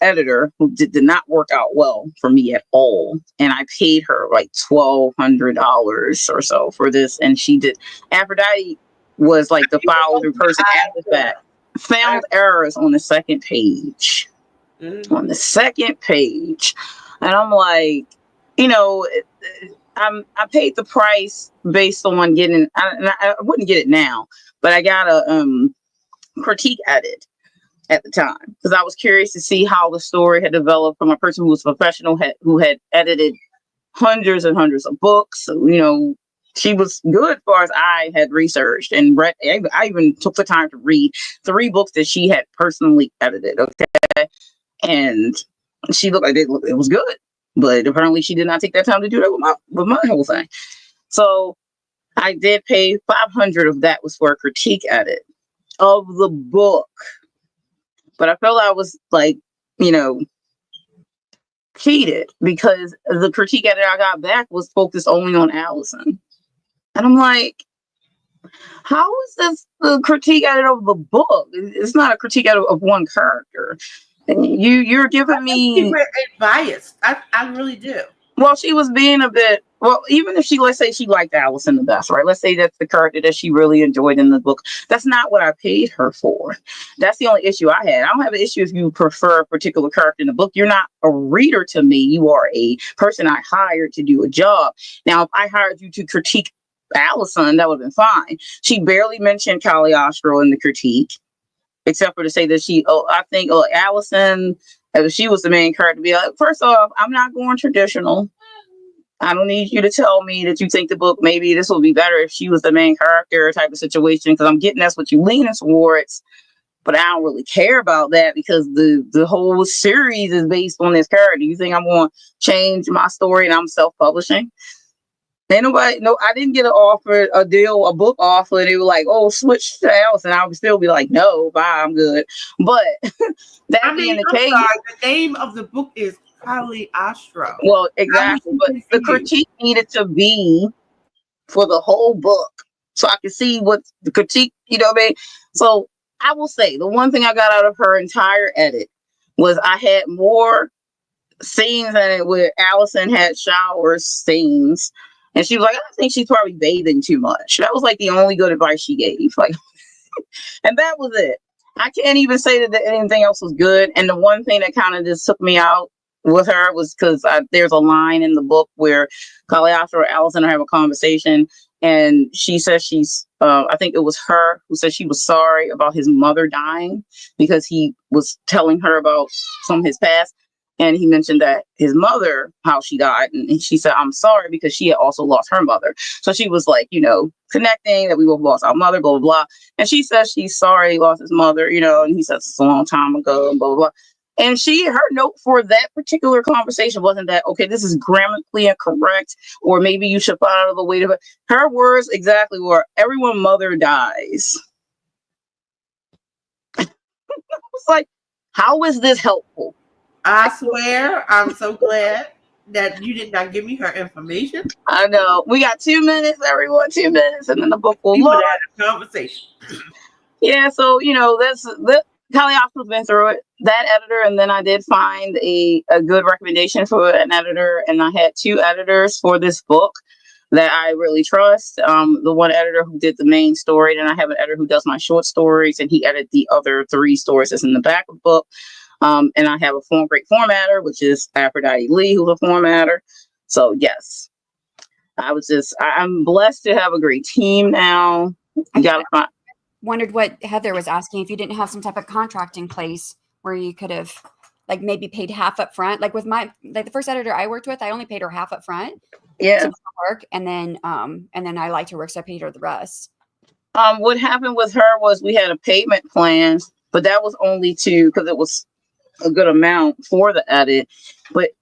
editor who did not work out well for me at all, and I paid her like $1,200 or so for this, and she did. Aphrodite was like the follow-through person after that, found errors on the second page. On the second page. And I'm like, I paid the price based on getting, I wouldn't get it now, but I got a critique edit at the time because I was curious to see how the story had developed from a person who was a professional who had edited hundreds and hundreds of books. She was good as far as I had researched and read. I even took the time to read 3 books that she had personally edited. Okay. And she looked like it was good, but apparently she did not take that time to do that with my whole thing. So I did pay $500 of that was for a critique edit of the book. But I felt I was like, cheated because the critique edit I got back was focused only on Allison. And I'm like, how is this the critique edit of the book? It's not a critique edit of one character. You're giving me biased. I really do. Well, she was being a bit. Well, even if let's say she liked Allison the best, right? Let's say that's the character that she really enjoyed in the book. That's not what I paid her for. That's the only issue I had. I don't have an issue if you prefer a particular character in the book. You're not a reader to me. You are a person I hired to do a job. Now, if I hired you to critique Allison, that would have been fine. She barely mentioned Caliostro in the critique, except for to say that I think Allison, if she was the main character, be like, first off, I'm not going traditional. I don't need you to tell me that you think the book, maybe this would be better if she was the main character type of situation, because I'm getting that's what you leaning towards. But I don't really care about that because the whole series is based on this character. You think I'm going to change my story and I'm self-publishing? Ain't nobody, no, I didn't get a book offer, and they were like, oh, switch to Allison. I would still be like, no, bye, I'm good. But being the case, the name of the book is Caliostro. Well, exactly. But the critique needed to be for the whole book, so I could see what the critique, So I will say the one thing I got out of her entire edit was I had more scenes in it where Allison had shower scenes. And she was like, I think she's probably bathing too much. That was like the only good advice she gave. Like, and that was it. I can't even say that anything else was good. And the one thing that kind of just took me out with her was because there's a line in the book where Caliostro or Allison have a conversation, and she says I think it was her who said she was sorry about his mother dying because he was telling her about some of his past. And he mentioned that his mother, how she died. And she said, I'm sorry, because she had also lost her mother. So she was like, connecting that we both lost our mother, blah, blah, blah. And she says she's sorry he lost his mother, and he says it's a long time ago, and blah, blah, blah. And her note for that particular conversation wasn't that, okay, this is grammatically incorrect, or maybe you should find out of the way to it. Her words exactly were, everyone's mother dies. I was like, how is this helpful? I swear, I'm so glad that you did not give me her information. I know. We got 2 minutes, everyone, 2 minutes, and then the book will load. A conversation. Yeah, so, that's Caliostro's been through it, that editor, and then I did find a good recommendation for an editor, and I had 2 editors for this book. that I really trust. The one editor who did the main story, then I have an editor who does my short stories, and he edited the other 3 stories that's in the back of the book. And I have a great formatter, which is Aphrodite Lee, who's a formatter. So yes, I'm blessed to have a great team now. You gotta find. Wondered what Heather was asking, if you didn't have some type of contract in place where you could have like maybe paid half up front. Like with the first editor I worked with, I only paid her half up front. Yeah. To work, and then I liked her work, so I paid her the rest. What happened with her was we had a payment plan, but that was only because it was a good amount for the edit, but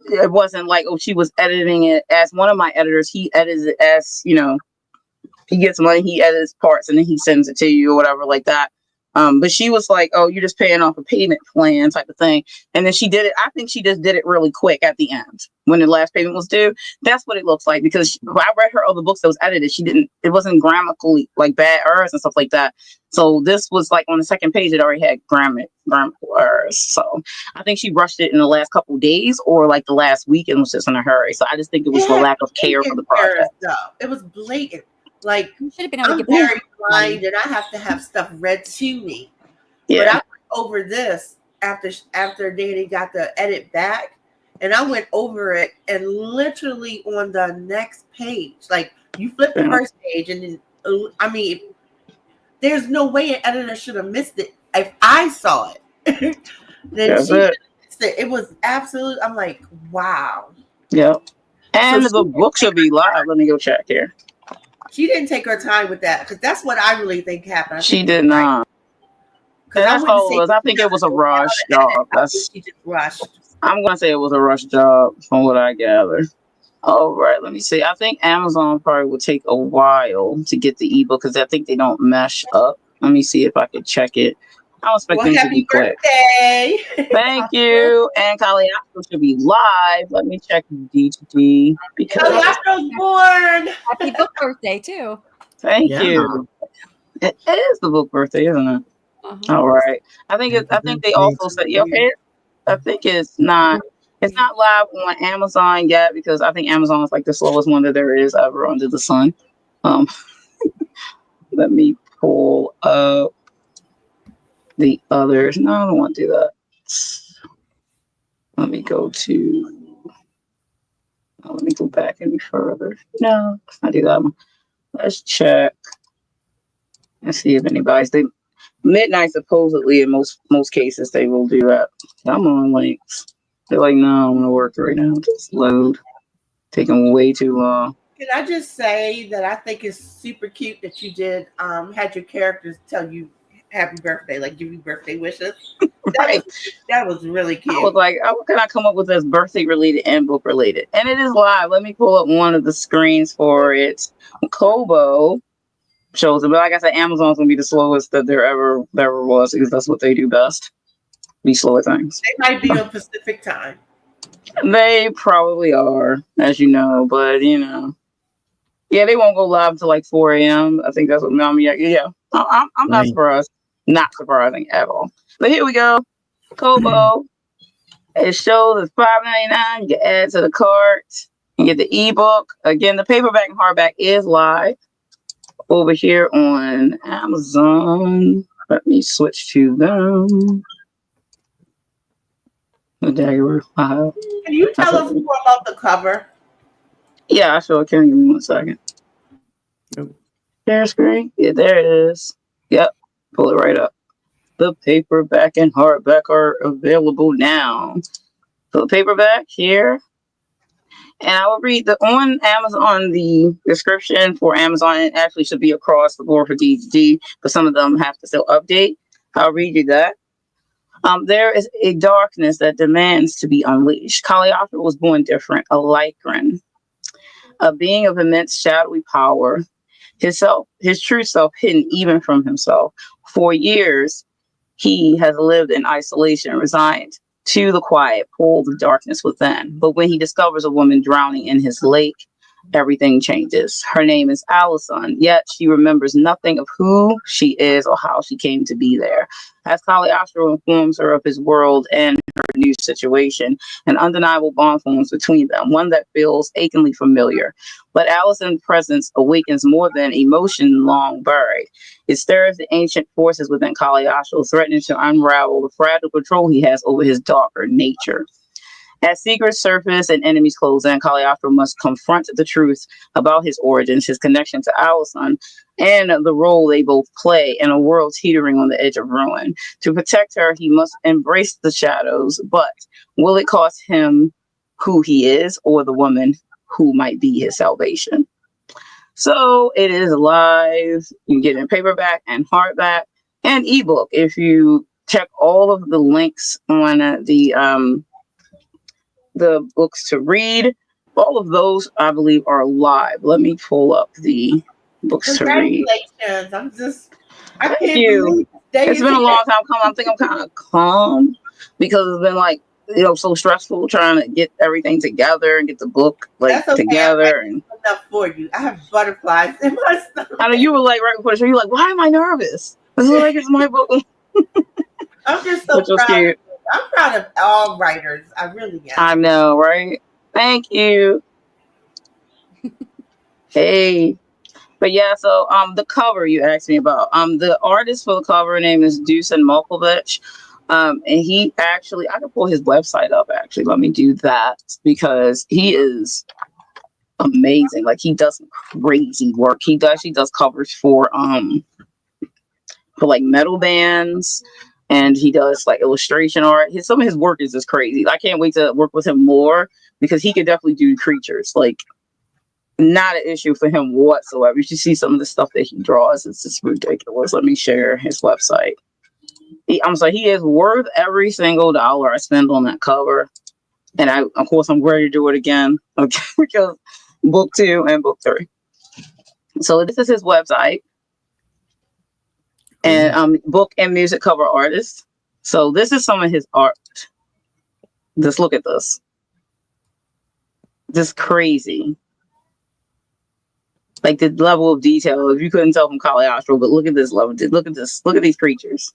it wasn't like, oh, she was editing it as one of my editors. He edits it as, he gets money, he edits parts, and then he sends it to you or whatever like that. But she was like, oh, you're just paying off a payment plan type of thing. And then she did it. I think she just did it really quick at the end when the last payment was due. That's what it looks like, because I read her other books that was edited. It wasn't grammatically like bad errors and stuff like that. So this was like on the second page, it already had grammatical errors. So I think she rushed it in the last couple of days or like the last week and was just in a hurry. So I just think it was the lack of care for the project. It was blatant. Like, should have been able I'm to get very blind and I have to have stuff read to me. Yeah. But I went over this after Danny got the edit back, and I went over it, and literally on the next page, like you flip the first page, and then there's no way an editor should have missed it. If I saw it, then she should have missed it. It was absolute. I'm like, wow. Yeah. And the book should be live. Let me go check here. She didn't take her time with that, because that's what I really think happened. She did not. That's all it was. I think it was a rush job. She just rushed. I'm going to say it was a rush job from what I gather. All right, let me see. I think Amazon probably will take a while to get the ebook because I think they don't mesh up. Let me see if I can check it. I was expecting it to be quick. Happy birthday! Thank you. And Caliostro should be live. Let me check DTD. Caliostro's born. Happy book birthday too. Thank you. It is the book birthday, isn't it? Uh-huh. All right. I think they also said I think it's not live on Amazon yet, because I think Amazon is like the slowest one that there is ever under the sun. Let me pull up the others. No, I don't want to do that. Let me go back any further. No, let's not do that one. Let's check and see if anybody's midnight. Supposedly, in most cases, they will do that. Come on, links. They're like, no, I'm gonna work right now. Just load. Taking way too long. Can I just say that I think it's super cute that you did had your characters tell you happy birthday, like give you birthday wishes. Right. That was really cute. I was like, what can I come up with that's birthday related and book related? And it is live. Let me pull up one of the screens for it. Kobo shows it, but like I said, Amazon's gonna be the slowest that there ever was, because that's what they do best. Be slow at things. They might be on Pacific time. They probably are, as you know, but yeah, they won't go live until like 4 a.m. I think that's what Mommy. Yeah, I'm not surprised. Not surprising at all. But here we go. Kobo. It shows it's $5.99. You can add to the cart. You get the ebook. Again, the paperback and hardback is live over here on Amazon. Let me switch to them. Can you tell us more about the cover? Yeah, I sure can. Give me 1 second. Share screen. Yeah, there it is. Yep. Pull it right up. The paperback and hardback are available now. So the paperback here. And I will read on Amazon, the description for Amazon. It actually should be across the board for DVD, but some of them have to still update. I'll read you that. There is a darkness that demands to be unleashed. Caliostro was born different, a Lycran, a being of immense shadowy power, his true self hidden even from himself. For years, he has lived in isolation, resigned to the quiet pools of darkness within. But when he discovers a woman drowning in his lake, everything changes. Her name is Allison, yet she remembers nothing of who she is or how she came to be there. As Caliostro informs her of his world and her new situation, an undeniable bond forms between them, one that feels achingly familiar. But Allison's presence awakens more than emotion long buried. It stirs the ancient forces within Caliostro, threatening to unravel the fragile control he has over his darker nature. As secrets surface and enemies close in, Caliostro must confront the truth about his origins, his connection to Allison, and the role they both play in a world teetering on the edge of ruin. To protect her, he must embrace the shadows, but will it cost him who he is or the woman who might be his salvation? So it is live. You can get it in paperback and hardback and ebook. If you check all of the links on the books to read, all of those I believe are live. Let me pull up the books to read. Congratulations! I can't Thank you. believe It's been a long time coming. I think I'm kind of calm because it's been like, so stressful trying to get everything together and get the book together. And enough for you. I have butterflies in my stomach. I know you were like right before the show. You're like, why am I nervous? This is like it's my book. I'm just so proud. I'm proud of all writers. I really am. I know, right? Thank you. Hey. But yeah, so the cover you asked me about. The artist for the cover name is Dusan Malkovich. And he actually, I can pull his website up actually. Let me do that because he is amazing. Like he does some crazy work. He does covers for like metal bands. And he does like illustration art. Some of his work is just crazy. I can't wait to work with him more because he could definitely do creatures. Like, not an issue for him whatsoever. You should see some of the stuff that he draws. It's just ridiculous. Let me share his website. He is worth every single dollar I spend on that cover. And of course, I'm ready to do it again. Okay, because book 2 and book 3. So this is his website. And book and music cover artist. So this is some of his art. Just look at this. Just crazy. Like the level of detail. If you couldn't tell from Caliostro, but look at this level. Look at this. Look at these creatures.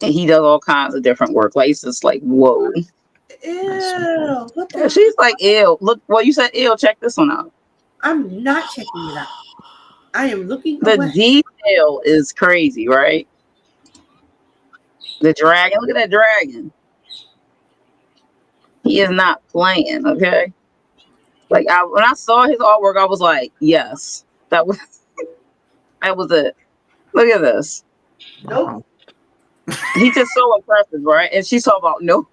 And he does all kinds of different work. Like it's just like whoa. Ew. She's like ew. Look. Well, you said ew. Check this one out. I'm not checking it out. I am looking. The detail is crazy, right? The dragon. Look at that dragon. He is not playing. Okay. Like when I saw his artwork, I was like, yes, that was it. Look at this. Nope. He's just so impressive, right? And she's talking about no.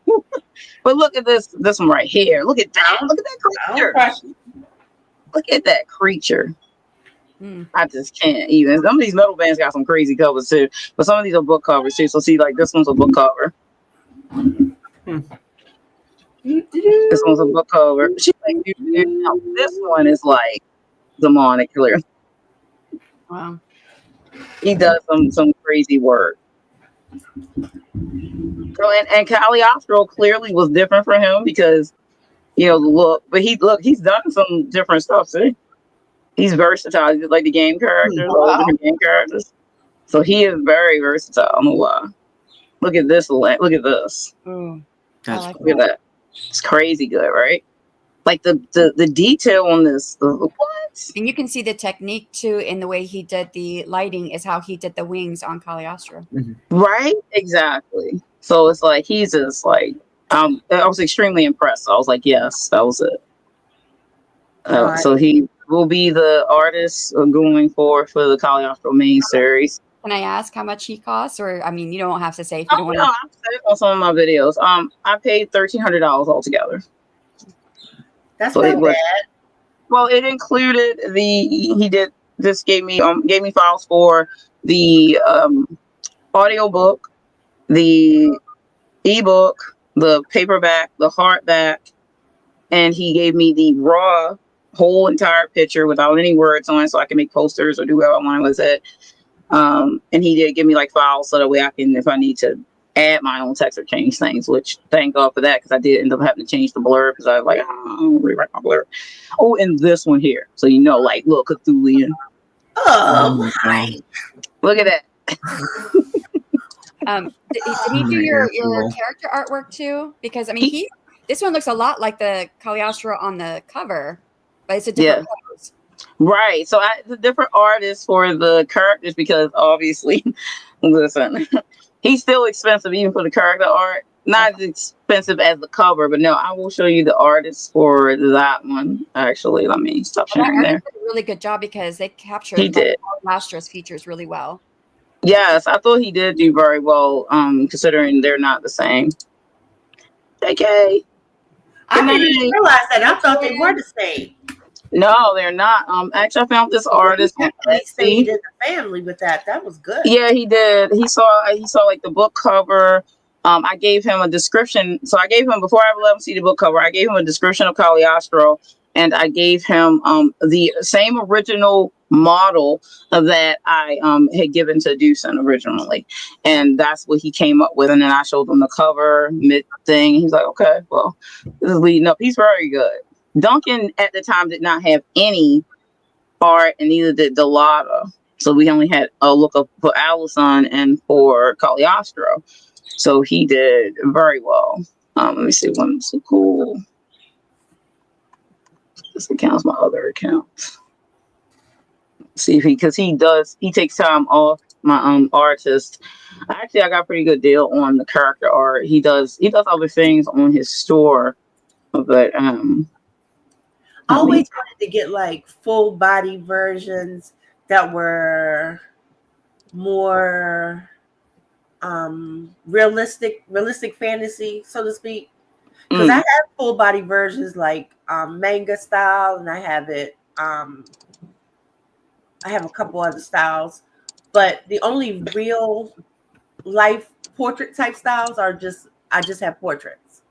But look at this one right here. Look at that. Look at that creature. Look at that creature. I just can't even. Some of these metal bands got some crazy covers too, but some of these are book covers too. So see, like this one's a book cover. This one's a book cover. She's like, now, this one is like demonic clear. Wow. He does some crazy work. So and Caliostro clearly was different for him because the look, but he's done some different stuff too. He's versatile. He's like the game characters, all the different game characters. So he is very versatile. I don't know why. Look at this. Look at this. Ooh, look at that. It's crazy good, right? Like the detail on this. What? And you can see the technique too in the way he did the lighting is how he did the wings on Caliostro. Right? Exactly. So it's like he's just like I was extremely impressed. I was like, yes, that was it. Right. So he will be the artist going forward for the Caliostro main series. Can I ask how much he costs? Or I mean, you don't have to say if you don't want to. I've said it on some of my videos. I paid $1,300 altogether. That's so not bad. Well, it included gave me files for the audiobook, the ebook, the paperback, the hardback, and he gave me the raw whole entire picture without any words on it so I can make posters or do whatever I wanted with it. And he did give me like files so that way I can, if I need to add my own text or change things, which thank God for that, because I did end up having to change the blurb because I was like, oh, rewrite my blurb. Oh, and this one here. So, like, little Cthulian. Oh, my. Look at that. Did he do your character artwork too? Because I mean, this one looks a lot like the Caliostro on the cover, but it's a different pose. Right. So the different artists for the characters, because obviously, listen, he's still expensive even for the character art. Not as expensive as the cover, but no, I will show you the artists for that one. Actually, let me stop sharing there. Did a really good job because they captured Caliostro's features really well. Yes, I thought he did do very well, considering they're not the same. Okay. I didn't even realize that. I thought they were the same. No, they're not. Actually, I found this artist. He stayed in the family with that. That was good. Yeah, he did. He saw like the book cover. I gave him a description. So I gave him, before I let him see the book cover, I gave him a description of Caliostro, and I gave him the same original model that I had given to Deucin originally, and that's what he came up with. And then I showed him the cover mid thing. He's like, okay, well, this is leading up. He's very good. Duncan at the time did not have any art, and neither did Delata. So we only had a look up for Allison and for Caliostro. So he did very well. Let me see one. So cool. This account's my other account. See if he takes time off my artist. Actually, I got a pretty good deal on the character art. He does other things on his store, but I always wanted to get like full body versions that were more realistic fantasy, so to speak. Because I have full body versions like manga style, and I have it. I have a couple other styles, but the only real life portrait type styles are I just have portraits.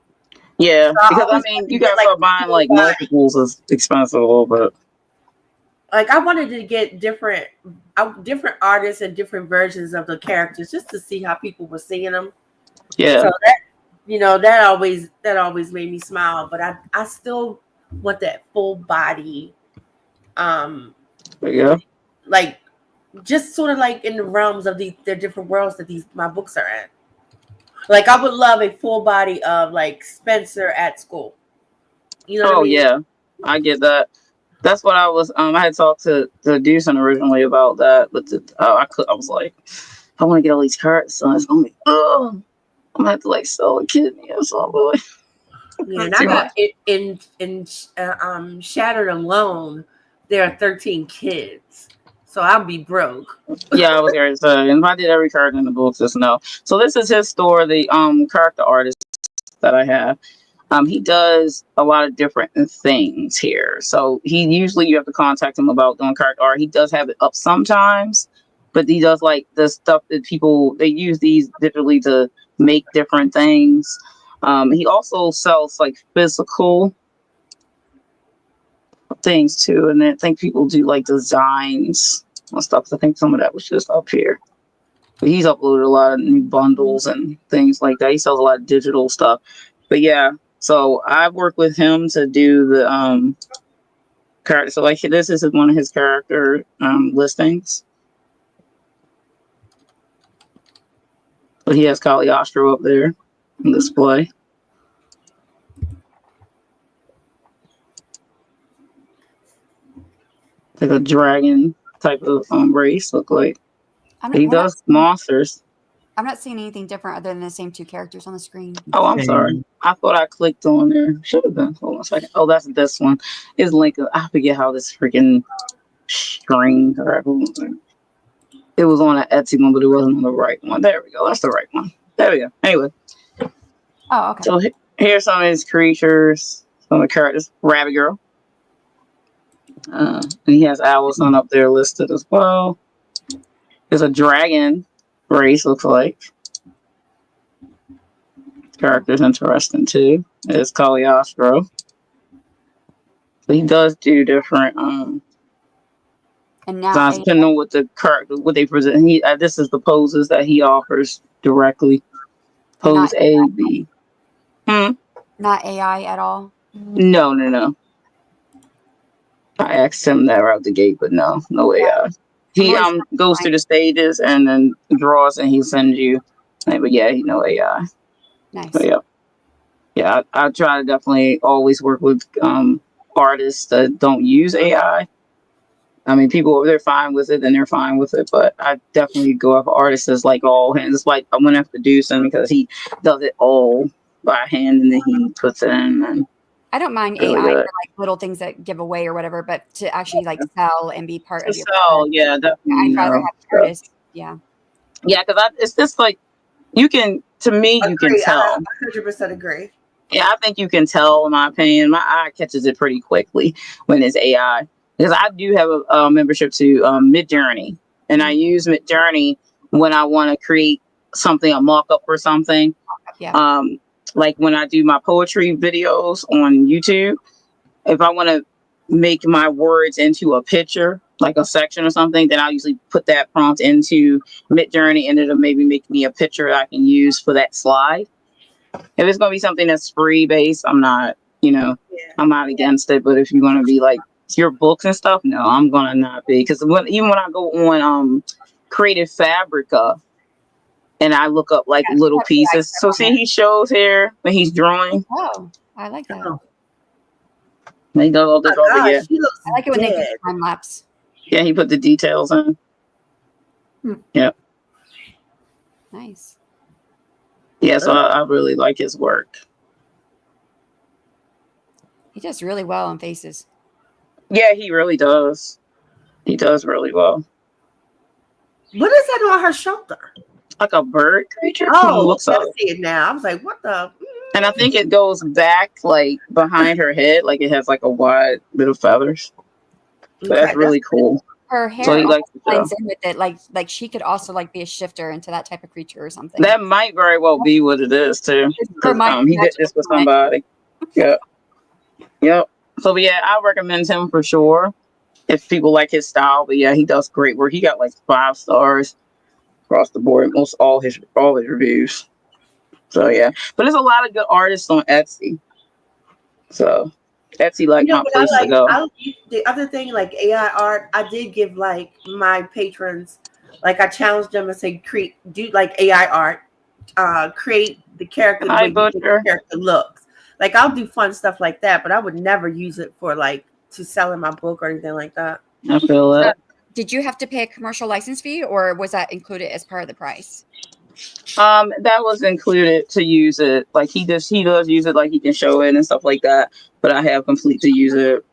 Yeah, so because I mean, you gotta start buying like multiples is expensive a little bit. Like I wanted to get different artists and different versions of the characters just to see how people were seeing them. Yeah. So that always made me smile. But I still want that full body. Yeah. Like just sort of like in the realms of the different worlds that my books are in. Like I would love a full body of like Spencer at school. You know what I mean? Yeah, I get that. That's what I was. I had talked to Deucin originally about that, but I was like, I want to get all these cards, so it's gonna be. I'm gonna have to like sell a kidney or something. Yeah, and I got in Shattered alone, there are 13 kids. So I'll be broke. Yeah, I was going to say, and if I did every card in the book, just no. So this is his store, the character artist that I have. He does a lot of different things here. So you have to contact him about doing character art. He does have it up sometimes, but he does like the stuff that they use these digitally to make different things. He also sells like physical things too, and I think people do like designs and stuff. I think some of that was just up here, but he's uploaded a lot of new bundles and things like that. He sells a lot of digital stuff, but yeah. So I've worked with him to do the character. So like this is one of his character listings. So he has Caliostro up there on display. Like a dragon type of race look like. He does monsters. I'm not seeing anything different other than the same two characters on the screen. Oh, I'm sorry. I thought I clicked on there. Should have been. Hold on a second. Oh, that's this one. It's link. I forget how this freaking string. It was on an Etsy one, but it wasn't on the right one. There we go. That's the right one. There we go. Anyway. Oh, okay. So here's some of his creatures. Some of the characters. Rabbit Girl. And he has Allison up there listed as well. There's a dragon race, looks like. Character's interesting too. It's Caliostro. So he does do different and now designs depending on what the character, what they present. This is the poses that he offers directly. Pose A, B. Not AI at all. No. I asked him that right out the gate, but no AI. He goes through the stages and then draws, and he sends you. But yeah, he no AI. Nice. But yeah. I try to definitely always work with artists that don't use AI. I mean, people, they're fine with it, then they're fine with it. But I definitely go after artists that's like all hands. It's like I went after Deucin because he does it all by hand and then he puts it in. And I don't mind really AI good. for like little things that give away or whatever, but to actually like sell and be part of your yeah, definitely. I'd rather have artists. Yeah. Yeah, because it's just like you can. To me, you can tell. I 100% agree. Yeah, I think you can tell. In my opinion, my eye catches it pretty quickly when it's AI. Because I do have a membership to Midjourney, and I use Midjourney when I want to create something, a mock-up or something. Yeah. Like when I do my poetry videos on YouTube, if I want to make my words into a picture, like a section or something, then I'll usually put that prompt into Midjourney, and it'll maybe make me a picture I can use for that slide. If it's going to be something that's free based, I'm not, I'm not against it. But if you want to be like your books and stuff, no, I'm going to not be. Because even when I go on Creative Fabrica and I look up like little pieces. So see, he shows here when he's drawing. Oh, I like that. He does all this over here. I like it when they do time lapse. Yeah, he put the details in. Yep. Nice. Yeah, so I really like his work. He does really well on faces. Yeah, he really does. He does really well. What is that on her shoulder? Like a bird creature? Oh, looks I up. see it now. I was like, what the? And I think it goes back like behind her head, like it has like a wide bit of feathers. But that's really cool. Her hair so he likes blends in with it. Like she could also like be a shifter into that type of creature or something. That might very well be what it is too. He did this with somebody. Yep. So yeah, I recommend him for sure if people like his style. But yeah, he does great work. He got like 5 stars across the board, most all his reviews. So yeah, but there's a lot of good artists on Etsy. So Etsy my place to go. The other thing, like AI art, I did give like my patrons, like I challenged them and say, do like AI art, create the character the way the character looks. Like I'll do fun stuff like that, but I would never use it for like to sell in my book or anything like that. I feel that. Did you have to pay a commercial license fee, or was that included as part of the price? That was included to use it. Like he does use it, like he can show it and stuff like that. But I have complete to use it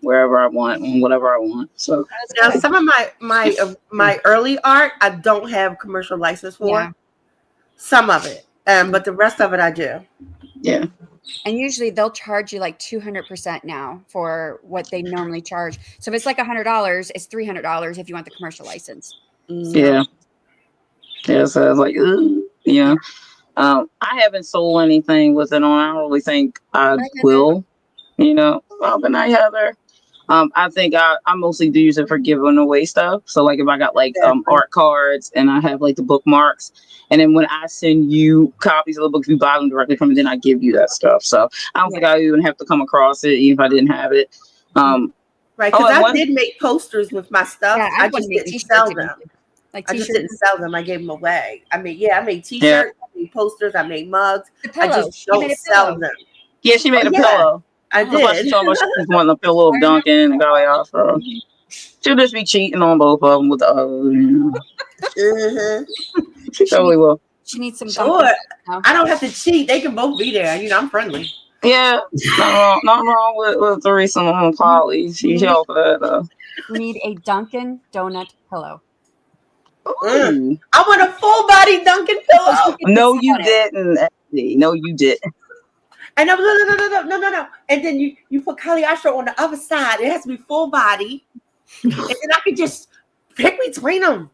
wherever I want and whatever I want. So now some of my early art I don't have commercial license for. Yeah. Some of it, but the rest of it I do. Yeah. And usually they'll charge you like 200% now for what they normally charge. So if it's like $100, it's $300 if you want the commercial license. Yeah. Yeah, so I was like, I haven't sold anything with it on. I don't really think I will, but I Heather. I think I mostly do use it for giving away stuff. So like if I got like art cards and I have like the bookmarks, and then when I send you copies of the books, you buy them directly from me, then I give you that stuff. So I don't think I even have to come across it, even if I didn't have it. Right, because I did make posters with my stuff. Yeah, I just didn't sell them. I just didn't sell them. I gave them away. I made t-shirts, I made posters, I made mugs. I just don't sell them. Yeah, she made a pillow. I did. She told me she was wanting a pillow of Duncan and Caliostro. She'll just be cheating on both of them with the other. She totally will. She needs some. Sure. I don't have to cheat. They can both be there. I'm friendly. Yeah, not wrong with Teresa and Polly. She's here for that though. Need a Dunkin' Donut pillow. I want a full body Dunkin' pillow. No, you didn't. No, you didn't. And no. And then you put Caliostro on the other side. It has to be full body. And then I could just pick between them.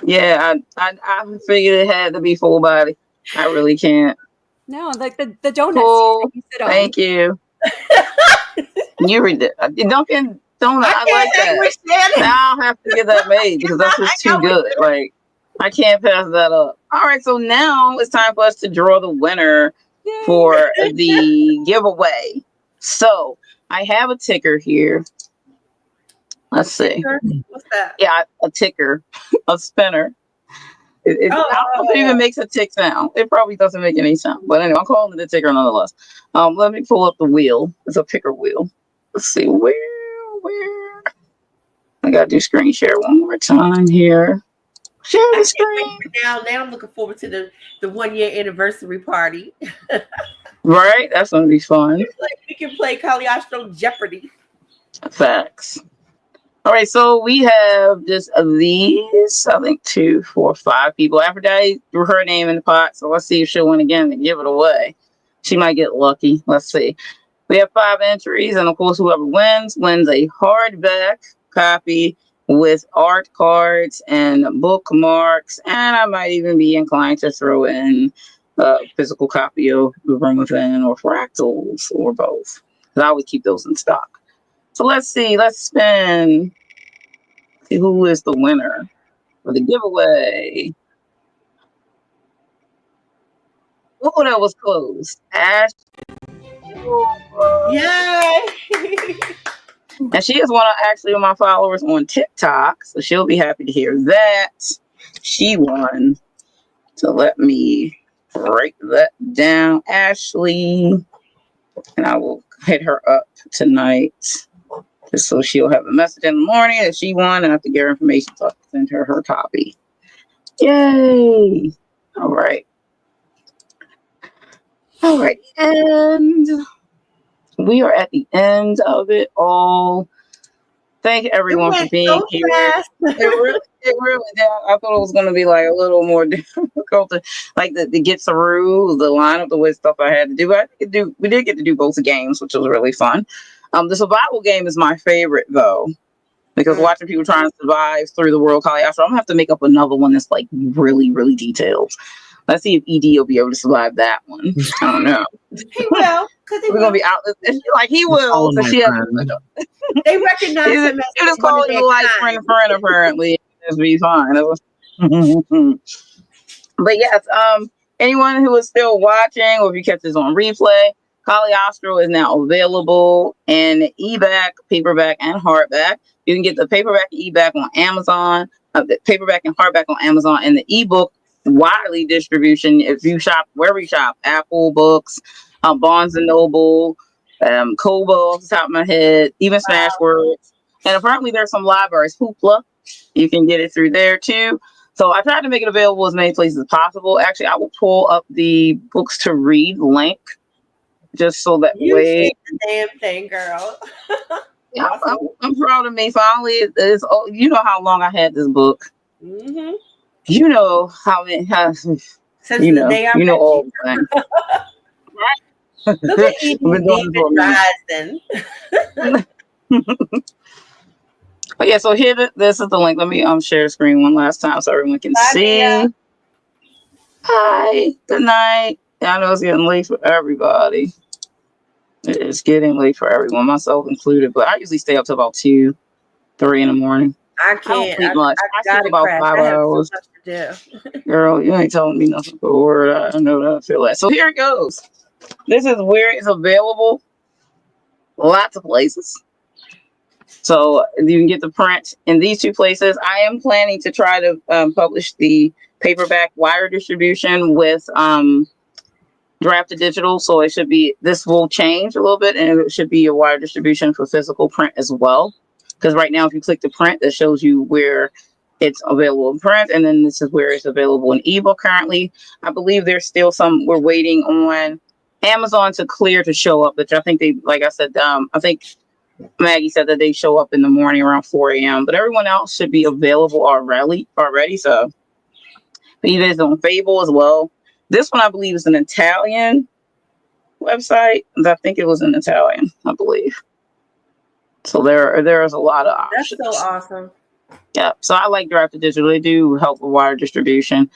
Yeah, I figured it had to be full body. I really can't. No, like the donuts. Cool. Thank you. You read it. Dunkin' Donut. I like that. Now I'll have to get that made because that's just too good. Like I can't pass that up. All right, so now it's time for us to draw the winner for the giveaway. So I have a ticker here. Let's see. What's that? Yeah, a ticker, a spinner. I don't know if it even makes a tick sound. It probably doesn't make any sound. But anyway, I'm calling it a ticker nonetheless. Let me pull up the wheel. It's a picker wheel. Let's see where. I gotta do screen share one more time here. Share the screen. Now I'm looking forward to the 1 year anniversary party. Right, that's gonna be fun. We can play Caliostro Jeopardy. Facts. All right, so we have just these, I think 2, 4, 5 people. Aphrodite threw her name in the pot, so let's see if she'll win again and give it away. She might get lucky. Let's see. We have 5 entries, and of course, whoever wins a hardback copy with art cards and bookmarks, and I might even be inclined to throw in a physical copy of The Room Within or Fractals or both, because I would keep those in stock. So let's see. Let's spin. See who is the winner for the giveaway. Oh, that was close. Ash. Yay! And she is one of my followers on TikTok, so she'll be happy to hear that she won. So let me break that down, Ashley, and I will hit her up tonight. Just so she'll have a message in the morning that she won, and I have to get her information so I can send her copy. Yay! All right. And we are at the end of it all. Thank everyone for being here. It really did. I thought it was going to be like a little more difficult to get through the lineup, the way stuff I had to do. But we did get to do both games, which was really fun. The survival game is my favorite though, because watching people trying to survive through the world Caliostro, I'm gonna have to make up another one that's like really, really detailed. Let's see if ED will be able to survive that one. I don't know. He will, because we're gonna be out. Like he will. So she they recognize him. He just calling you like friend apparently. It'll be fine. But yes, anyone who is still watching, or if you catch this on replay, Caliostro is now available in ebook, paperback, and hardback. You can get the paperback and ebook on Amazon, the paperback and hardback on Amazon, and the ebook widely distribution if you shop wherever you shop, Apple Books, Barnes and Noble, Kobo off the top of my head, even Smashwords. And apparently there's some libraries, Hoopla. You can get it through there too. So I tried to make it available as many places as possible. Actually, I will pull up the books to read link just so that you way. The damn thing, girl. Yeah, I'm proud of me. Finally, you know how long I had this book. Mm-hmm. You know how many. Since you know, you know all the things. Right? Look at Eden rising. But yeah, so here, this is the link. Let me share the screen one last time so everyone can see. Mia. Hi, good night. I know it's getting late for everybody. It's getting late for everyone, myself included. But I usually stay up till about 2, 3 in the morning. I can't. I don't sleep much. I sleep about crash. 5 hours. So Girl, you ain't telling me nothing for a word. I know that I feel that. So here it goes. This is where it's available. Lots of places. So you can get the print in these 2 places. I am planning to try to publish the paperback wire distribution with drafted digital. So it should be, this will change a little bit, and it should be a wire distribution for physical print as well. Because right now, if you click the print, that shows you where it's available in print, and then this is where it's available in ebook currently. I believe there's still we're waiting on Amazon to clear to show up, which I think like I said, I think Maggie said that they show up in the morning around 4 a.m., but everyone else should be available already. So it is on Fable as well. This one, I believe, is an Italian website. I think it was in Italian, I believe. So there is a lot of options. That's so awesome. Yeah. So I like Drafted Digital. They do help with wire distribution.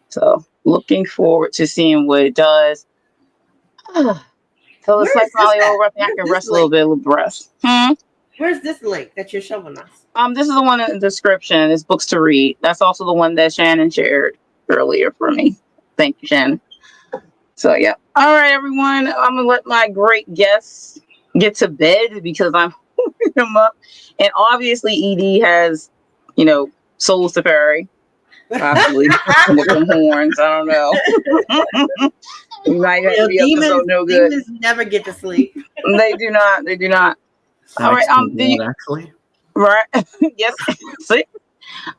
So looking forward to seeing what it does. So it's like probably over. I think I can rest a little bit with breath. Where's this link that you're showing us? This is the one in the description. It's books to read. That's also the one that Shannon shared earlier for me. Thank you, Shannon. So yeah. All right, everyone. I'm gonna let my great guests get to bed because I'm holding them up. And obviously Edie has, souls to carry. Possibly with them horns. I don't know. You might have to be up so no good. Demons never get to sleep. They do not. They do not. All right. Actually. Right. Yes. See.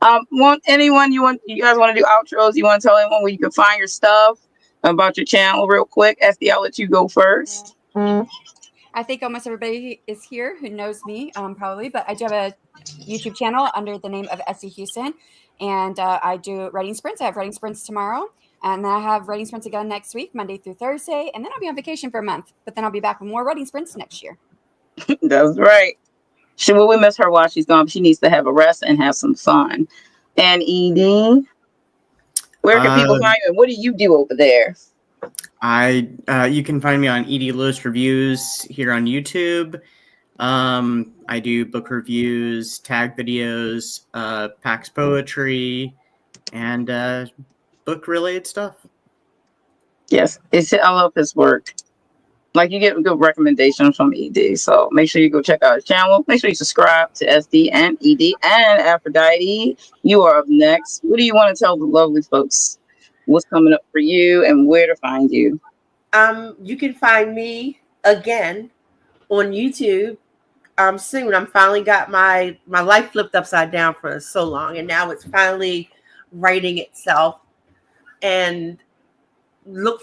You guys want to do outros? You want to tell anyone where you can find your stuff about your channel real quick? SD, I'll let you go first. I think almost everybody is here who knows me, probably, but I do have a YouTube channel under the name of SD Houston, and I do writing sprints. I have writing sprints tomorrow, and then I have writing sprints again next week, Monday through Thursday, and then I'll be on vacation for a month, but then I'll be back with more writing sprints next year. That's right. We miss her while she's gone. She needs to have a rest and have some fun. And Edie, where can people find you? And what do you do over there? You can find me on Edie Lewis Reviews here on YouTube. I do book reviews, tag videos, PAX poetry, and book related stuff. Yes, I love his work. Like, you get good recommendations from ED, so make sure you go check out his channel. Make sure you subscribe to SD and ED. And Aphrodite, you are up next. What do you want to tell the lovely folks? What's coming up for you and where to find you? You can find me again on YouTube soon. I'm finally got my life flipped upside down for so long, and now it's finally writing itself. And look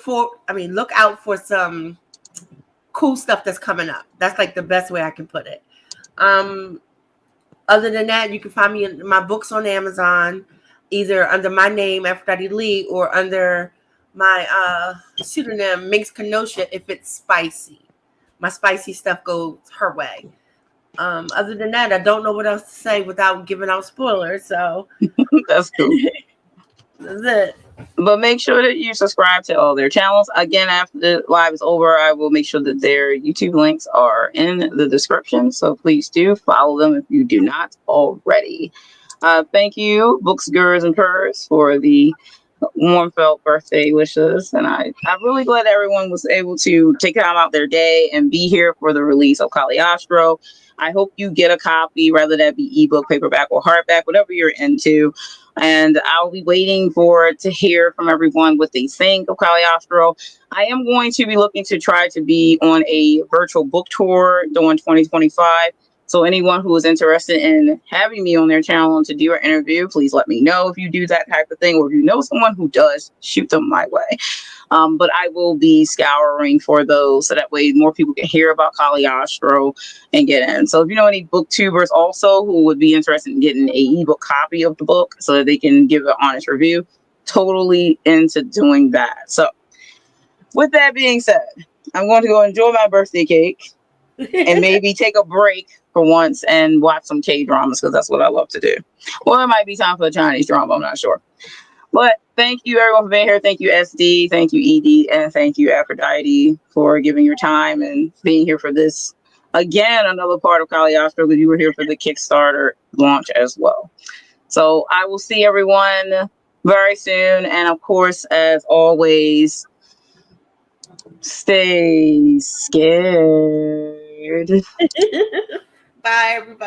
out for some cool stuff that's coming up. That's like the best way I can put it. Other than that, you can find me in my books on Amazon, either under my name, Aphrodite Lee, or under my pseudonym, Minx Kenosha, if it's spicy. My spicy stuff goes her way. Other than that, I don't know what else to say without giving out spoilers. So that's cool. That's it. But make sure that you subscribe to all their channels. Again, after the live is over, I will make sure that their YouTube links are in the description. So please do follow them if you do not already. Thank you, Books, Gurus, and Purrs, for the warm felt birthday wishes. And I'm really glad everyone was able to take time out their day and be here for the release of Caliostro. I hope you get a copy, whether that be ebook, paperback, or hardback, whatever you're into. And I'll be waiting to hear from everyone what they think of Caliostro. I am going to be looking to try to be on a virtual book tour during 2025. So anyone who is interested in having me on their channel to do an interview, please let me know if you do that type of thing, or if you know someone who does, shoot them my way. But I will be scouring for those so that way more people can hear about Caliostro and get in. So if you know any booktubers also who would be interested in getting an ebook copy of the book so that they can give an honest review, totally into doing that. So with that being said, I'm going to go enjoy my birthday cake and maybe take a break for once and watch some K-dramas, because that's what I love to do. Well, it might be time for a Chinese drama, I'm not sure. But thank you everyone for being here. Thank you SD, thank you ED, and thank you Aphrodite for giving your time and being here for this. Again, another part of Caliostro, because you were here for the Kickstarter launch as well. So I will see everyone very soon. And of course, as always, stay scared. Bye, everybody.